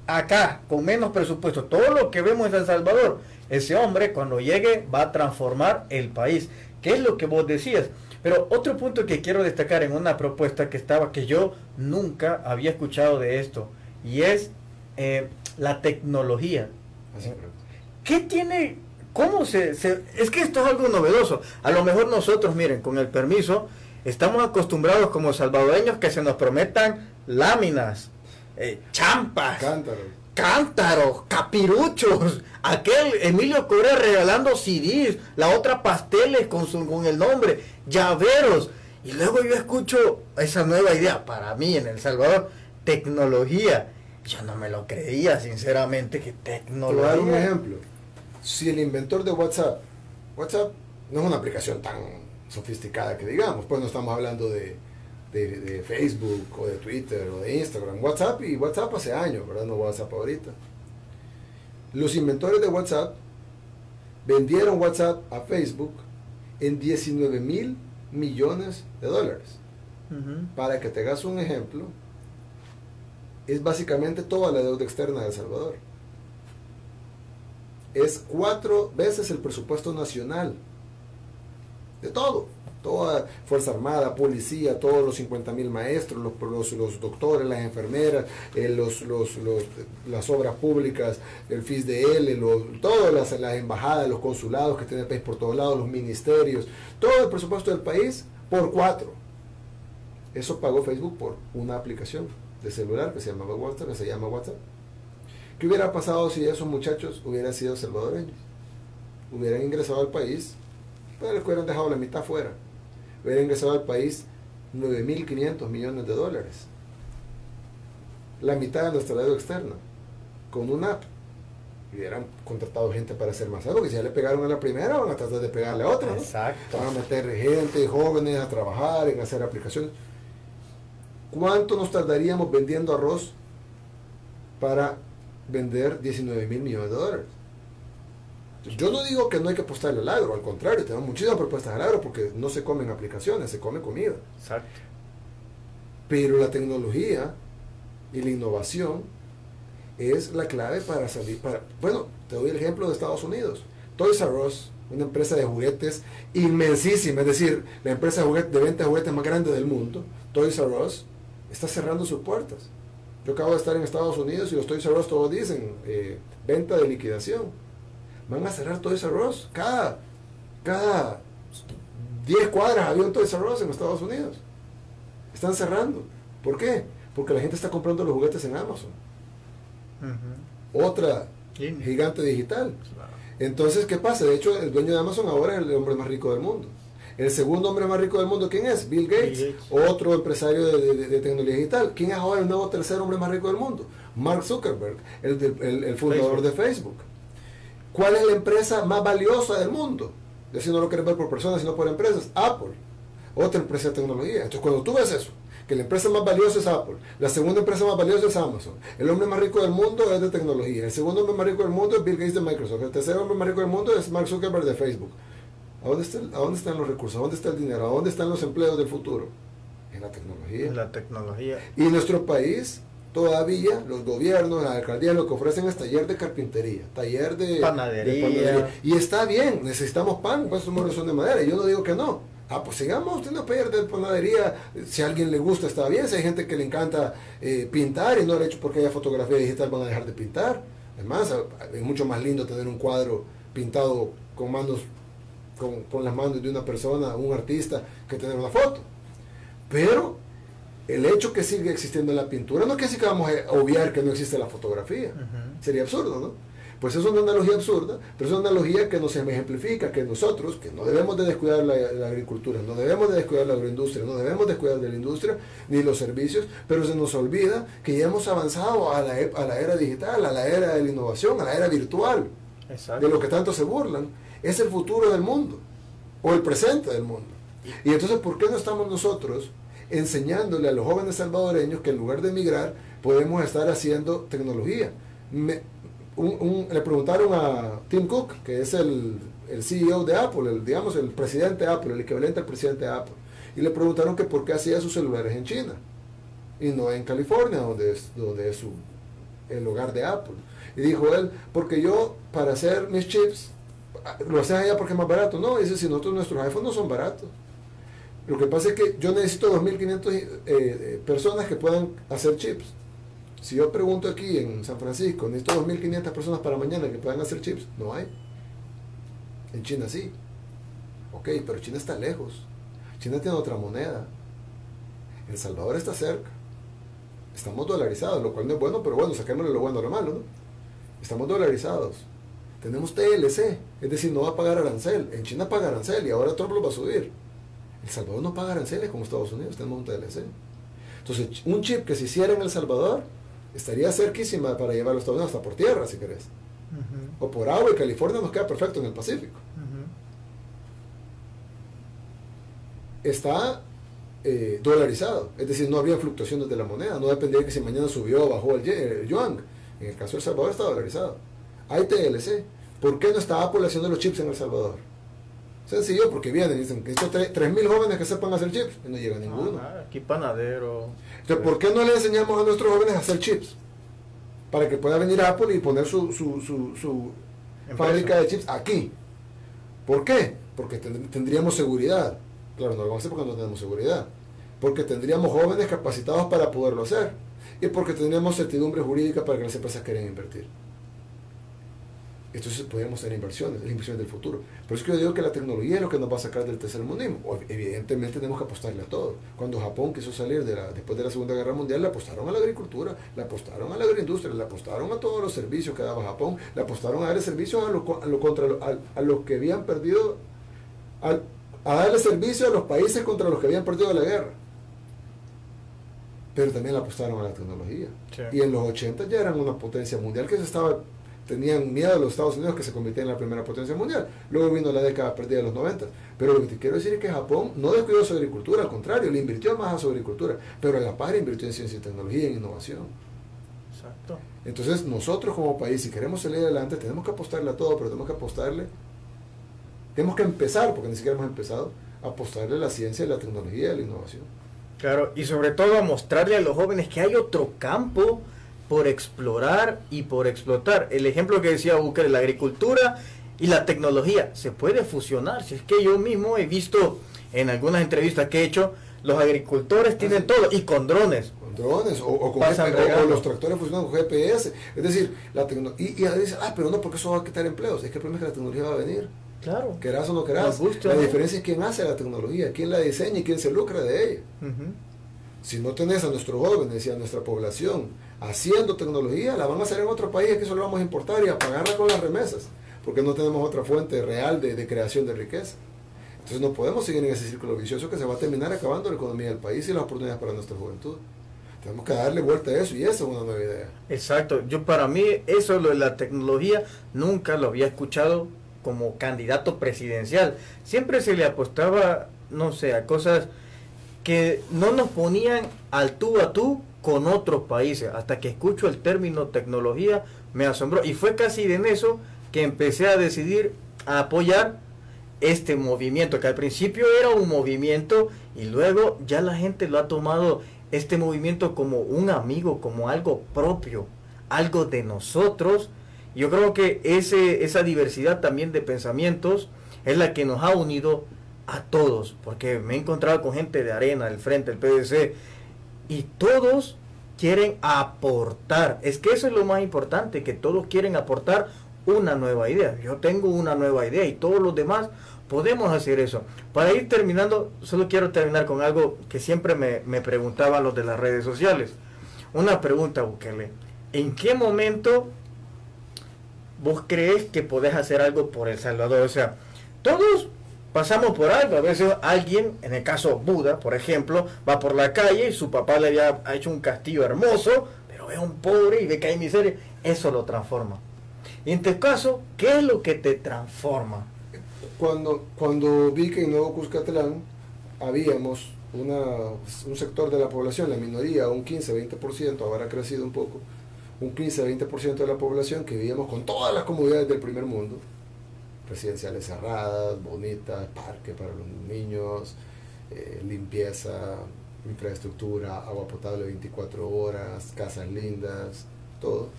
acá, con menos presupuesto, todo lo que vemos en San Salvador, ese hombre cuando llegue va a transformar el país. ¿Qué es lo que vos decías? Pero otro punto que quiero destacar en una propuesta que yo nunca había escuchado de esto, y es la tecnología. ¿Qué tiene? ¿Cómo es que esto es algo novedoso? A lo mejor nosotros, miren, con el permiso, estamos acostumbrados como salvadoreños que se nos prometan láminas, champas, cántaros, capiruchos, aquel Emilio Correa regalando CDs, la otra pasteles con el nombre, llaveros, y luego yo escucho esa nueva idea, para mí en El Salvador, tecnología. Yo no me lo creía, sinceramente, que tecnología. Te voy a dar un ejemplo. Si el inventor de WhatsApp no es una aplicación tan sofisticada que digamos, pues no estamos hablando de Facebook o de Twitter o de Instagram, WhatsApp hace años, ¿verdad? No WhatsApp ahorita. Los inventores de WhatsApp vendieron WhatsApp a Facebook en 19 mil millones de dólares. Para que te hagas un ejemplo, es básicamente toda la deuda externa de El Salvador. Es 4 veces el presupuesto nacional de todo. Toda Fuerza Armada, policía, todos los 50,000 maestros, los doctores, las enfermeras, las obras públicas, el FISDL, todas las embajadas, los consulados que tiene el país por todos lados, los ministerios, todo el presupuesto del país por 4. Eso pagó Facebook por una aplicación de celular que se llama WhatsApp. ¿Qué hubiera pasado si esos muchachos hubieran sido salvadoreños? Hubieran ingresado al país, pero les hubieran dejado la mitad fuera. Hubieran ingresado al país 9.500 millones de dólares. La mitad de nuestra deuda externa, con una app. Hubieran contratado gente para hacer más algo, que si ya le pegaron a la primera, van a tratar de pegarle a otra, ¿no? Exacto. Van a meter gente, jóvenes, a trabajar, en hacer aplicaciones. ¿Cuánto nos tardaríamos vendiendo arroz para vender 19,000 millones de dólares? Yo no digo que no hay que apostarle al agro, al contrario, tenemos muchísimas propuestas al agro porque no se comen aplicaciones, se come comida. Exacto. Pero la tecnología y la innovación es la clave para salir. Bueno, te doy el ejemplo de Estados Unidos. Toys R Us, una empresa de juguetes inmensísima, es decir, la empresa de venta de juguetes más grande del mundo, Toys R Us, está cerrando sus puertas. Yo acabo de estar en Estados Unidos y los Toys R Us todos dicen venta de liquidación. Van a cerrar Toys R Us. Cada 10 cuadras había un Toys R Us en Estados Unidos. Están cerrando. ¿Por qué? Porque la gente está comprando los juguetes en Amazon. Otra gigante digital. Entonces, ¿qué pasa? De hecho, el dueño de Amazon ahora es el hombre más rico del mundo. El segundo hombre más rico del mundo, ¿quién es? Bill Gates, otro empresario de tecnología digital. ¿Quién es ahora el nuevo tercer hombre más rico del mundo? Mark Zuckerberg, el fundador de Facebook. ¿Cuál es la empresa más valiosa del mundo? Es decir, no lo queremos ver por personas, sino por empresas. Apple, otra empresa de tecnología. Entonces, cuando tú ves eso, que la empresa más valiosa es Apple, la segunda empresa más valiosa es Amazon, el hombre más rico del mundo es de tecnología, el segundo hombre más rico del mundo es Bill Gates de Microsoft, el tercer hombre más rico del mundo es Mark Zuckerberg de Facebook. ¿A dónde están los recursos? ¿A dónde está el dinero? ¿A dónde están los empleos del futuro? En la tecnología. En la tecnología. Y en nuestro país, todavía, los gobiernos, las alcaldías, lo que ofrecen es taller de carpintería, taller de panadería. Y está bien, necesitamos pan, pues somos razón de madera. Y yo no digo que no. Pues sigamos teniendo taller de panadería. Si a alguien le gusta, está bien. Si hay gente que le encanta pintar y no el hecho porque haya fotografía digital van a dejar de pintar. Además, es mucho más lindo tener un cuadro pintado con manos, con las manos de una persona, un artista, que tener una foto. Pero el hecho que sigue existiendo la pintura no quiere decir que vamos a obviar que no existe la fotografía. Sería absurdo, ¿no? Pues es una analogía absurda, pero es una analogía que nos ejemplifica que nosotros, que no debemos de descuidar la agricultura, no debemos de descuidar la agroindustria, no debemos descuidar de la industria ni los servicios, pero se nos olvida que ya hemos avanzado a la era digital, a la era de la innovación, a la era virtual. Exacto. De lo que tanto se burlan. Es el futuro del mundo. o el presente del mundo. Y entonces, ¿por qué no estamos nosotros enseñándole a los jóvenes salvadoreños que en lugar de emigrar podemos estar haciendo tecnología? Le preguntaron a Tim Cook, que es el CEO de Apple, digamos el presidente de Apple, el equivalente al presidente de Apple, y le preguntaron que por qué hacía sus celulares en China y no en California, donde es el hogar de Apple. Y dijo él, porque yo para hacer mis chips lo hacen allá porque es más barato. No, dice, si nuestros iPhones no son baratos. Lo que pasa es que yo necesito 2.500 personas que puedan hacer chips. Si yo pregunto aquí en San Francisco, necesito 2.500 personas para mañana que puedan hacer chips, no hay. En China sí. Ok, pero China está lejos. China tiene otra moneda. El Salvador está cerca. Estamos dolarizados, lo cual no es bueno, pero bueno, saquémosle lo bueno a lo malo, ¿no? Estamos dolarizados. Tenemos TLC, es decir, no va a pagar arancel. En China paga arancel y ahora Trump lo va a subir. El Salvador no paga aranceles como Estados Unidos, tenemos un TLC. Entonces, un chip que se hiciera en El Salvador estaría cerquísima para llevarlo a Estados Unidos hasta por tierra, si querés. O por agua, y California nos queda perfecto en el Pacífico. Está dolarizado, es decir, no había fluctuaciones de la moneda, no dependía de que si mañana subió o bajó el yuan. En el caso de El Salvador está dolarizado. Hay TLC. ¿Por qué no está Apple haciendo los chips en El Salvador? Sencillo, porque vienen y dicen que estos 3.000 jóvenes que sepan hacer chips, y no llega ninguno. Aquí panadero. Entonces, ¿por qué no le enseñamos a nuestros jóvenes a hacer chips? Para que pueda venir Apple y poner su fábrica de chips aquí. ¿Por qué? Porque tendríamos seguridad. Claro, no lo vamos a hacer porque no tenemos seguridad. Porque tendríamos jóvenes capacitados para poderlo hacer. Y porque tendríamos certidumbre jurídica para que las empresas quieran invertir. Entonces podríamos hacer inversiones, las inversiones del futuro. Por eso que yo digo que la tecnología es lo que nos va a sacar del tercermundismo. Evidentemente tenemos que apostarle a todo. Cuando Japón quiso salir después de la Segunda Guerra Mundial, le apostaron a la agricultura, le apostaron a la agroindustria, le apostaron a todos los servicios que daba Japón, le apostaron a darle servicios a los que habían perdido, a darle servicio a los países contra los que habían perdido la guerra. Pero también le apostaron a la tecnología. Sí. Y en los 80 ya eran una potencia mundial que tenían miedo a los Estados Unidos que se convirtieran en la primera potencia mundial. Luego vino la década perdida de los 90. Pero lo que te quiero decir es que Japón no descuidó su agricultura, al contrario, le invirtió más a su agricultura, pero a la par invirtió en ciencia y tecnología y en innovación. Exacto. Entonces nosotros como país, si queremos salir adelante, tenemos que apostarle a todo, pero tenemos que empezar, porque ni siquiera hemos empezado, a apostarle a la ciencia, a la tecnología y a la innovación. Claro, y sobre todo a mostrarle a los jóvenes que hay otro campo por explorar y por explotar. El ejemplo que decía Bukele, la agricultura y la tecnología se puede fusionar. Si es que yo mismo he visto en algunas entrevistas que he hecho, los agricultores tienen todo, y con drones. Con drones, o los tractores funcionan con GPS. Es decir, la tecnología. Y dicen, pero no, porque eso va a quitar empleos. Es que el problema es que la tecnología va a venir. Claro. Querás o no querás. La diferencia es quién hace la tecnología, quién la diseña y quién se lucra de ella. Si no tenés a nuestros jóvenes y a nuestra población haciendo tecnología, la van a hacer en otro país, que eso lo vamos a importar y a pagarla con las remesas, porque no tenemos otra fuente real de creación de riqueza. Entonces no podemos seguir en ese círculo vicioso que se va a terminar acabando la economía del país y las oportunidades para nuestra juventud. Tenemos que darle vuelta a eso, y esa es una nueva idea. Exacto. Para mí eso, lo de la tecnología, nunca lo había escuchado como candidato presidencial. Siempre se le apostaba, no sé, a cosas que no nos ponían al tú a tú con otros países. Hasta que escucho el término tecnología, me asombró. Y fue casi en eso que empecé a decidir a apoyar este movimiento, que al principio era un movimiento y luego ya la gente lo ha tomado, este movimiento, como un amigo, como algo propio, algo de nosotros. Yo creo que esa diversidad también de pensamientos es la que nos ha unido a todos, porque me he encontrado con gente de Arena, del Frente, el PDC, y todos quieren aportar. Es que eso es lo más importante, que todos quieren aportar una nueva idea. Yo tengo una nueva idea y todos los demás podemos hacer eso. Para ir terminando, solo quiero terminar con algo que siempre me preguntaban los de las redes sociales. Una pregunta, Bukele. ¿En qué momento vos crees que podés hacer algo por El Salvador? O sea, todos pasamos por algo. A veces alguien, en el caso Buda, por ejemplo, va por la calle y su papá le había hecho un castillo hermoso, pero ve a un pobre y ve que hay miseria. Eso lo transforma. Y en tu caso, ¿qué es lo que te transforma? cuando vi que en Nuevo Cuscatlán habíamos un sector de la población, la minoría, un 15-20%, ahora ha crecido un poco, un 15-20% de la población que vivíamos con todas las comodidades del primer mundo, residenciales cerradas, bonitas, parque para los niños, limpieza, infraestructura, agua potable 24 horas, casas lindas, todo,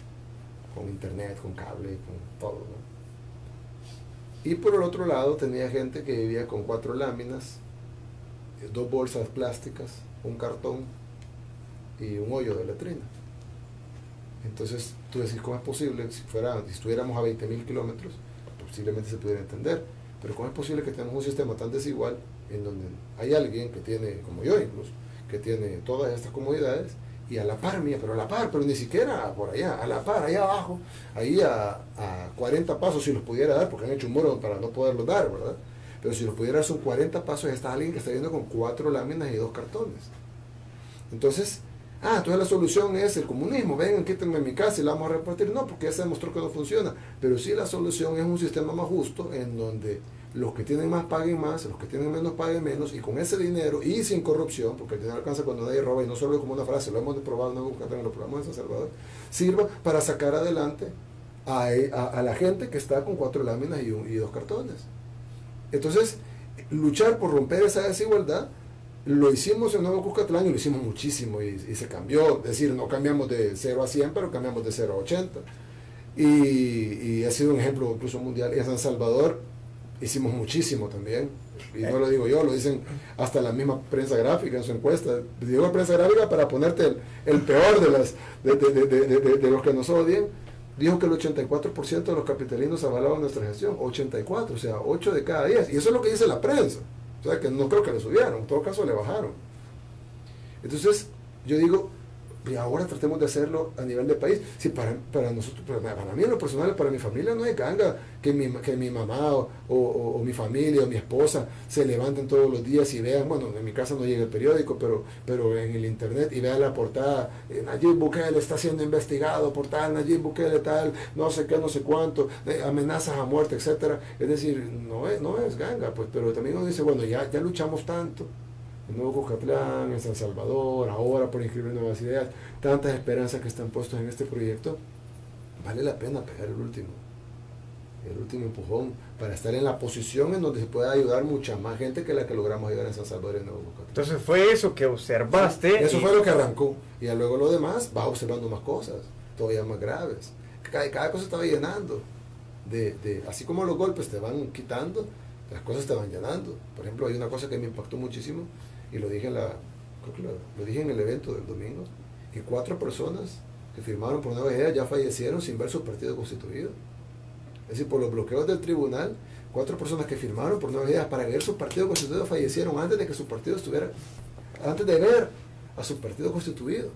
con internet, con cable, con todo, ¿no? Y por el otro lado tenía gente que vivía con 4 láminas, 2 bolsas plásticas, un cartón y un hoyo de letrina. Entonces tú decís, ¿cómo es posible? Si estuviéramos a 20.000 kilómetros, posiblemente se pudiera entender, pero ¿cómo es posible que tenemos un sistema tan desigual en donde hay alguien que tiene, como yo incluso, que tiene todas estas comodidades y a la par mía, pero ni siquiera por allá, a la par, allá abajo, ahí a 40 pasos si los pudiera dar, porque han hecho un muro para no poderlos dar, ¿verdad? Pero si los pudiera dar son 40 pasos, está alguien que está viendo con 4 láminas y 2 cartones. Entonces la solución es el comunismo, vengan, quítenme mi casa y la vamos a repartir. No, porque ya se demostró que no funciona. Pero sí la solución es un sistema más justo en donde los que tienen más paguen más, los que tienen menos paguen menos, y con ese dinero y sin corrupción, porque el dinero alcanza cuando nadie roba, y no solo como una frase, lo hemos probado en Yucatán, lo probamos en San Salvador, sirva para sacar adelante a la gente que está con 4 láminas y 2 cartones. Entonces, luchar por romper esa desigualdad, lo hicimos en Nuevo Cuscatlán y lo hicimos muchísimo y se cambió, es decir, no cambiamos de 0 a 100, pero cambiamos de 0 a 80. Y ha sido un ejemplo incluso mundial. Y en San Salvador hicimos muchísimo también, y no lo digo yo, lo dicen hasta la misma prensa gráfica en su encuesta. Digo prensa gráfica para ponerte el peor de los que nos odian. Dijo que el 84% de los capitalinos avalaban nuestra gestión, 84, o sea, 8 de cada 10, y eso es lo que dice la prensa. O sea, que no creo que le subieron, en todo caso le bajaron. Entonces, yo digo, y ahora tratemos de hacerlo a nivel de país. Si para nosotros, para mí en lo personal, para mi familia no es ganga que mi mamá o mi familia o mi esposa se levanten todos los días y vean, bueno, en mi casa no llega el periódico, pero en el internet, y vean la portada, Nayib Bukele está siendo investigado por tal, Nayib Bukele tal, no sé qué, no sé cuánto, amenazas a muerte, etcétera. Es decir, no es ganga, pues, pero también uno dice, bueno, ya luchamos tanto. En Nuevo Cuscatlán, en San Salvador, ahora por inscribir nuevas ideas, tantas esperanzas que están puestas en este proyecto, vale la pena pegar el último empujón para estar en la posición en donde se pueda ayudar mucha más gente que la que logramos ayudar en San Salvador y en Nuevo Cuscatlán. Entonces fue eso que observaste. Eso fue lo que arrancó, y luego lo demás vas observando más cosas, todavía más graves. Cada cosa estaba llenando, así como los golpes te van quitando, las cosas te van llenando. Por ejemplo, hay una cosa que me impactó muchísimo, y lo dije lo dije en el evento del domingo, que 4 personas que firmaron por Nueva Idea ya fallecieron sin ver su partido constituido. Es decir, por los bloqueos del tribunal, 4 personas que firmaron por Nueva Idea para ver su partido constituido fallecieron antes de que su partido antes de ver a su partido constituido.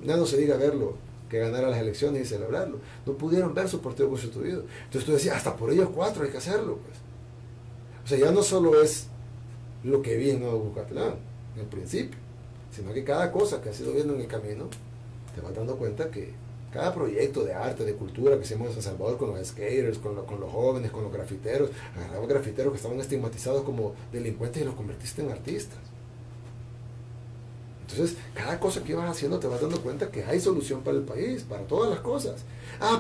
Ya no se diga verlo, que ganara las elecciones y celebrarlo. No pudieron ver su partido constituido. Entonces tú decías, hasta por ellos 4 hay que hacerlo, pues. O sea, ya no solo es lo que vi en Nuevo Cuscatlán, en el principio, sino que cada cosa que has ido viendo en el camino, te vas dando cuenta que cada proyecto de arte, de cultura que hicimos en San Salvador con los skaters, con los jóvenes, con los grafiteros, agarramos grafiteros que estaban estigmatizados como delincuentes y los convertiste en artistas. Entonces, cada cosa que ibas haciendo te vas dando cuenta que hay solución para el país, para todas las cosas.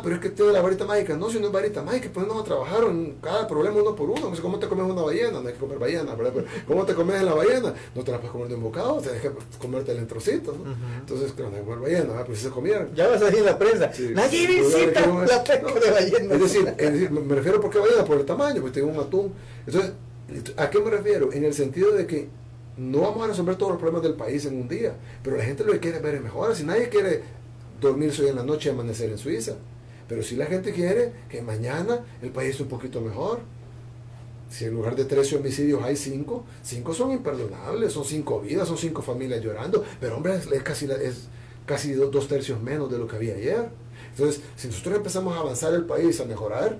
Pero es que tiene la varita mágica. No, si no es varita mágica, ponemos a trabajar en cada problema uno por uno. No sé cómo te comes una ballena, no hay que comer ballena, ¿verdad? Pero ¿cómo te comes la ballena? No te la puedes comer de un bocado, tienes que comértela en trocitos, ¿no? Entonces, claro, no hay que comer ballena, pues si se comieron. Ya vas a decir en la prensa, Nayib incita la pesca de ballena. Es decir, me refiero, ¿por qué ballena? Por el tamaño, pues tengo un atún. Entonces, ¿a qué me refiero? En el sentido de que no vamos a resolver todos los problemas del país en un día, pero la gente lo que quiere ver es mejoras. Si nadie quiere dormirse hoy en la noche y amanecer en Suiza, pero si la gente quiere que mañana el país esté un poquito mejor. Si en lugar de 13 homicidios hay 5 son imperdonables, son 5 vidas, son 5 familias llorando, pero hombre, es casi 2 tercios menos de lo que había ayer. Entonces, si nosotros empezamos a avanzar el país, a mejorar,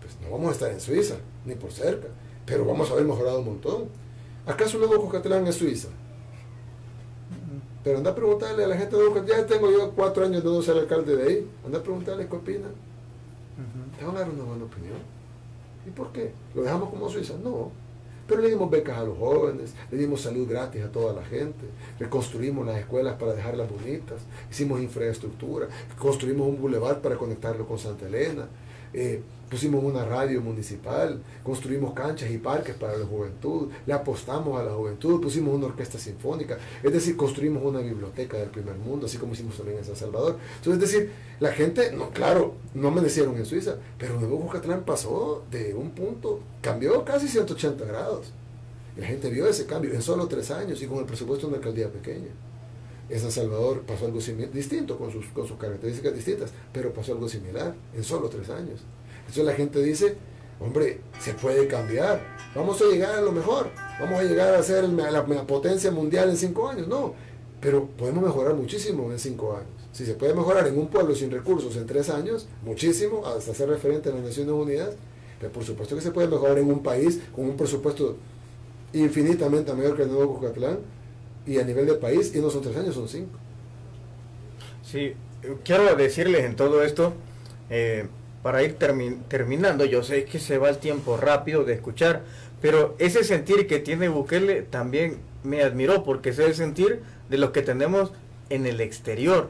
pues no vamos a estar en Suiza, ni por cerca, pero vamos a haber mejorado un montón. ¿Acaso Nuevo Cuscatlán es Suiza? Pero anda a preguntarle a la gente de Nuevo Cuscatlán, ya tengo yo 4 años de no ser alcalde de ahí, anda a preguntarle qué opina. Te van a dar una buena opinión. ¿Y por qué? ¿Lo dejamos como Suiza? No. Pero le dimos becas a los jóvenes, le dimos salud gratis a toda la gente, reconstruimos las escuelas para dejarlas bonitas, hicimos infraestructura, construimos un bulevar para conectarlo con Santa Elena, pusimos una radio municipal, construimos canchas y parques para la juventud, le apostamos a la juventud, pusimos una orquesta sinfónica, es decir, construimos una biblioteca del primer mundo, así como hicimos también en San Salvador. Entonces, es decir, la gente, no, claro, no amanecieron en Suiza, pero Nuevo Cucatlán pasó de un punto, cambió casi 180 grados. Y la gente vio ese cambio en solo 3 años y con el presupuesto de una alcaldía pequeña. En San Salvador pasó algo distinto, con sus características distintas, pero pasó algo similar en solo 3 años. Entonces la gente dice, hombre, se puede cambiar, vamos a llegar a lo mejor, vamos a llegar a ser la potencia mundial en 5 años, no, pero podemos mejorar muchísimo en 5 años. Si se puede mejorar en un pueblo sin recursos en 3 años, muchísimo, hasta ser referente en las Naciones Unidas, pero por supuesto que se puede mejorar en un país con un presupuesto infinitamente mayor que el Nuevo Cucatlán, y a nivel de país, y no son 3 años, son 5. Sí, quiero decirles en todo esto, para ir terminando, yo sé que se va el tiempo rápido de escuchar, pero ese sentir que tiene Bukele también me admiró, porque es el sentir de los que tenemos en el exterior,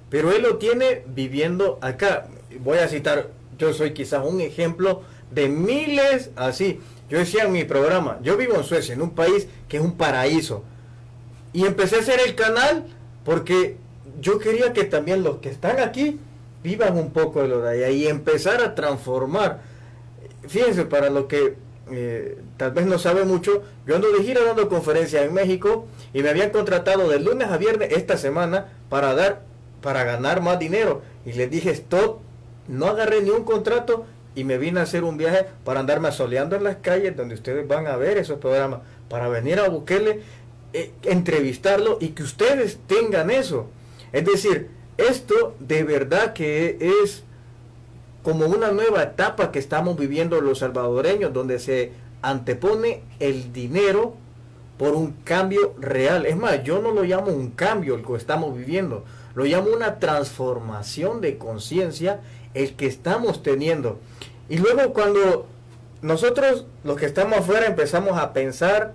pero él lo tiene viviendo acá. Voy a citar, yo soy quizás un ejemplo de miles así. Yo decía en mi programa, yo vivo en Suecia, en un país que es un paraíso, y empecé a hacer el canal porque yo quería que también los que están aquí vivan un poco de lo de allá y empezar a transformar. Fíjense, para lo que tal vez no sabe mucho, yo ando de gira dando conferencias en México y me habían contratado de lunes a viernes esta semana para ganar más dinero, y les dije stop, no agarré ni un contrato y me vine a hacer un viaje para andarme asoleando en las calles donde ustedes van a ver esos programas, para venir a Bukele, entrevistarlo y que ustedes tengan eso. Es decir, esto de verdad que es como una nueva etapa que estamos viviendo los salvadoreños, donde se antepone el dinero por un cambio real. Es más, yo no lo llamo un cambio el que estamos viviendo, lo llamo una transformación de conciencia el que estamos teniendo. Y luego cuando nosotros, los que estamos afuera, empezamos a pensar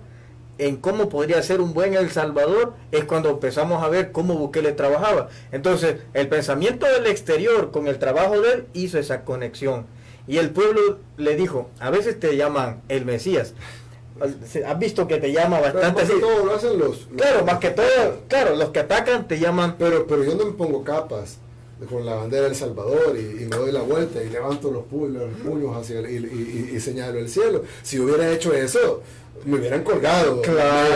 en cómo podría ser un buen El Salvador, es cuando empezamos a ver cómo Bukele trabajaba. Entonces, el pensamiento del exterior con el trabajo de él hizo esa conexión. Y el pueblo le dijo, a veces te llaman el Mesías. Has visto que te llama bastante así. Todo lo hacen los claro, más que todo, claro, los que atacan te llaman. Pero yo no me pongo capas con la bandera del Salvador y me doy la vuelta y levanto los puños hacia y señalo el cielo. Si hubiera hecho eso, me hubieran colgado. Claro,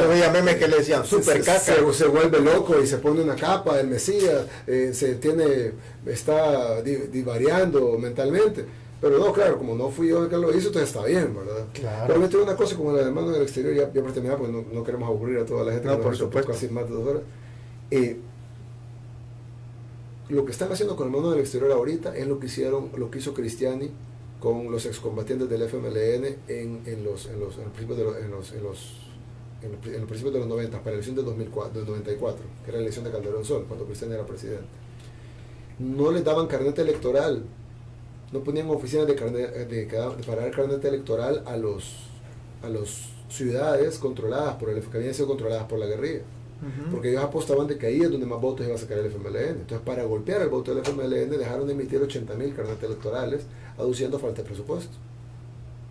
había memes que le decían super caca. Se vuelve loco y se pone una capa del Mesías, está divariando mentalmente. Pero no, claro, como no fui yo el que lo hizo, entonces está bien, ¿verdad? Claro. Pero me tengo una cosa como la de mano del exterior, ya para terminar, porque no queremos aburrir a toda la gente, no, por supuesto, casi más de 2 horas. Lo que están haciendo con el mano del exterior ahorita es lo que hizo Cristiani con los excombatientes del FMLN en los principios de los 90, para la elección del 94, que era la elección de Calderón Sol, cuando Cristiani era presidente. No les daban carnet electoral, no ponían oficinas para dar carnet electoral a las ciudades controladas que habían sido controladas por la guerrilla. Porque ellos apostaban de que ahí es donde más votos iba a sacar el FMLN. Entonces, para golpear el voto del FMLN, dejaron de emitir 80.000 carnetes electorales, aduciendo falta de presupuesto.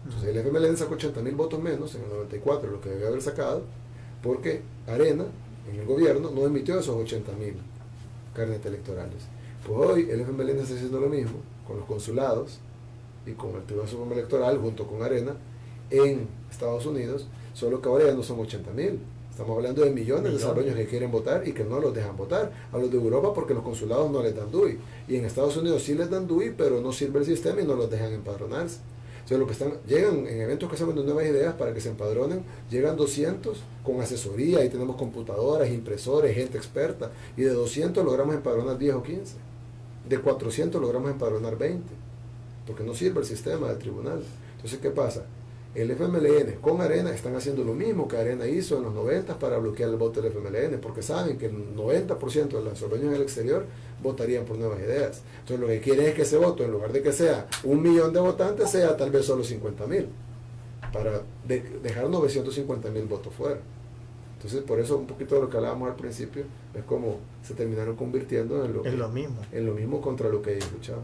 Entonces, el FMLN sacó 80.000 votos menos en el 94, lo que debía haber sacado, porque Arena, en el gobierno, no emitió esos 80.000 carnetes electorales. Pues hoy el FMLN está haciendo lo mismo con los consulados y con el Tribunal Supremo Electoral, junto con Arena, en Estados Unidos, solo que ahora ya no son 80.000. Estamos hablando de millones de salvadoreños que quieren votar y que no los dejan votar. A los de Europa porque los consulados no les dan DUI. Y en Estados Unidos sí les dan DUI, pero no sirve el sistema y no los dejan empadronarse. Entonces, llegan en eventos que hacemos de nuevas ideas para que se empadronen, llegan 200 con asesoría, ahí tenemos computadoras, impresores, gente experta, y de 200 logramos empadronar 10 o 15. De 400 logramos empadronar 20, porque no sirve el sistema del tribunal. Entonces, ¿qué pasa? el FMLN con Arena están haciendo lo mismo que Arena hizo en los 90 para bloquear el voto del FMLN, porque saben que el 90% de los salvadoreños en el exterior votarían por Nuevas Ideas. Entonces lo que quieren es que ese voto, en lugar de que sea 1 millón de votantes, sea tal vez solo 50.000, para dejar 950.000 votos fuera. Entonces, por eso un poquito de lo que hablábamos al principio es como se terminaron convirtiendo en lo mismo contra lo que ellos luchaban.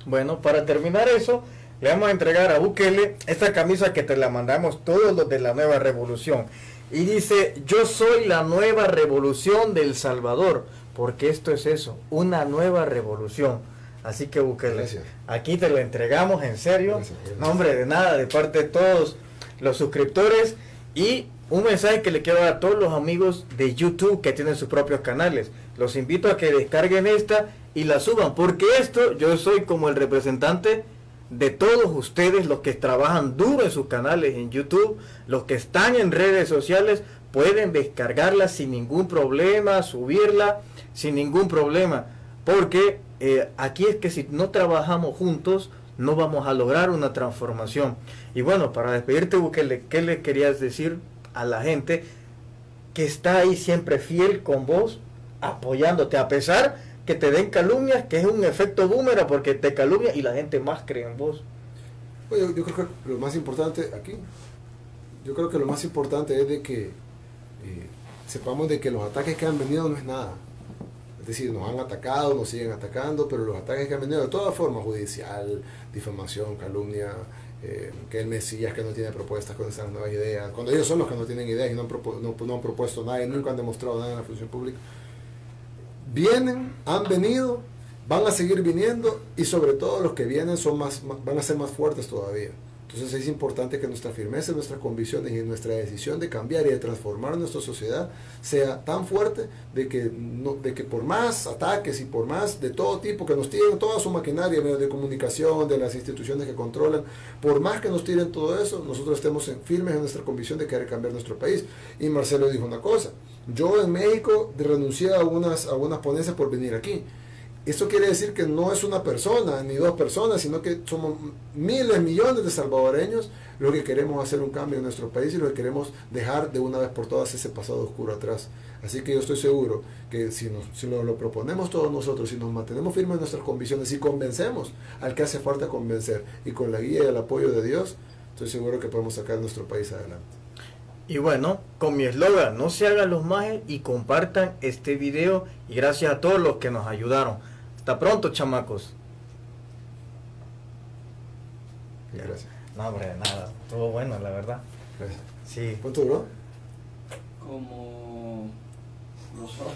Bueno, para terminar eso, le vamos a entregar a Bukele esta camisa que te la mandamos todos los de la Nueva Revolución. Y dice, yo soy la nueva revolución de El Salvador, porque esto es eso, una nueva revolución. Así que Bukele, gracias. Aquí te lo entregamos en serio. Gracias. No, hombre, de nada, de parte de todos los suscriptores. Y un mensaje que le quiero dar a todos los amigos de YouTube que tienen sus propios canales. Los invito a que descarguen esta y la suban, porque esto, yo soy como el representante de todos ustedes, los que trabajan duro en sus canales en YouTube, los que están en redes sociales, pueden descargarla sin ningún problema, subirla sin ningún problema, porque aquí es que si no trabajamos juntos, no vamos a lograr una transformación. Y bueno, para despedirte, Bukele, ¿qué le querías decir a la gente que está ahí siempre fiel con vos, apoyándote, a pesar que te den calumnias, que es un efecto boomerang, porque te calumnia y la gente más cree en vos? Bueno, yo creo que lo más importante aquí, yo creo que lo más importante es de que sepamos de que los ataques que han venido no es nada. Es decir, nos han atacado, nos siguen atacando, pero los ataques que han venido de todas formas, judicial, difamación, calumnia, que el Mesías que no tiene propuestas con esas nuevas ideas, cuando ellos son los que no tienen ideas y no han propuesto nada y nunca han demostrado nada en la función pública, vienen, han venido, van a seguir viniendo, y sobre todo los que vienen van a ser más fuertes todavía. Entonces es importante que nuestra firmeza, nuestras convicciones y nuestra decisión de cambiar y de transformar nuestra sociedad sea tan fuerte de que por más ataques y por más de todo tipo que nos tiren toda su maquinaria, medios de comunicación, de las instituciones que controlan, por más que nos tiren todo eso, nosotros estemos firmes en nuestra convicción de querer cambiar nuestro país. Y Marcelo dijo una cosa: yo en México renuncié a algunas ponencias por venir aquí. Esto quiere decir que no es una persona ni dos personas, sino que somos miles, millones de salvadoreños los que queremos hacer un cambio en nuestro país y los que queremos dejar de una vez por todas ese pasado oscuro atrás. Así que yo estoy seguro que si lo proponemos todos nosotros, si nos mantenemos firmes en nuestras convicciones y convencemos al que hace falta convencer, y con la guía y el apoyo de Dios, estoy seguro que podemos sacar nuestro país adelante. Y bueno, con mi eslogan, no se hagan los majes, y compartan este video, y gracias a todos los que nos ayudaron. Hasta pronto, chamacos. Gracias. No, hombre, nada. Estuvo bueno, la verdad. Gracias. Sí. ¿Cuánto duró? Como 2 horas.